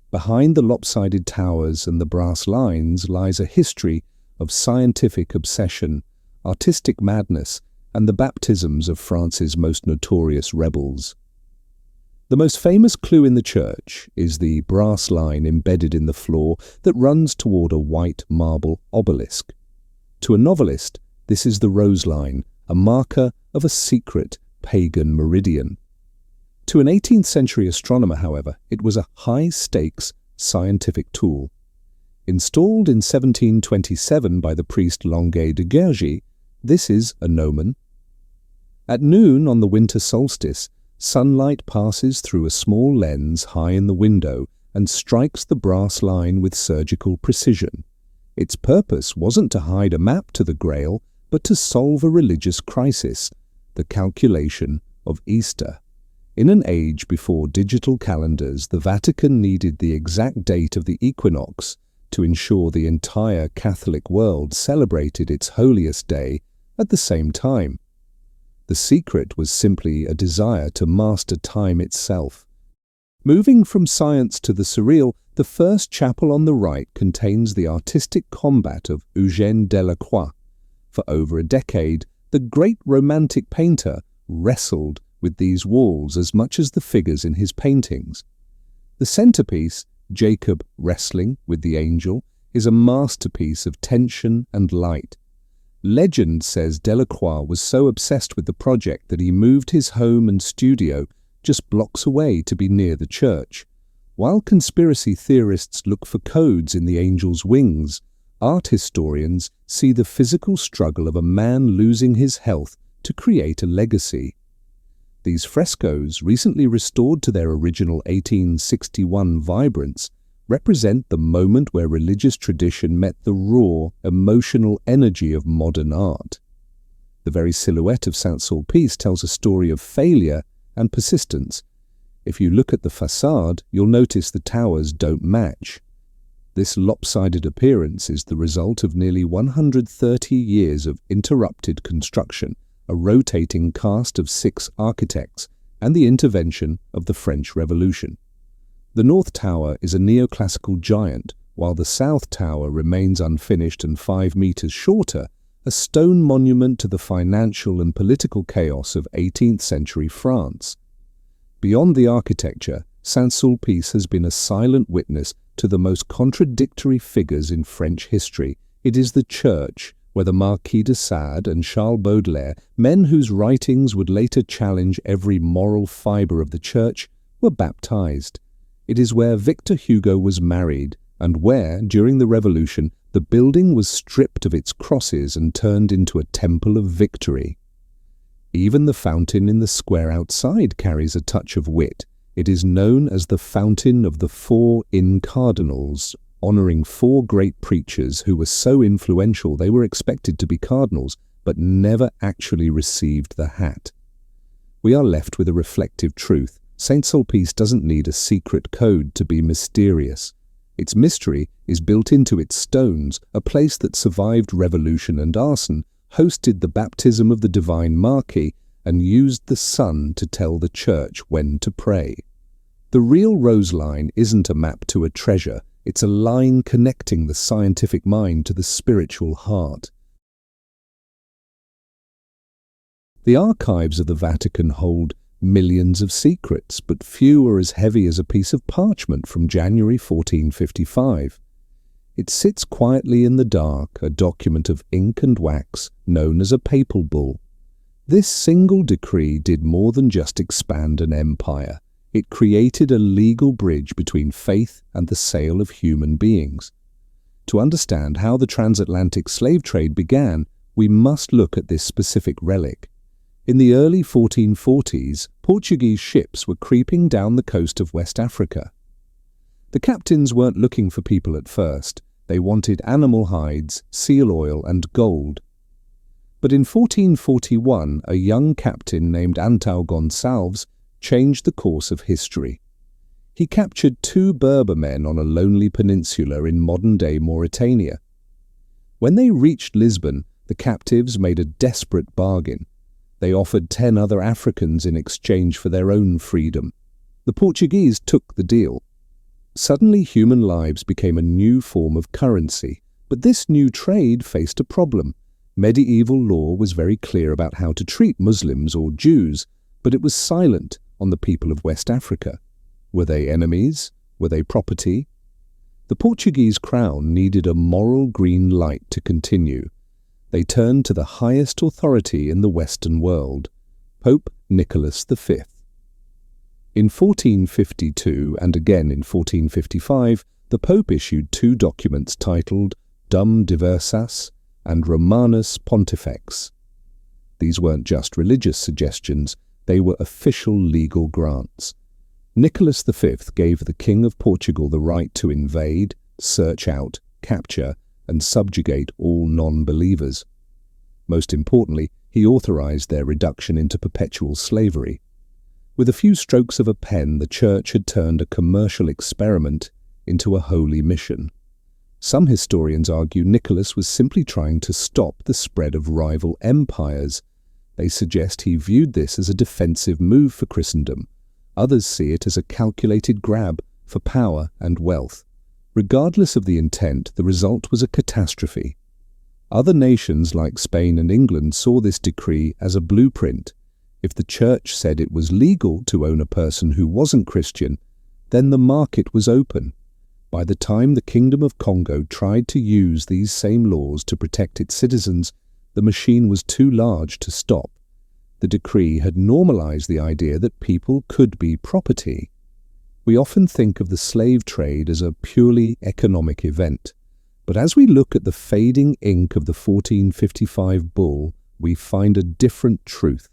Behind the lopsided towers and the brass lines lies a history of scientific obsession, artistic madness, and the baptisms of France's most notorious rebels. The most famous clue in the church is the brass line embedded in the floor that runs toward a white marble obelisk. To a novelist, this is the rose line, a marker of a secret pagan meridian. To an 18th century astronomer, however, it was a high-stakes scientific tool. Installed in 1727 by the priest Longuet de Gergy, this is a gnomon. At noon on the winter solstice, sunlight passes through a small lens high in the window and strikes the brass line with surgical precision. Its purpose wasn't to hide a map to the Grail, but to solve a religious crisis, the calculation of Easter. In an age before digital calendars, the Vatican needed the exact date of the equinox to ensure the entire Catholic world celebrated its holiest day at the same time. The secret was simply a desire to master time itself. Moving from science to the surreal, the first chapel on the right contains the artistic combat of Eugène Delacroix. For over a decade, the great Romantic painter wrestled with these walls as much as the figures in his paintings. The centerpiece, Jacob wrestling with the angel, is a masterpiece of tension and light. Legend says Delacroix was so obsessed with the project that he moved his home and studio just blocks away to be near the church. While conspiracy theorists look for codes in the angel's wings, art historians see the physical struggle of a man losing his health to create a legacy. These frescoes, recently restored to their original 1861 vibrance, represent the moment where religious tradition met the raw, emotional energy of modern art. The very silhouette of Saint-Sulpice tells a story of failure and persistence. If you look at the facade, you'll notice the towers don't match. This lopsided appearance is the result of nearly 130 years of interrupted construction, a rotating cast of 6 architects, and the intervention of the French Revolution. The North Tower is a neoclassical giant, while the South Tower remains unfinished and 5 meters shorter, a stone monument to the financial and political chaos of 18th century France. Beyond the architecture, Saint-Sulpice has been a silent witness to the most contradictory figures in French history. It is the church where the Marquis de Sade and Charles Baudelaire, men whose writings would later challenge every moral fibre of the church, were baptized. It is where Victor Hugo was married, and where, during the Revolution, the building was stripped of its crosses and turned into a temple of victory. Even the fountain in the square outside carries a touch of wit. It is known as the Fountain of the 4 Cardinals, honouring 4 great preachers who were so influential they were expected to be cardinals, but never actually received the hat. We are left with a reflective truth. Saint-Sulpice doesn't need a secret code to be mysterious. Its mystery is built into its stones, a place that survived revolution and arson, hosted the baptism of the Divine Marquis, and used the sun to tell the Church when to pray. The real rose line isn't a map to a treasure, it's a line connecting the scientific mind to the spiritual heart. The archives of the Vatican hold millions of secrets, but few are as heavy as a piece of parchment from January 1455. It sits quietly in the dark, a document of ink and wax known as a papal bull. This single decree did more than just expand an empire. It created a legal bridge between faith and the sale of human beings. To understand how the transatlantic slave trade began, we must look at this specific relic. In the early 1440s, Portuguese ships were creeping down the coast of West Africa. The captains weren't looking for people at first. They wanted animal hides, seal oil, and gold. But in 1441, a young captain named Antão Gonçalves changed the course of history. He captured 2 Berber men on a lonely peninsula in modern-day Mauritania. When they reached Lisbon, the captives made a desperate bargain. They offered 10 other Africans in exchange for their own freedom. The Portuguese took the deal. Suddenly, human lives became a new form of currency, but this new trade faced a problem. Medieval law was very clear about how to treat Muslims or Jews, but it was silent on the people of West Africa. Were they enemies? Were they property? The Portuguese crown needed a moral green light to continue. They turned to the highest authority in the Western world, Pope Nicholas V. In 1452 and again in 1455, the Pope issued 2 documents titled Dum Diversas and Romanus Pontifex. These weren't just religious suggestions, they were official legal grants. Nicholas V gave the King of Portugal the right to invade, search out, capture, and subjugate all non-believers. Most importantly, he authorized their reduction into perpetual slavery. With a few strokes of a pen, the Church had turned a commercial experiment into a holy mission. Some historians argue Nicholas was simply trying to stop the spread of rival empires. They suggest he viewed this as a defensive move for Christendom. Others see it as a calculated grab for power and wealth. Regardless of the intent, the result was a catastrophe. Other nations like Spain and England saw this decree as a blueprint. If the Church said it was legal to own a person who wasn't Christian, then the market was open. By the time the Kingdom of Congo tried to use these same laws to protect its citizens, the machine was too large to stop. The decree had normalized the idea that people could be property. We often think of the slave trade as a purely economic event, but as we look at the fading ink of the 1455 bull, we find a different truth.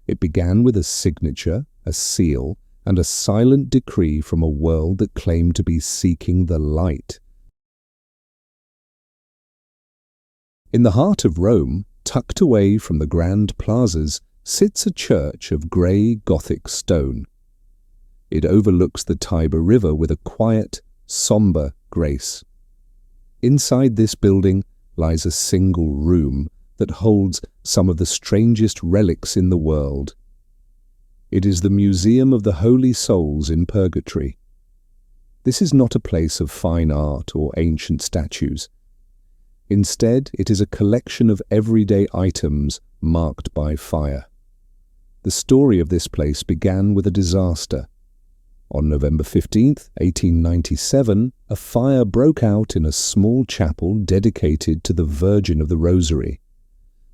It began with a signature, a seal, and a silent decree from a world that claimed to be seeking the light. In the heart of Rome, tucked away from the grand plazas, sits a church of grey Gothic stone. It overlooks the Tiber River with a quiet, sombre grace. Inside this building lies a single room that holds some of the strangest relics in the world. It is the Museum of the Holy Souls in Purgatory. This is not a place of fine art or ancient statues. Instead, it is a collection of everyday items marked by fire. The story of this place began with a disaster. On November 15, 1897, a fire broke out in a small chapel dedicated to the Virgin of the Rosary.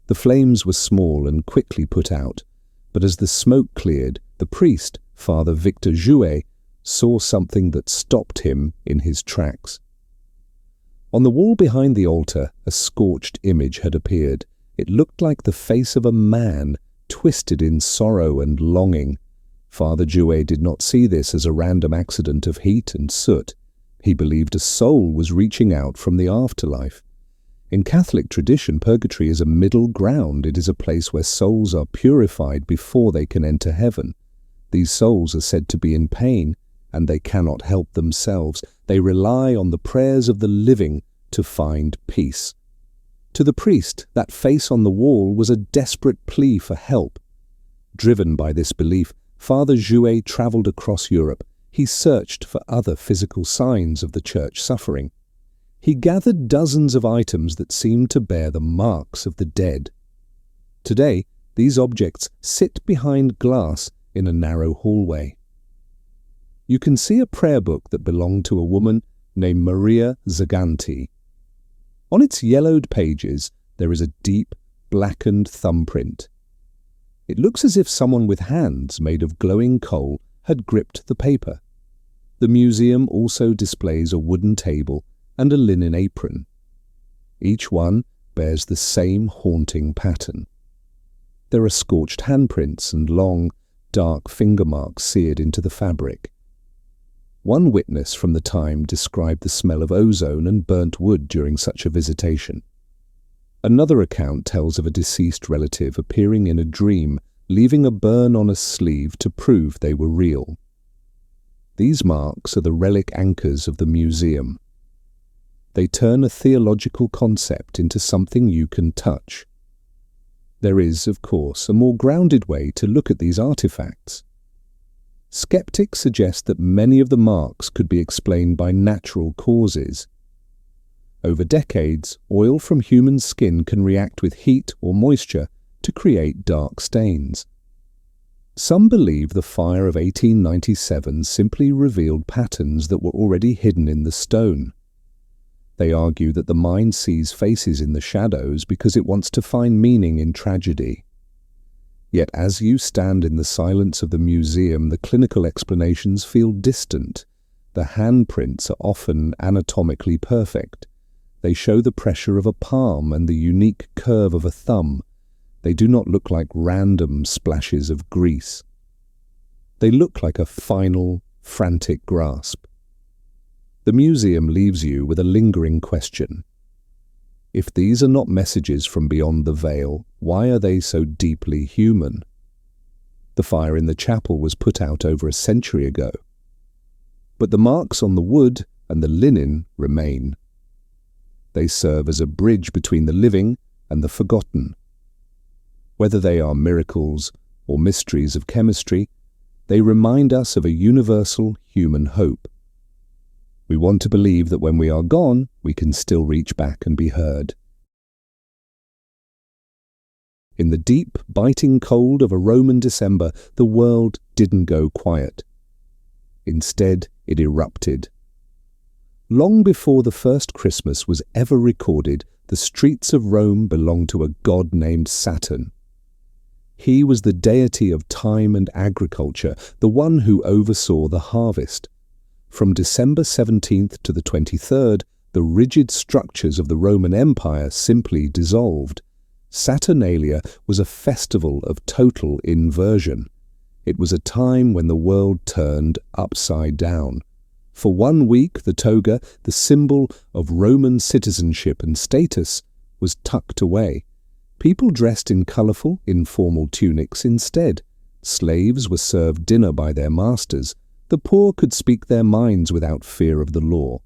The flames were small and quickly put out, but as the smoke cleared, the priest, Father Victor Jouet, saw something that stopped him in his tracks. On the wall behind the altar, a scorched image had appeared. It looked like the face of a man, twisted in sorrow and longing. Father Jouet did not see this as a random accident of heat and soot. He believed a soul was reaching out from the afterlife. In Catholic tradition, purgatory is a middle ground. It is a place where souls are purified before they can enter heaven. These souls are said to be in pain, and they cannot help themselves. They rely on the prayers of the living to find peace. To the priest, that face on the wall was a desperate plea for help. Driven by this belief, Father Jouet travelled across Europe. He searched for other physical signs of the church suffering. He gathered dozens of items that seemed to bear the marks of the dead. Today, these objects sit behind glass in a narrow hallway. You can see a prayer book that belonged to a woman named Maria Zaganti. On its yellowed pages, there is a deep, blackened thumbprint. It looks as if someone with hands made of glowing coal had gripped the paper. The museum also displays a wooden table and a linen apron. Each one bears the same haunting pattern. There are scorched handprints and long, dark finger marks seared into the fabric. One witness from the time described the smell of ozone and burnt wood during such a visitation. Another account tells of a deceased relative appearing in a dream, leaving a burn on a sleeve to prove they were real. These marks are the relic anchors of the museum. They turn a theological concept into something you can touch. There is, of course, a more grounded way to look at these artifacts. Skeptics suggest that many of the marks could be explained by natural causes. Over decades, oil from human skin can react with heat or moisture to create dark stains. Some believe the fire of 1897 simply revealed patterns that were already hidden in the stone. They argue that the mind sees faces in the shadows because it wants to find meaning in tragedy. Yet as you stand in the silence of the museum, the clinical explanations feel distant. The handprints are often anatomically perfect. They show the pressure of a palm and the unique curve of a thumb. They do not look like random splashes of grease. They look like a final, frantic grasp. The museum leaves you with a lingering question. If these are not messages from beyond the veil, why are they so deeply human? The fire in the chapel was put out over a century ago. But the marks on the wood and the linen remain. They serve as a bridge between the living and the forgotten. Whether they are miracles or mysteries of chemistry, they remind us of a universal human hope. We want to believe that when we are gone, we can still reach back and be heard. In the deep, biting cold of a Roman December, the world didn't go quiet. Instead, it erupted. Long before the first Christmas was ever recorded, the streets of Rome belonged to a god named Saturn. He was the deity of time and agriculture, the one who oversaw the harvest. From December 17th to the 23rd, the rigid structures of the Roman Empire simply dissolved. Saturnalia was a festival of total inversion. It was a time when the world turned upside down. For 1 week, the toga, the symbol of Roman citizenship and status, was tucked away. People dressed in colourful, informal tunics instead. Slaves were served dinner by their masters. The poor could speak their minds without fear of the law.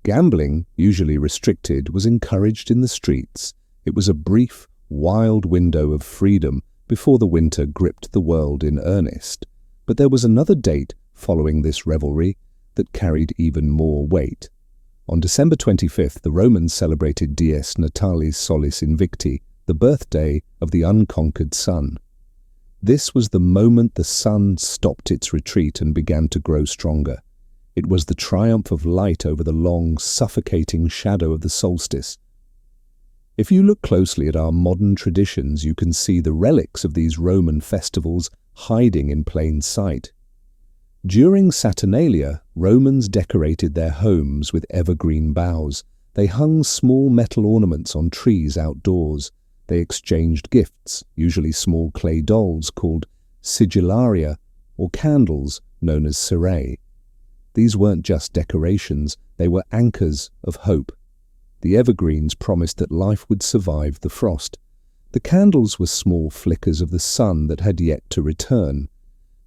Gambling, usually restricted, was encouraged in the streets. It was a brief, wild window of freedom before the winter gripped the world in earnest. But there was another date following this revelry that carried even more weight. On December 25th, the Romans celebrated Dies Natalis Solis Invicti, the birthday of the unconquered sun. This was the moment the sun stopped its retreat and began to grow stronger. It was the triumph of light over the long, suffocating shadow of the solstice. If you look closely at our modern traditions, you can see the relics of these Roman festivals hiding in plain sight. During Saturnalia, Romans decorated their homes with evergreen boughs. They hung small metal ornaments on trees outdoors. They exchanged gifts, usually small clay dolls called sigillaria, or candles known as cerae. These weren't just decorations, they were anchors of hope. The evergreens promised that life would survive the frost. The candles were small flickers of the sun that had yet to return.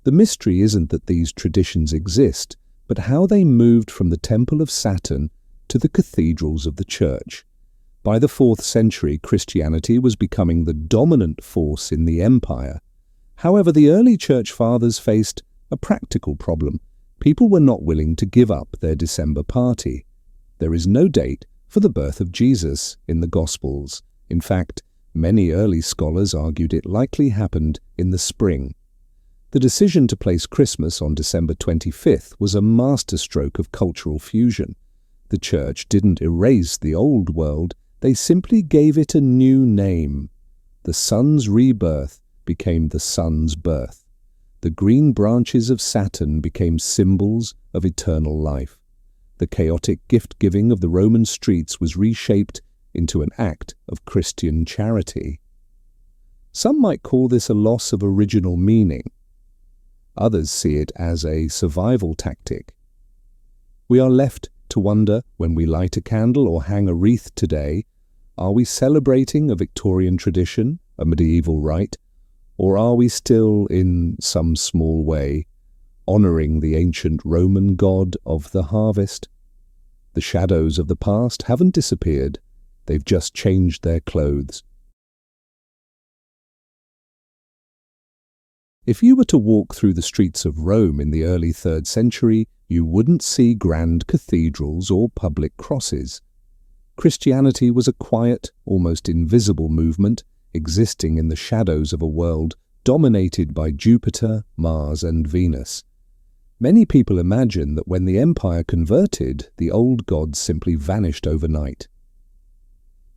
The mystery isn't that these traditions exist, but how they moved from the temple of Saturn to the cathedrals of the church. By the 4th century, Christianity was becoming the dominant force in the empire. However, the early church fathers faced a practical problem. People were not willing to give up their December party. There is no date for the birth of Jesus in the Gospels. In fact, many early scholars argued it likely happened in the spring. The decision to place Christmas on December 25th was a masterstroke of cultural fusion. The Church didn't erase the old world, they simply gave it a new name. The sun's rebirth became the sun's birth. The green branches of Saturn became symbols of eternal life. The chaotic gift-giving of the Roman streets was reshaped into an act of Christian charity. Some might call this a loss of original meaning. Others see it as a survival tactic. We are left to wonder, when we light a candle or hang a wreath today, are we celebrating a Victorian tradition, a medieval rite, or are we still, in some small way, honouring the ancient Roman god of the harvest? The shadows of the past haven't disappeared, they've just changed their clothes. If you were to walk through the streets of Rome in the early 3rd century, you wouldn't see grand cathedrals or public crosses. Christianity was a quiet, almost invisible movement, existing in the shadows of a world dominated by Jupiter, Mars, and Venus. Many people imagine that when the empire converted, the old gods simply vanished overnight.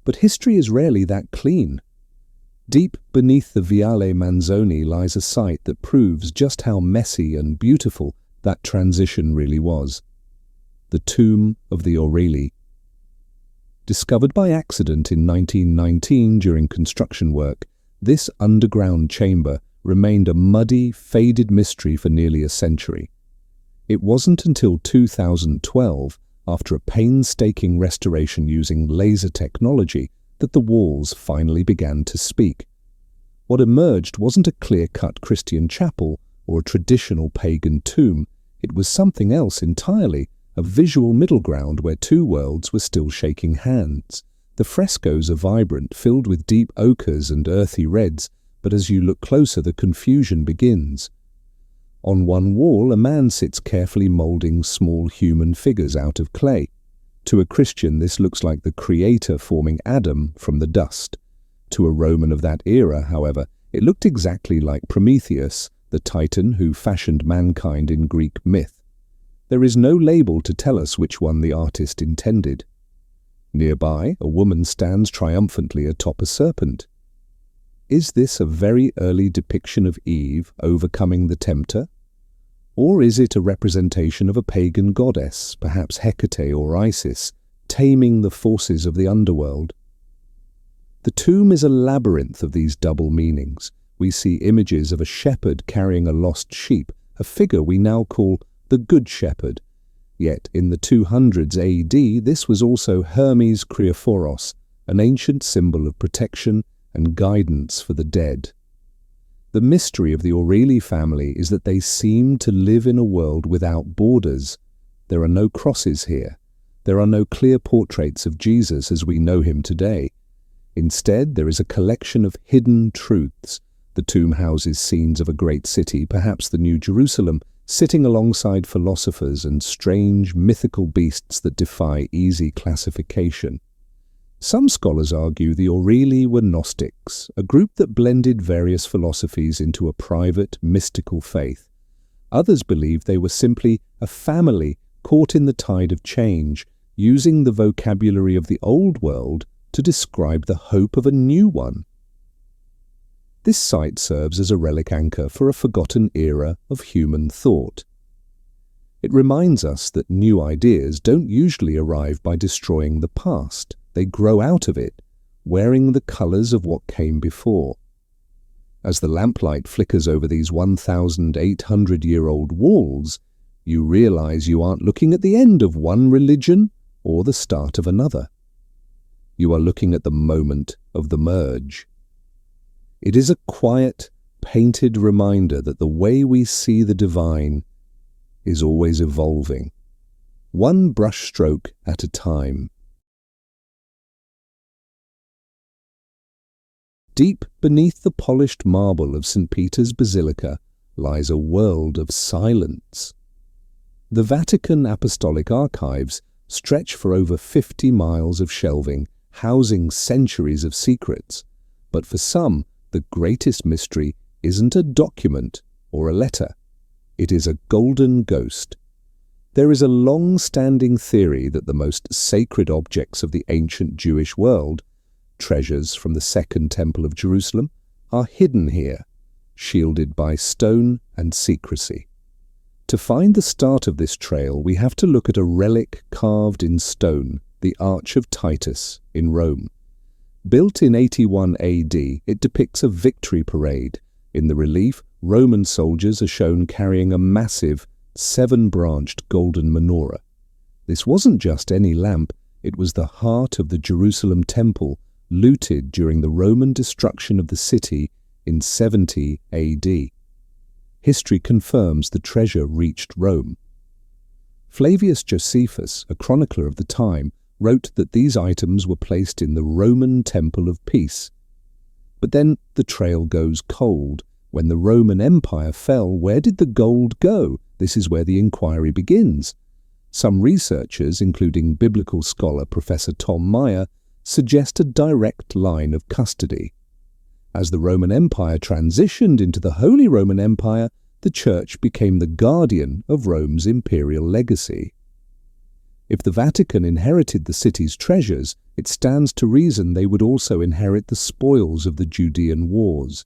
But history is rarely that clean. Deep beneath the Viale Manzoni lies a site that proves just how messy and beautiful that transition really was. The tomb of the Aureli. Discovered by accident in 1919 during construction work, this underground chamber remained a muddy, faded mystery for nearly a century. It wasn't until 2012, after a painstaking restoration using laser technology, that the walls finally began to speak. What emerged wasn't a clear-cut Christian chapel or a traditional pagan tomb. It was something else entirely, a visual middle ground where two worlds were still shaking hands. The frescoes are vibrant, filled with deep ochres and earthy reds, but as you look closer, the confusion begins. On one wall, a man sits carefully moulding small human figures out of clay. To a Christian, this looks like the Creator forming Adam from the dust. To a Roman of that era, however, it looked exactly like Prometheus, the titan who fashioned mankind in Greek myth. There is no label to tell us which one the artist intended. Nearby, a woman stands triumphantly atop a serpent. Is this a very early depiction of Eve overcoming the tempter? Or is it a representation of a pagan goddess, perhaps Hecate or Isis, taming the forces of the underworld? The tomb is a labyrinth of these double meanings. We see images of a shepherd carrying a lost sheep, a figure we now call the Good Shepherd. Yet in the 200s AD, this was also Hermes Kriophoros, an ancient symbol of protection and guidance for the dead. The mystery of the Aureli family is that they seem to live in a world without borders. There are no crosses here. There are no clear portraits of Jesus as we know him today. Instead, there is a collection of hidden truths. The tomb houses scenes of a great city, perhaps the New Jerusalem, sitting alongside philosophers and strange mythical beasts that defy easy classification. Some scholars argue the Aureli were Gnostics, a group that blended various philosophies into a private, mystical faith. Others believe they were simply a family caught in the tide of change, using the vocabulary of the old world to describe the hope of a new one. This site serves as a relic anchor for a forgotten era of human thought. It reminds us that new ideas don't usually arrive by destroying the past. They grow out of it, wearing the colours of what came before. As the lamplight flickers over these 1,800-year-old walls, you realise you aren't looking at the end of one religion or the start of another. You are looking at the moment of the merge. It is a quiet, painted reminder that the way we see the divine is always evolving, one brushstroke at a time. Deep beneath the polished marble of St. Peter's Basilica lies a world of silence. The Vatican Apostolic Archives stretch for over 50 miles of shelving, housing centuries of secrets. But for some, the greatest mystery isn't a document or a letter. It is a golden ghost. There is a long-standing theory that the most sacred objects of the ancient Jewish world, treasures from the Second Temple of Jerusalem, are hidden here, shielded by stone and secrecy. To find the start of this trail, we have to look at a relic carved in stone, the Arch of Titus in Rome. Built in 81 AD, it depicts a victory parade. In the relief, Roman soldiers are shown carrying a massive, 7-branched golden menorah. This wasn't just any lamp, it was the heart of the Jerusalem temple, looted during the Roman destruction of the city in 70 AD. History confirms the treasure reached Rome. Flavius Josephus, a chronicler of the time, wrote that these items were placed in the Roman Temple of Peace. But then the trail goes cold. When the Roman Empire fell, where did the gold go? This is where the inquiry begins. Some researchers, including biblical scholar Professor Tom Meyer, suggest a direct line of custody. As the Roman Empire transitioned into the Holy Roman Empire, the Church became the guardian of Rome's imperial legacy. If the Vatican inherited the city's treasures, it stands to reason they would also inherit the spoils of the Judean wars.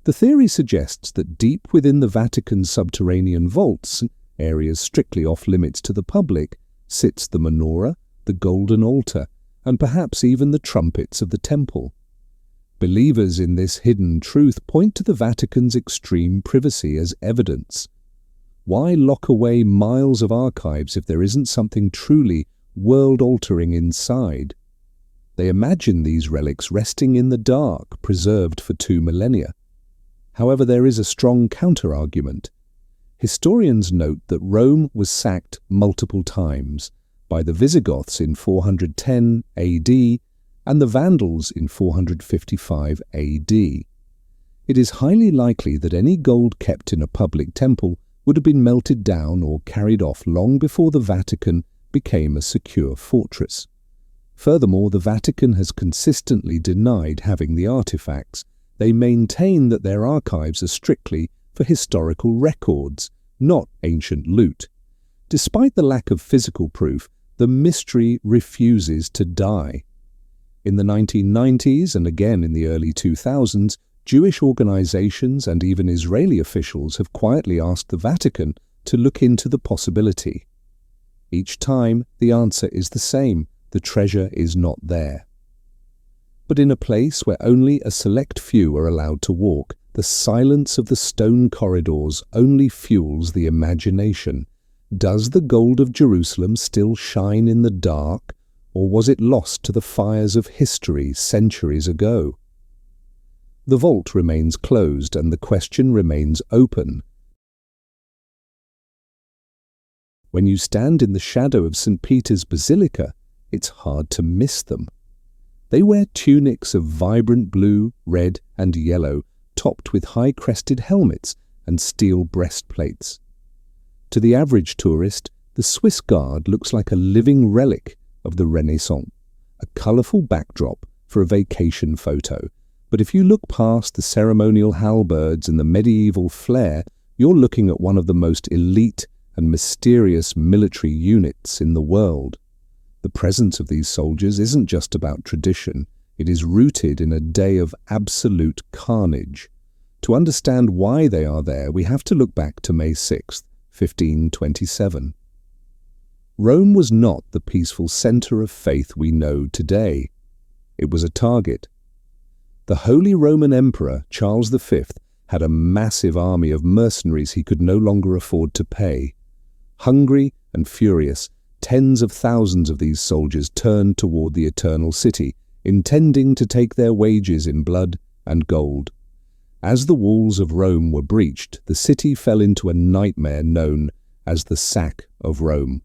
The theory suggests that deep within the Vatican's subterranean vaults, areas strictly off-limits to the public, sits the menorah, the golden altar, and perhaps even the trumpets of the temple. Believers in this hidden truth point to the Vatican's extreme privacy as evidence. Why lock away miles of archives if there isn't something truly world-altering inside? They imagine these relics resting in the dark, preserved for 2 millennia. However, there is a strong counter-argument. Historians note that Rome was sacked multiple times, by the Visigoths in 410 AD and the Vandals in 455 AD. It is highly likely that any gold kept in a public temple would have been melted down or carried off long before the Vatican became a secure fortress. Furthermore, the Vatican has consistently denied having the artifacts. They maintain that their archives are strictly for historical records, not ancient loot. Despite the lack of physical proof, the mystery refuses to die. In the 1990s and again in the early 2000s, Jewish organizations and even Israeli officials have quietly asked the Vatican to look into the possibility. Each time, the answer is the same: the treasure is not there. But in a place where only a select few are allowed to walk, the silence of the stone corridors only fuels the imagination. Does the gold of Jerusalem still shine in the dark, or was it lost to the fires of history centuries ago? The vault remains closed and the question remains open. When you stand in the shadow of St. Peter's Basilica, it's hard to miss them. They wear tunics of vibrant blue, red, and yellow, topped with high-crested helmets and steel breastplates. To the average tourist, the Swiss Guard looks like a living relic of the Renaissance, a colourful backdrop for a vacation photo. But if you look past the ceremonial halberds and the medieval flair, you're looking at one of the most elite and mysterious military units in the world. The presence of these soldiers isn't just about tradition, it is rooted in a day of absolute carnage. To understand why they are there, we have to look back to May 6th, 1527. Rome was not the peaceful centre of faith we know today. It was a target. The Holy Roman Emperor, Charles V, had a massive army of mercenaries he could no longer afford to pay. Hungry and furious, tens of thousands of these soldiers turned toward the Eternal City, intending to take their wages in blood and gold. As the walls of Rome were breached, the city fell into a nightmare known as the Sack of Rome.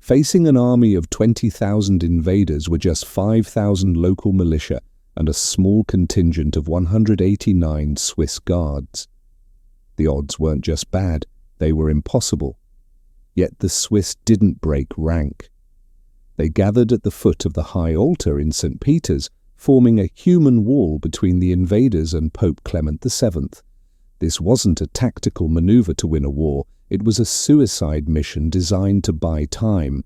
Facing an army of 20,000 invaders were just 5,000 local militia and a small contingent of 189 Swiss guards. The odds weren't just bad, they were impossible. Yet the Swiss didn't break rank. They gathered at the foot of the high altar in St. Peter's, forming a human wall between the invaders and Pope Clement VII. This wasn't a tactical maneuver to win a war, it was a suicide mission designed to buy time.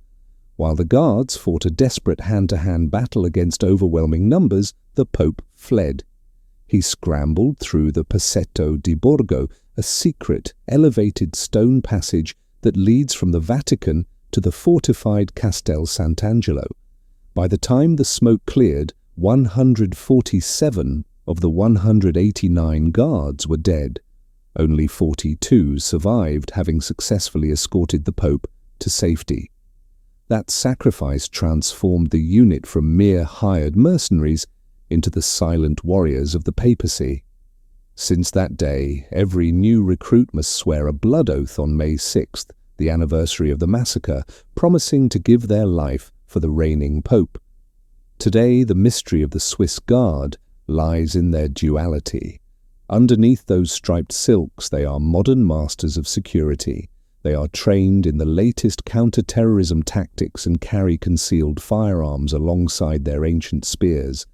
While the guards fought a desperate hand-to-hand battle against overwhelming numbers, the Pope fled. He scrambled through the Passetto di Borgo, a secret, elevated stone passage that leads from the Vatican to the fortified Castel Sant'Angelo. By the time the smoke cleared, 147 of the 189 guards were dead. Only 42 survived, having successfully escorted the Pope to safety. That sacrifice transformed the unit from mere hired mercenaries into the silent warriors of the papacy. Since that day, every new recruit must swear a blood oath on May 6th, the anniversary of the massacre, promising to give their life for the reigning Pope. Today, the mystery of the Swiss Guard lies in their duality. Underneath those striped silks, they are modern masters of security. They are trained in the latest counter-terrorism tactics and carry concealed firearms alongside their ancient spears.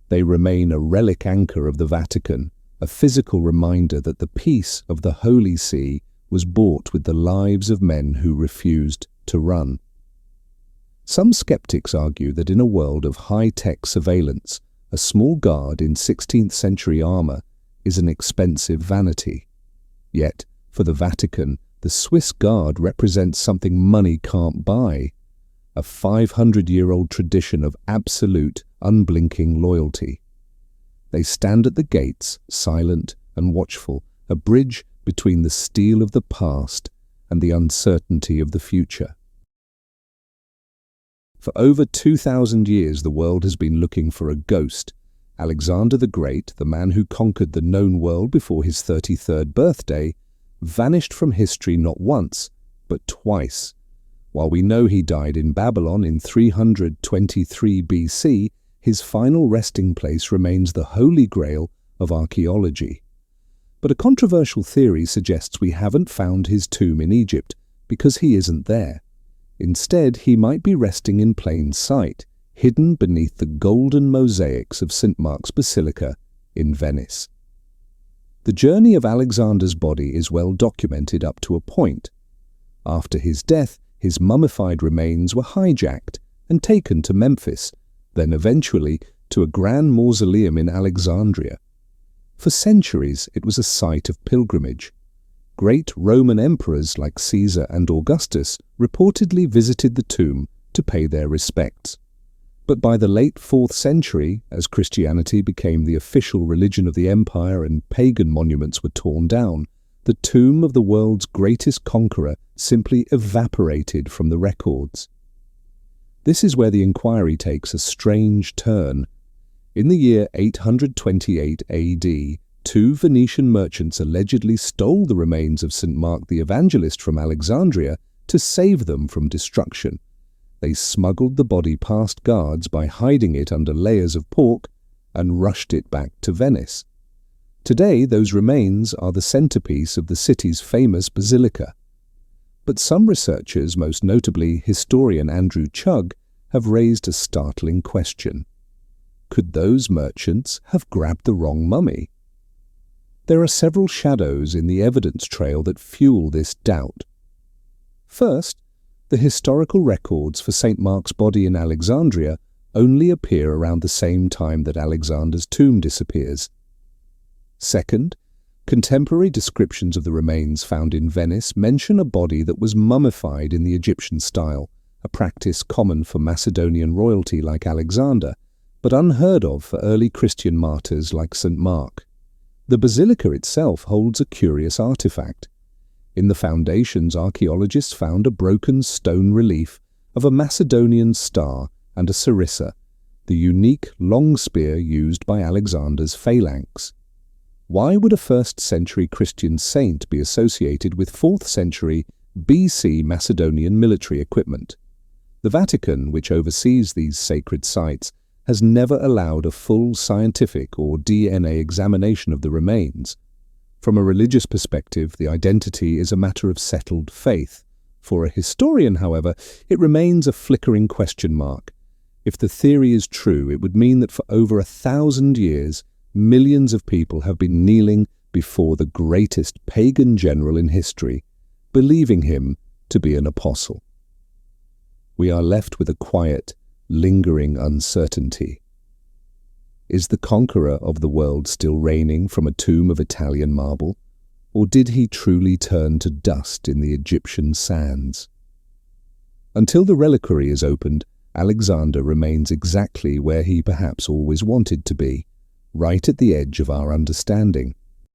They remain a relic anchor of the Vatican, a physical reminder that the peace of the Holy See was bought with the lives of men who refused to run. Some skeptics argue that in a world of high-tech surveillance, a small guard in 16th century armor is an expensive vanity. Yet, for the Vatican, the Swiss Guard represents something money can't buy, a 500-year-old tradition of absolute, unblinking loyalty. They stand at the gates, silent and watchful, a bridge between the steel of the past and the uncertainty of the future. For over 2,000 years the world has been looking for a ghost. Alexander the Great, the man who conquered the known world before his 33rd birthday, vanished from history not once, but twice. While we know he died in Babylon in 323 BC, his final resting place remains the Holy Grail of archaeology. But a controversial theory suggests we haven't found his tomb in Egypt because he isn't there. Instead, he might be resting in plain sight, hidden beneath the golden mosaics of St. Mark's Basilica in Venice. The journey of Alexander's body is well documented up to a point. After his death, his mummified remains were hijacked and taken to Memphis, then eventually to a grand mausoleum in Alexandria. For centuries, it was a site of pilgrimage. Great Roman emperors like Caesar and Augustus reportedly visited the tomb to pay their respects. But by the late 4th century, as Christianity became the official religion of the empire and pagan monuments were torn down, the tomb of the world's greatest conqueror simply evaporated from the records. This is where the inquiry takes a strange turn. In the year 828 AD, 2 Venetian merchants allegedly stole the remains of St. Mark the Evangelist from Alexandria to save them from destruction. They smuggled the body past guards by hiding it under layers of pork and rushed it back to Venice. Today, those remains are the centerpiece of the city's famous basilica. But some researchers, most notably historian Andrew Chugg, have raised a startling question. Could those merchants have grabbed the wrong mummy? There are several shadows in the evidence trail that fuel this doubt. First, the historical records for St. Mark's body in Alexandria only appear around the same time that Alexander's tomb disappears. Second, contemporary descriptions of the remains found in Venice mention a body that was mummified in the Egyptian style, a practice common for Macedonian royalty like Alexander, but unheard of for early Christian martyrs like St. Mark. The basilica itself holds a curious artifact. In the foundations, archaeologists found a broken stone relief of a Macedonian star and a sarissa, the unique long spear used by Alexander's phalanx. Why would a 1st century Christian saint be associated with 4th century BC Macedonian military equipment? The Vatican, which oversees these sacred sites, has never allowed a full scientific or DNA examination of the remains. From a religious perspective, the identity is a matter of settled faith. For a historian, however, it remains a flickering question mark. If the theory is true, it would mean that for over 1,000 years, millions of people have been kneeling before the greatest pagan general in history, believing him to be an apostle. We are left with a quiet, lingering uncertainty. Is the conqueror of the world still reigning from a tomb of Italian marble, or did he truly turn to dust in the Egyptian sands? Until the reliquary is opened, Alexander remains exactly where he perhaps always wanted to be, right at the edge of our understanding.